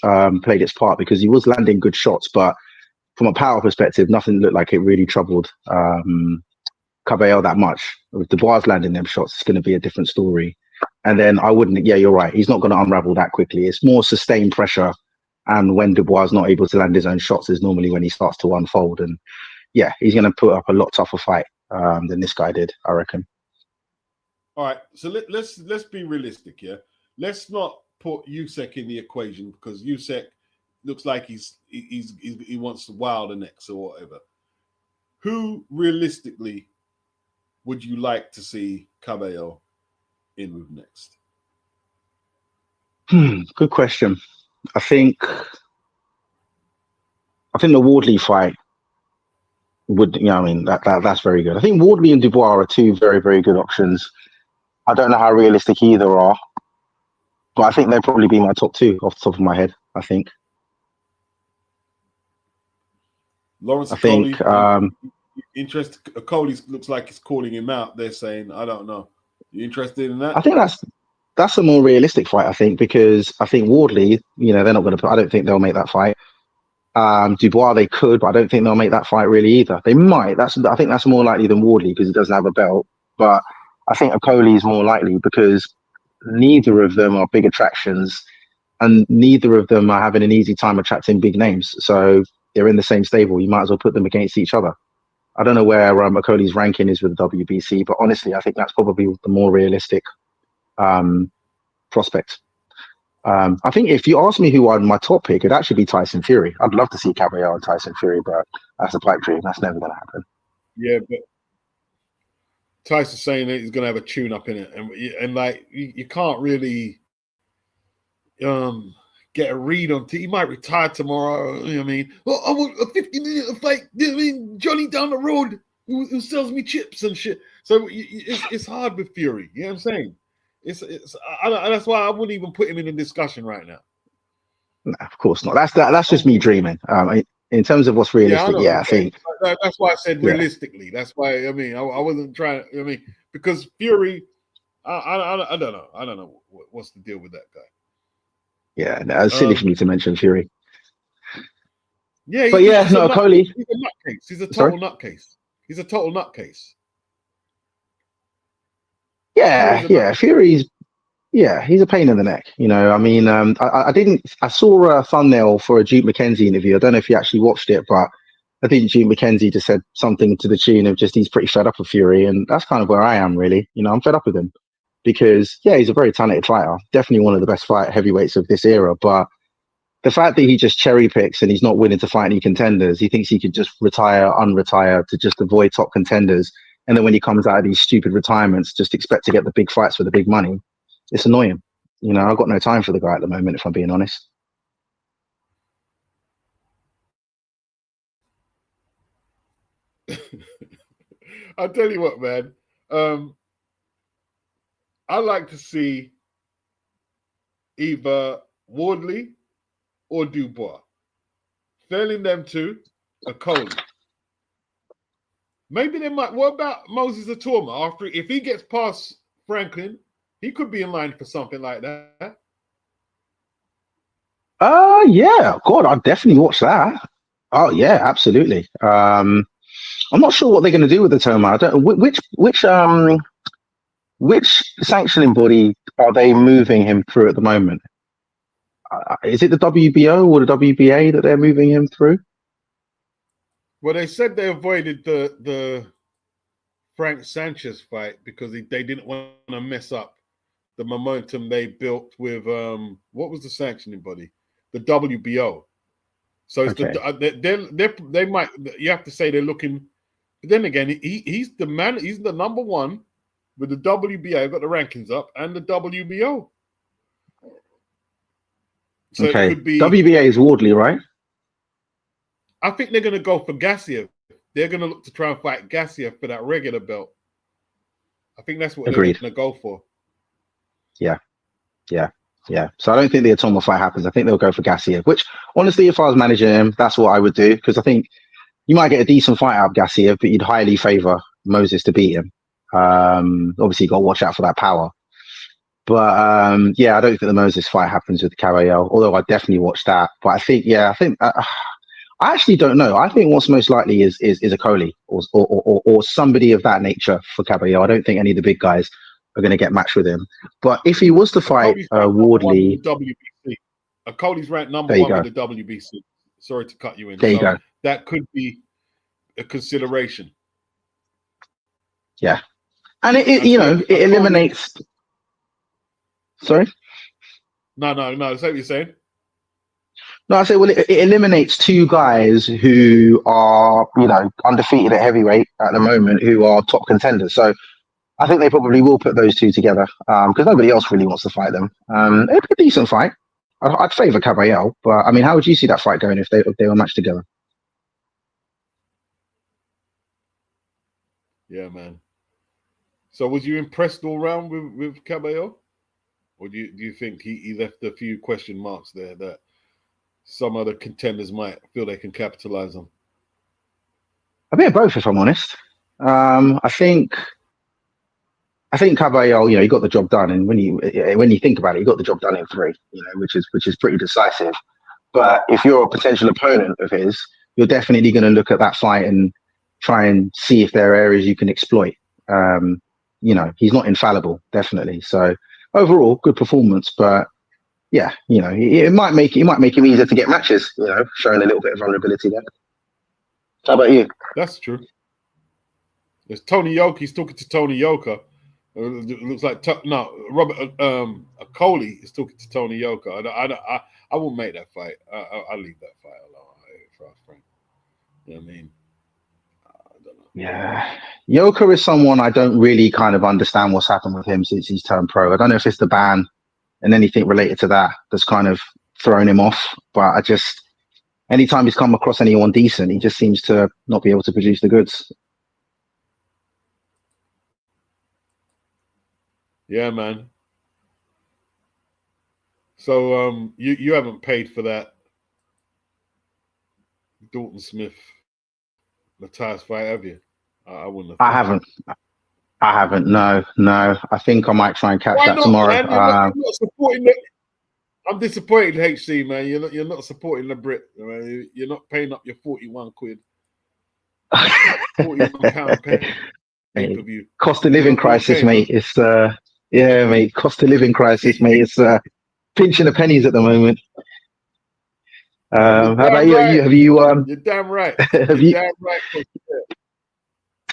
Speaker 2: played its part, because he was landing good shots, but from a power perspective, nothing looked like it really troubled Kabayel that much. With Dubois landing them shots, it's going to be a different story. And then I wouldn't. Yeah, you're right. He's not going to unravel that quickly. It's more sustained pressure, and when Dubois is not able to land his own shots is normally when he starts to unfold. And yeah, he's going to put up a lot tougher fight than this guy did, I reckon.
Speaker 1: All right, so let's be realistic, yeah. Let's not put Usyk in the equation, because Usyk looks like he wants to wow the next or whatever. Who realistically would you like to see Kabayel in with next?
Speaker 2: Good question. I think the Wardley fight would, that's very good. I think Wardley and Dubois are two very, very good options. I don't know how realistic either are, but I think they'd probably be my top two off the top of my head, I think.
Speaker 1: Lawrence Coley, interest. Coley looks like he's calling him out. They're saying, I don't know. You interested in that?
Speaker 2: I think that's a more realistic fight, I think, because I think Wardley, they're not going to. I don't think they'll make that fight. Dubois, they could, but I don't think they'll make that fight really either. They might. I think that's more likely than Wardley, because he doesn't have a belt. But I think Okoli is more likely because neither of them are big attractions, and neither of them are having an easy time attracting big names. So they're in the same stable. You might as well put them against each other. I don't know where Okoli's ranking is with the WBC, but honestly, I think that's probably the more realistic prospect. I think if you ask me who I'd my top pick, it'd actually be Tyson Fury. I'd love to see Kabayel and Tyson Fury, but that's a pipe dream. That's never going to happen.
Speaker 1: Yeah, but Tyson's saying that he's going to have a tune-up in it, and like you can't really get a read on. He might retire tomorrow. You know what I mean? Well, I want a 50-minute fight. You know what I mean? Johnny down the road who sells me chips and shit. So it's hard with Fury. You know what I'm saying? That's why I wouldn't even put him in a discussion right now.
Speaker 2: No, of course not. That's just me dreaming. In terms of what's realistic, I think
Speaker 1: that's why I said realistically. That's why I mean I wasn't trying. I mean because Fury, I don't know. I don't know what's the deal with that guy.
Speaker 2: Yeah, no, it's silly for me to mention Fury.
Speaker 1: Yeah,
Speaker 2: but Okoli.
Speaker 1: He's a nutcase. He's a total nutcase. He's a total nutcase.
Speaker 2: Yeah, Fury's. Yeah, he's a pain in the neck. You know, I mean, I saw a thumbnail for a Duke McKenzie interview. I don't know if you actually watched it, but I think Duke McKenzie just said something to the tune of just he's pretty fed up with Fury, and that's kind of where I am really. You know, I'm fed up with him because he's a very talented fighter, definitely one of the best heavyweights of this era. But the fact that he just cherry picks and he's not willing to fight any contenders, he thinks he could just unretire to just avoid top contenders, and then when he comes out of these stupid retirements, just expect to get the big fights for the big money. It's annoying. You know, I've got no time for the guy at the moment, if I'm being honest.
Speaker 1: I'll tell you what, man. I like to see either Wardley or Dubois. Failing them two, Okoli. Maybe they might. What about Moses Atoma? If he gets past Franklin, he could be in line for something like that.
Speaker 2: Yeah. God, I'd definitely watch that. Oh yeah, absolutely. I'm not sure what they're going to do with the Toma. I don't. Which sanctioning body are they moving him through at the moment? Is it the WBO or the WBA that they're moving him through?
Speaker 1: Well, they said they avoided the Frank Sanchez fight because they didn't want to mess up the momentum they built with what was the sanctioning body? The WBO. So it's they might, you have to say they're looking. But then again, he's the man. He's the number one with the WBA. I've got the rankings up and the WBO. So it could be
Speaker 2: WBA is Wardley, right?
Speaker 1: I think they're going to go for Gassiev. They're going to look to try and fight Gassiev for that regular belt. I think that's what they're going to go for.
Speaker 2: Yeah. So I don't think the Atoma fight happens. I think they'll go for Gassiev, which honestly, if I was managing him, that's what I would do, because I think you might get a decent fight out of Gassiev, but you'd highly favor Moses to beat him. Obviously, you got to watch out for that power. But I don't think the Moses fight happens with Kabayel, although I definitely watch that. But I think I actually don't know. I think what's most likely is Okoli or somebody of that nature for Kabayel. I don't think any of the big guys are going to get matched with him. But if he was to fight Wardley,
Speaker 1: WBC. Okoli's ranked number one with the WBC. Sorry to cut you in.
Speaker 2: There you go.
Speaker 1: That could be a consideration.
Speaker 2: Yeah, and it eliminates. Sorry.
Speaker 1: No. Is that what you're saying?
Speaker 2: No, I say, well, it eliminates two guys who are, undefeated at heavyweight at the moment, who are top contenders. So I think they probably will put those two together because nobody else really wants to fight them. It'd be a decent fight. I'd favour Kabayel, but I mean, how would you see that fight going if they were matched together?
Speaker 1: Yeah, man. So was you impressed all round with Kabayel? Or do you think he left a few question marks there that some other contenders might feel they can capitalize on?
Speaker 2: A bit of both, if I'm honest. I think Kabayel, he got the job done, and when you think about it, he got the job done in 3, which is pretty decisive. But if you're a potential opponent of his, you're definitely going to look at that fight and try and see if there are areas you can exploit. he's not infallible, definitely. So overall, good performance, but yeah, it might make him easier to get matches, showing a little bit of vulnerability there. How about you?
Speaker 1: That's true. There's Tony Yoka. He's talking to Tony Yoka. It looks like Robert Coley is talking to Tony Yoka. I won't make that fight. I'll leave that fight alone. For our friend. You know what I mean? I don't know.
Speaker 2: Yeah, Yoka is someone I don't really kind of understand what's happened with him since he's turned pro. I don't know if it's the ban and anything related to that's kind of thrown him off. But anytime he's come across anyone decent, he just seems to not be able to produce the goods.
Speaker 1: Yeah, man. So you haven't paid for that Dalton Smith Matthias fight, have you? I wouldn't have.
Speaker 2: I haven't. No. I think I might try and catch that tomorrow.
Speaker 1: Man? You're not supporting it. I'm disappointed, HC, man. You're not supporting the Brit. Right? You're not paying up your 41 quid. 41 pound pay-per-view.
Speaker 2: Cost of living crisis, mate. It's mate. Cost of living crisis, mate. It's pinching the pennies at the moment. How about you?
Speaker 1: Right.
Speaker 2: Have you?
Speaker 1: You're damn right.
Speaker 2: Damn right.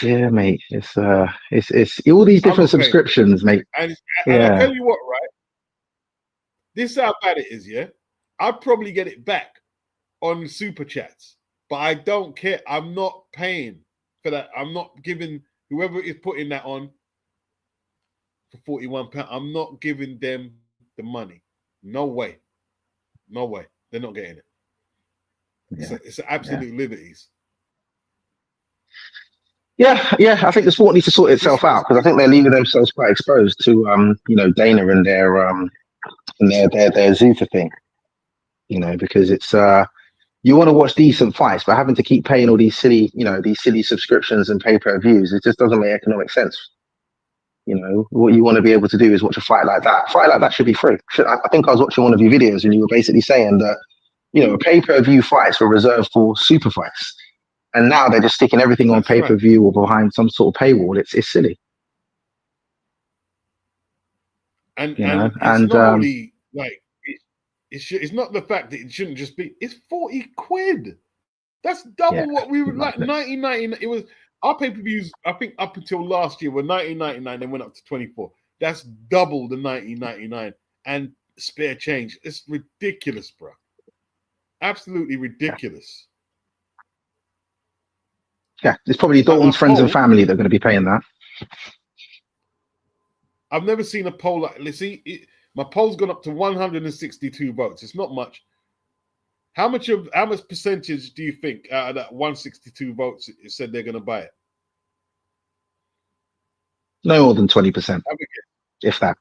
Speaker 2: Yeah, mate. It's all these different subscriptions, mate.
Speaker 1: And I'll tell you what, right? This is how bad it is, yeah? I'd probably get it back on Super Chats, but I don't care. I'm not paying for that. I'm not giving whoever is putting that on for £41. I'm not giving them the money. No way. They're not getting it. It's absolute liberties.
Speaker 2: Yeah. I think the sport needs to sort itself out because I think they're leaving themselves quite exposed to Dana and their Zuffa thing. Because it's you want to watch decent fights, but having to keep paying all these silly subscriptions and pay-per-views, it just doesn't make economic sense. What you want to be able to do is watch a fight like that. A fight like that should be free. I think I was watching one of your videos and you were basically saying that pay-per-view fights were reserved for super fights. And now they're just sticking everything on pay-per-view or behind some sort of paywall. It's silly.
Speaker 1: And it's not only like it's not the fact that it shouldn't just be. It's 40 quid. That's double what we were like. 1999. It was our pay-per-views. I think up until last year were 1999. They went up to 24. That's double the 1999 and spare change. It's ridiculous, bro. Absolutely ridiculous.
Speaker 2: Yeah, it's probably Dalton's friends and family that are going to be paying that.
Speaker 1: I've never seen a poll like. Let's see, my poll's gone up to 162 votes. It's not much. How much percentage do you think out of that 162 votes it said they're going to buy it?
Speaker 2: No more than 20%, if that.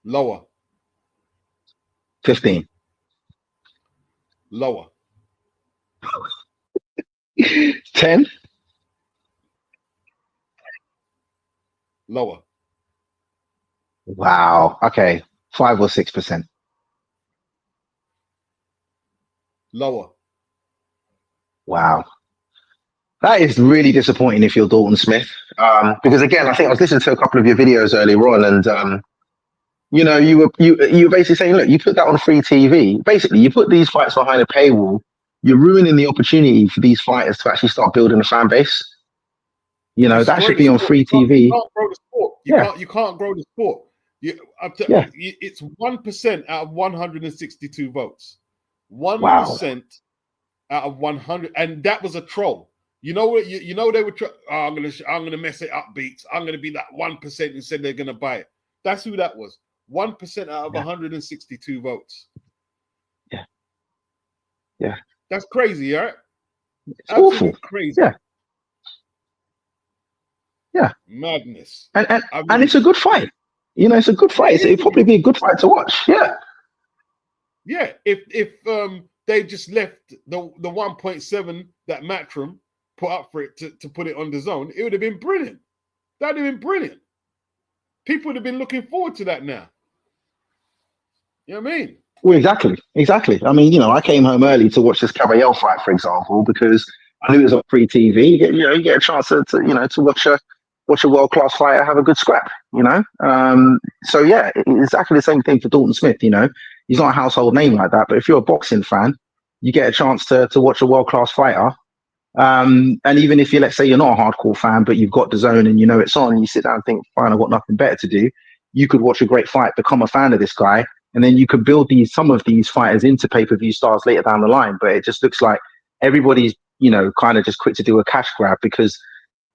Speaker 1: Lower.
Speaker 2: 15.
Speaker 1: Lower.
Speaker 2: 10.
Speaker 1: Lower.
Speaker 2: Wow. Okay. 5 or 6%.
Speaker 1: Lower.
Speaker 2: Wow. That is really disappointing if you're Dalton Smith. Because again, I think I was listening to a couple of your videos earlier on, and you were basically saying, look, you put that on free TV. Basically, you put these fights behind a paywall. You're ruining the opportunity for these fighters to actually start building a fan base. That should be on free TV.
Speaker 1: You can't grow the sport. You can't grow the sport. It's 1% out of 162 votes. 1% out of 100, and that was a troll. They were. I'm gonna mess it up, Beats. I'm gonna be that 1% who said they're gonna buy it. That's who that was. 1% out of 162 votes.
Speaker 2: Yeah.
Speaker 1: That's crazy, right?
Speaker 2: It's awful.
Speaker 1: Crazy.
Speaker 2: Yeah.
Speaker 1: Madness.
Speaker 2: And it's a good fight. It's a good fight. It'd probably be a good fight to watch. Yeah.
Speaker 1: Yeah. If they just left the 1.7 that Matchroom put up for it to put it on the zone, it would have been brilliant. That'd have been brilliant. People would have been looking forward to that now. You know what I mean?
Speaker 2: Well, exactly. I mean, I came home early to watch this Kabayel fight, for example, because I knew it was on free TV. You get a chance to watch watch a world class fighter have a good scrap. So yeah, exactly the same thing for Dalton Smith. He's not a household name like that, but if you're a boxing fan, you get a chance to watch a world class fighter. And even if let's say you're not a hardcore fan, but you've got the zone and it's on, and you sit down and think, fine, I've got nothing better to do. You could watch a great fight, become a fan of this guy, and then you could build some of these fighters into pay-per-view stars later down the line. But it just looks like everybody's, kind of just quick to do a cash grab because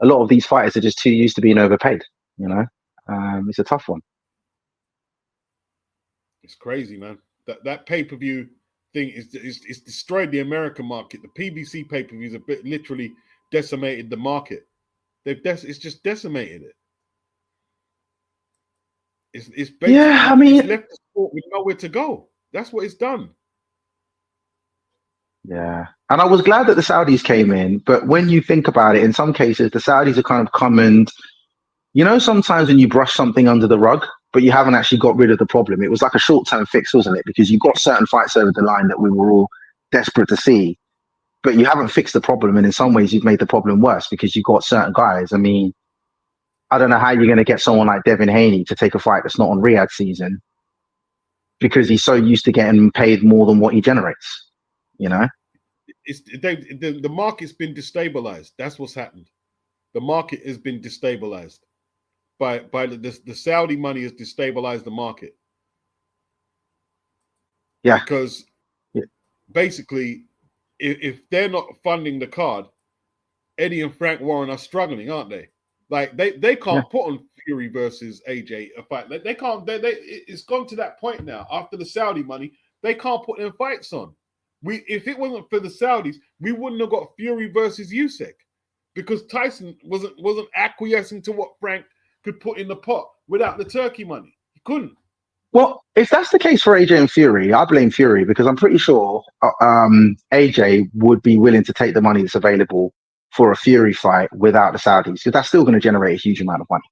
Speaker 2: a lot of these fighters are just too used to being overpaid. It's a tough one.
Speaker 1: It's crazy, man. That pay-per-view thing is destroyed the American market. The PBC pay-per-views have literally decimated the market. It's just decimated it. It's basically, it's left the sport with nowhere to go. That's what it's done.
Speaker 2: Yeah. And I was glad that the Saudis came in, but when you think about it, in some cases, the Saudis are kind of come and, sometimes when you brush something under the rug, but you haven't actually got rid of the problem. It was like a short-term fix, wasn't it? Because you got certain fights over the line that we were all desperate to see, but you haven't fixed the problem. And in some ways, you've made the problem worse because you've got certain guys. I mean, I don't know how you're going to get someone like Devin Haney to take a fight that's not on Riyadh season because he's so used to getting paid more than what he generates,
Speaker 1: The market's been destabilized. That's what's happened. The market has been destabilized by the Saudi money has destabilized the market.
Speaker 2: Yeah.
Speaker 1: Because basically, if they're not funding the card, Eddie and Frank Warren are struggling, aren't they? Like they can't put on Fury versus AJ a fight. They can't. It's gone to that point now. After the Saudi money, they can't put them fights on. If it wasn't for the Saudis, we wouldn't have got Fury versus Usyk because Tyson wasn't acquiescing to what Frank could put in the pot without the Turkey money. He couldn't.
Speaker 2: Well, if that's the case for AJ and Fury, I blame Fury because I'm pretty sure AJ would be willing to take the money that's available for a Fury fight without the Saudis because that's still going to generate a huge amount of money.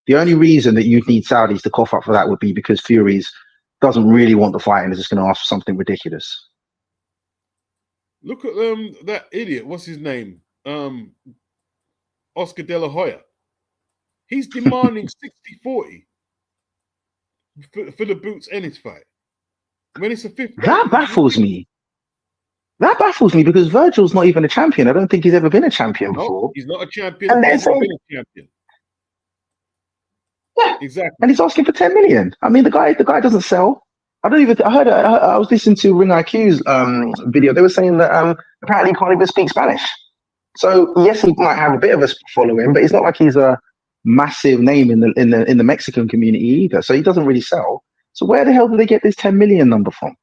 Speaker 2: The only reason that you'd need Saudis to cough up for that would be because Fury's doesn't really want the fight and is just going to ask for something ridiculous.
Speaker 1: Look at that idiot. What's his name? Oscar De La Hoya. He's demanding 60-40 for the Boots Ennis fight. When it's a 50.
Speaker 2: That baffles me. That baffles me because Virgil's not even a champion. I don't think he's ever been a champion before.
Speaker 1: He's not a champion.
Speaker 2: And
Speaker 1: He's never been a champion.
Speaker 2: Yeah,
Speaker 1: exactly.
Speaker 2: And he's asking for 10 million. I mean, the guy doesn't sell. I was listening to Ring IQ's video. They were saying that apparently he can't even speak Spanish. So yes, he might have a bit of a following, but it's not like he's a massive name in the Mexican community either. So he doesn't really sell. So where the hell did they get this 10 million number from?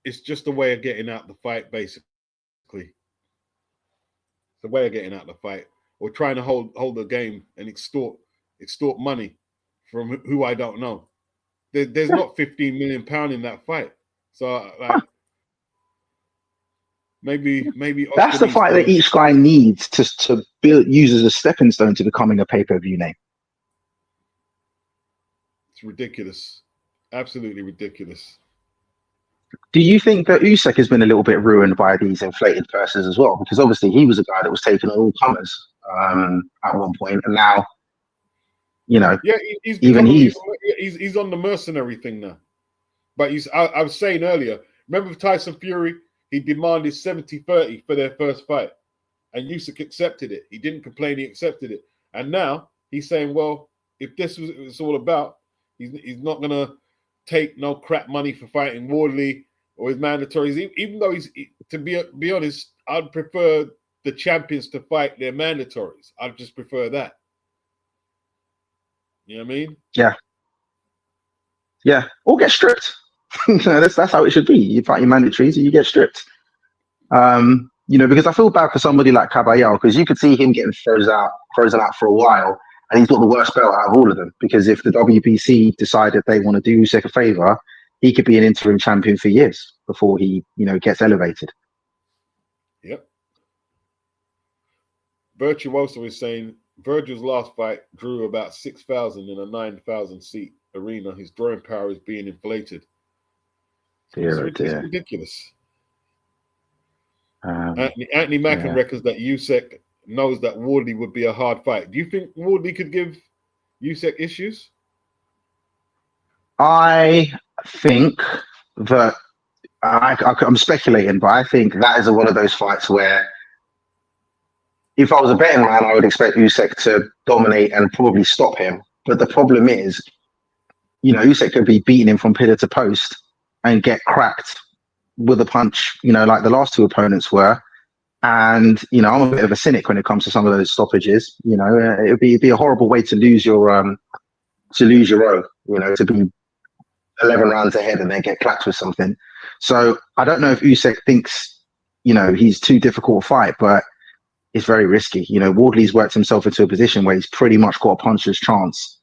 Speaker 1: It's just a way of getting out the fight, basically. It's a way of getting out the fight, or trying to hold the game and extort money from who I don't know. There's not 15 million pound in that fight, so maybe
Speaker 2: that's the fight that each guy needs to use as a stepping stone to becoming a pay-per-view name.
Speaker 1: It's ridiculous, absolutely ridiculous.
Speaker 2: Do you think that Usyk has been a little bit ruined by these inflated purses as well? Because obviously he was a guy that was taking all comers at one point, and now,
Speaker 1: yeah, he's on the mercenary thing now. But I was saying earlier, remember Tyson Fury? He demanded 70-30 for their first fight, and Usyk accepted it. He didn't complain; he accepted it. And now he's saying, "Well, if this was what it's all about, he's not gonna take no crap money for fighting Wardley or his mandatories." Even though to be honest, I'd prefer the champions to fight their mandatories. I'd just prefer that. You know what I mean?
Speaker 2: Yeah. Or get stripped. That's how it should be. You fight your mandatories, and you get stripped. Because I feel bad for somebody like Kabayel because you could see him getting frozen out for a while, and he's got the worst belt out of all of them. Because if the WBC decided they want to do Usyk a favor, he could be an interim champion for years before he, gets elevated.
Speaker 1: Yep. Virtuoso is saying Virgil's last fight drew about 6,000 in a 9,000 seat arena. His drawing power is being inflated. It's ridiculous. Anthony Mackin reckons that Usyk knows that Wardley would be a hard fight. Do you think Wardley could give Usyk issues?
Speaker 2: I think that I'm speculating, but I think that is one of those fights where if I was a betting man, I would expect Usyk to dominate and probably stop him. But the problem is, Usyk could be beating him from pillar to post and get cracked with a punch, like the last two opponents were. And I'm a bit of a cynic when it comes to some of those stoppages. It'd be a horrible way to lose your own. To be 11 rounds ahead and then get clapped with something. So I don't know if Usyk thinks he's too difficult to fight, but it's very risky. Wardley's worked himself into a position where he's pretty much got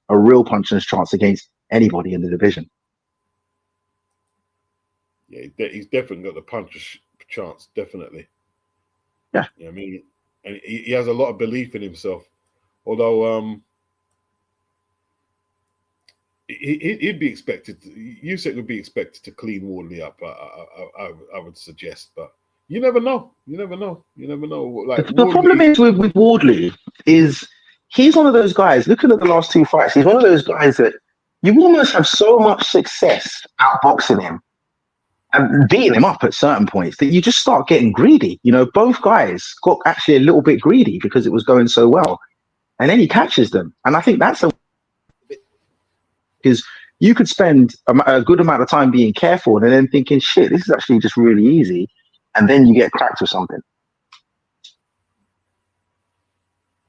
Speaker 2: a real puncher's chance against anybody in the division.
Speaker 1: Yeah, he's definitely got the puncher's chance, definitely.
Speaker 2: Yeah.
Speaker 1: I mean, and he has a lot of belief in himself. Although he'd be expected. Usyk would be expected to clean Wardley up. I would suggest, but you never know. You never know. Like
Speaker 2: the problem is with Wardley is he's one of those guys. Looking at the last two fights, he's one of those guys that you almost have so much success outboxing him and beating him up at certain points that you just start getting greedy. Both guys got actually a little bit greedy because it was going so well, and then he catches them, and I think that's because you could spend a good amount of time being careful and then thinking, shit, this is actually just really easy. And then you get cracked with something.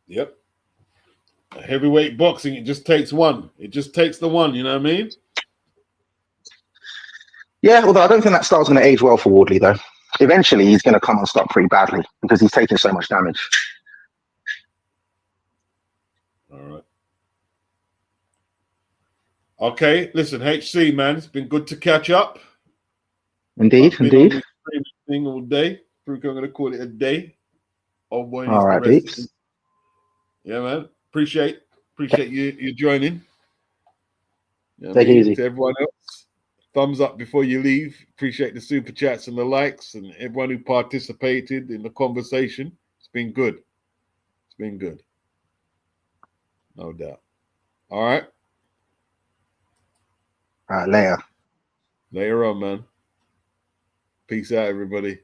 Speaker 1: Yep. Heavyweight boxing, it just takes one. It just takes the one, you know what I mean?
Speaker 2: Yeah, although I don't think that style's going to age well for Wardley, though. Eventually, he's going to come unstuck pretty badly because he's taking so much damage.
Speaker 1: All right. Okay, listen, HC, man, it's been good to catch up.
Speaker 2: Indeed.
Speaker 1: Thing all day. I'm going to call it a day. Old boy needs
Speaker 2: All right,
Speaker 1: to rest.
Speaker 2: Beeps.
Speaker 1: Yeah, man. Appreciate you joining.
Speaker 2: Take it easy.
Speaker 1: To everyone else, thumbs up before you leave. Appreciate the super chats and the likes and everyone who participated in the conversation. It's been good. No doubt. All right.
Speaker 2: All right, later.
Speaker 1: Later on, man. Peace out, everybody.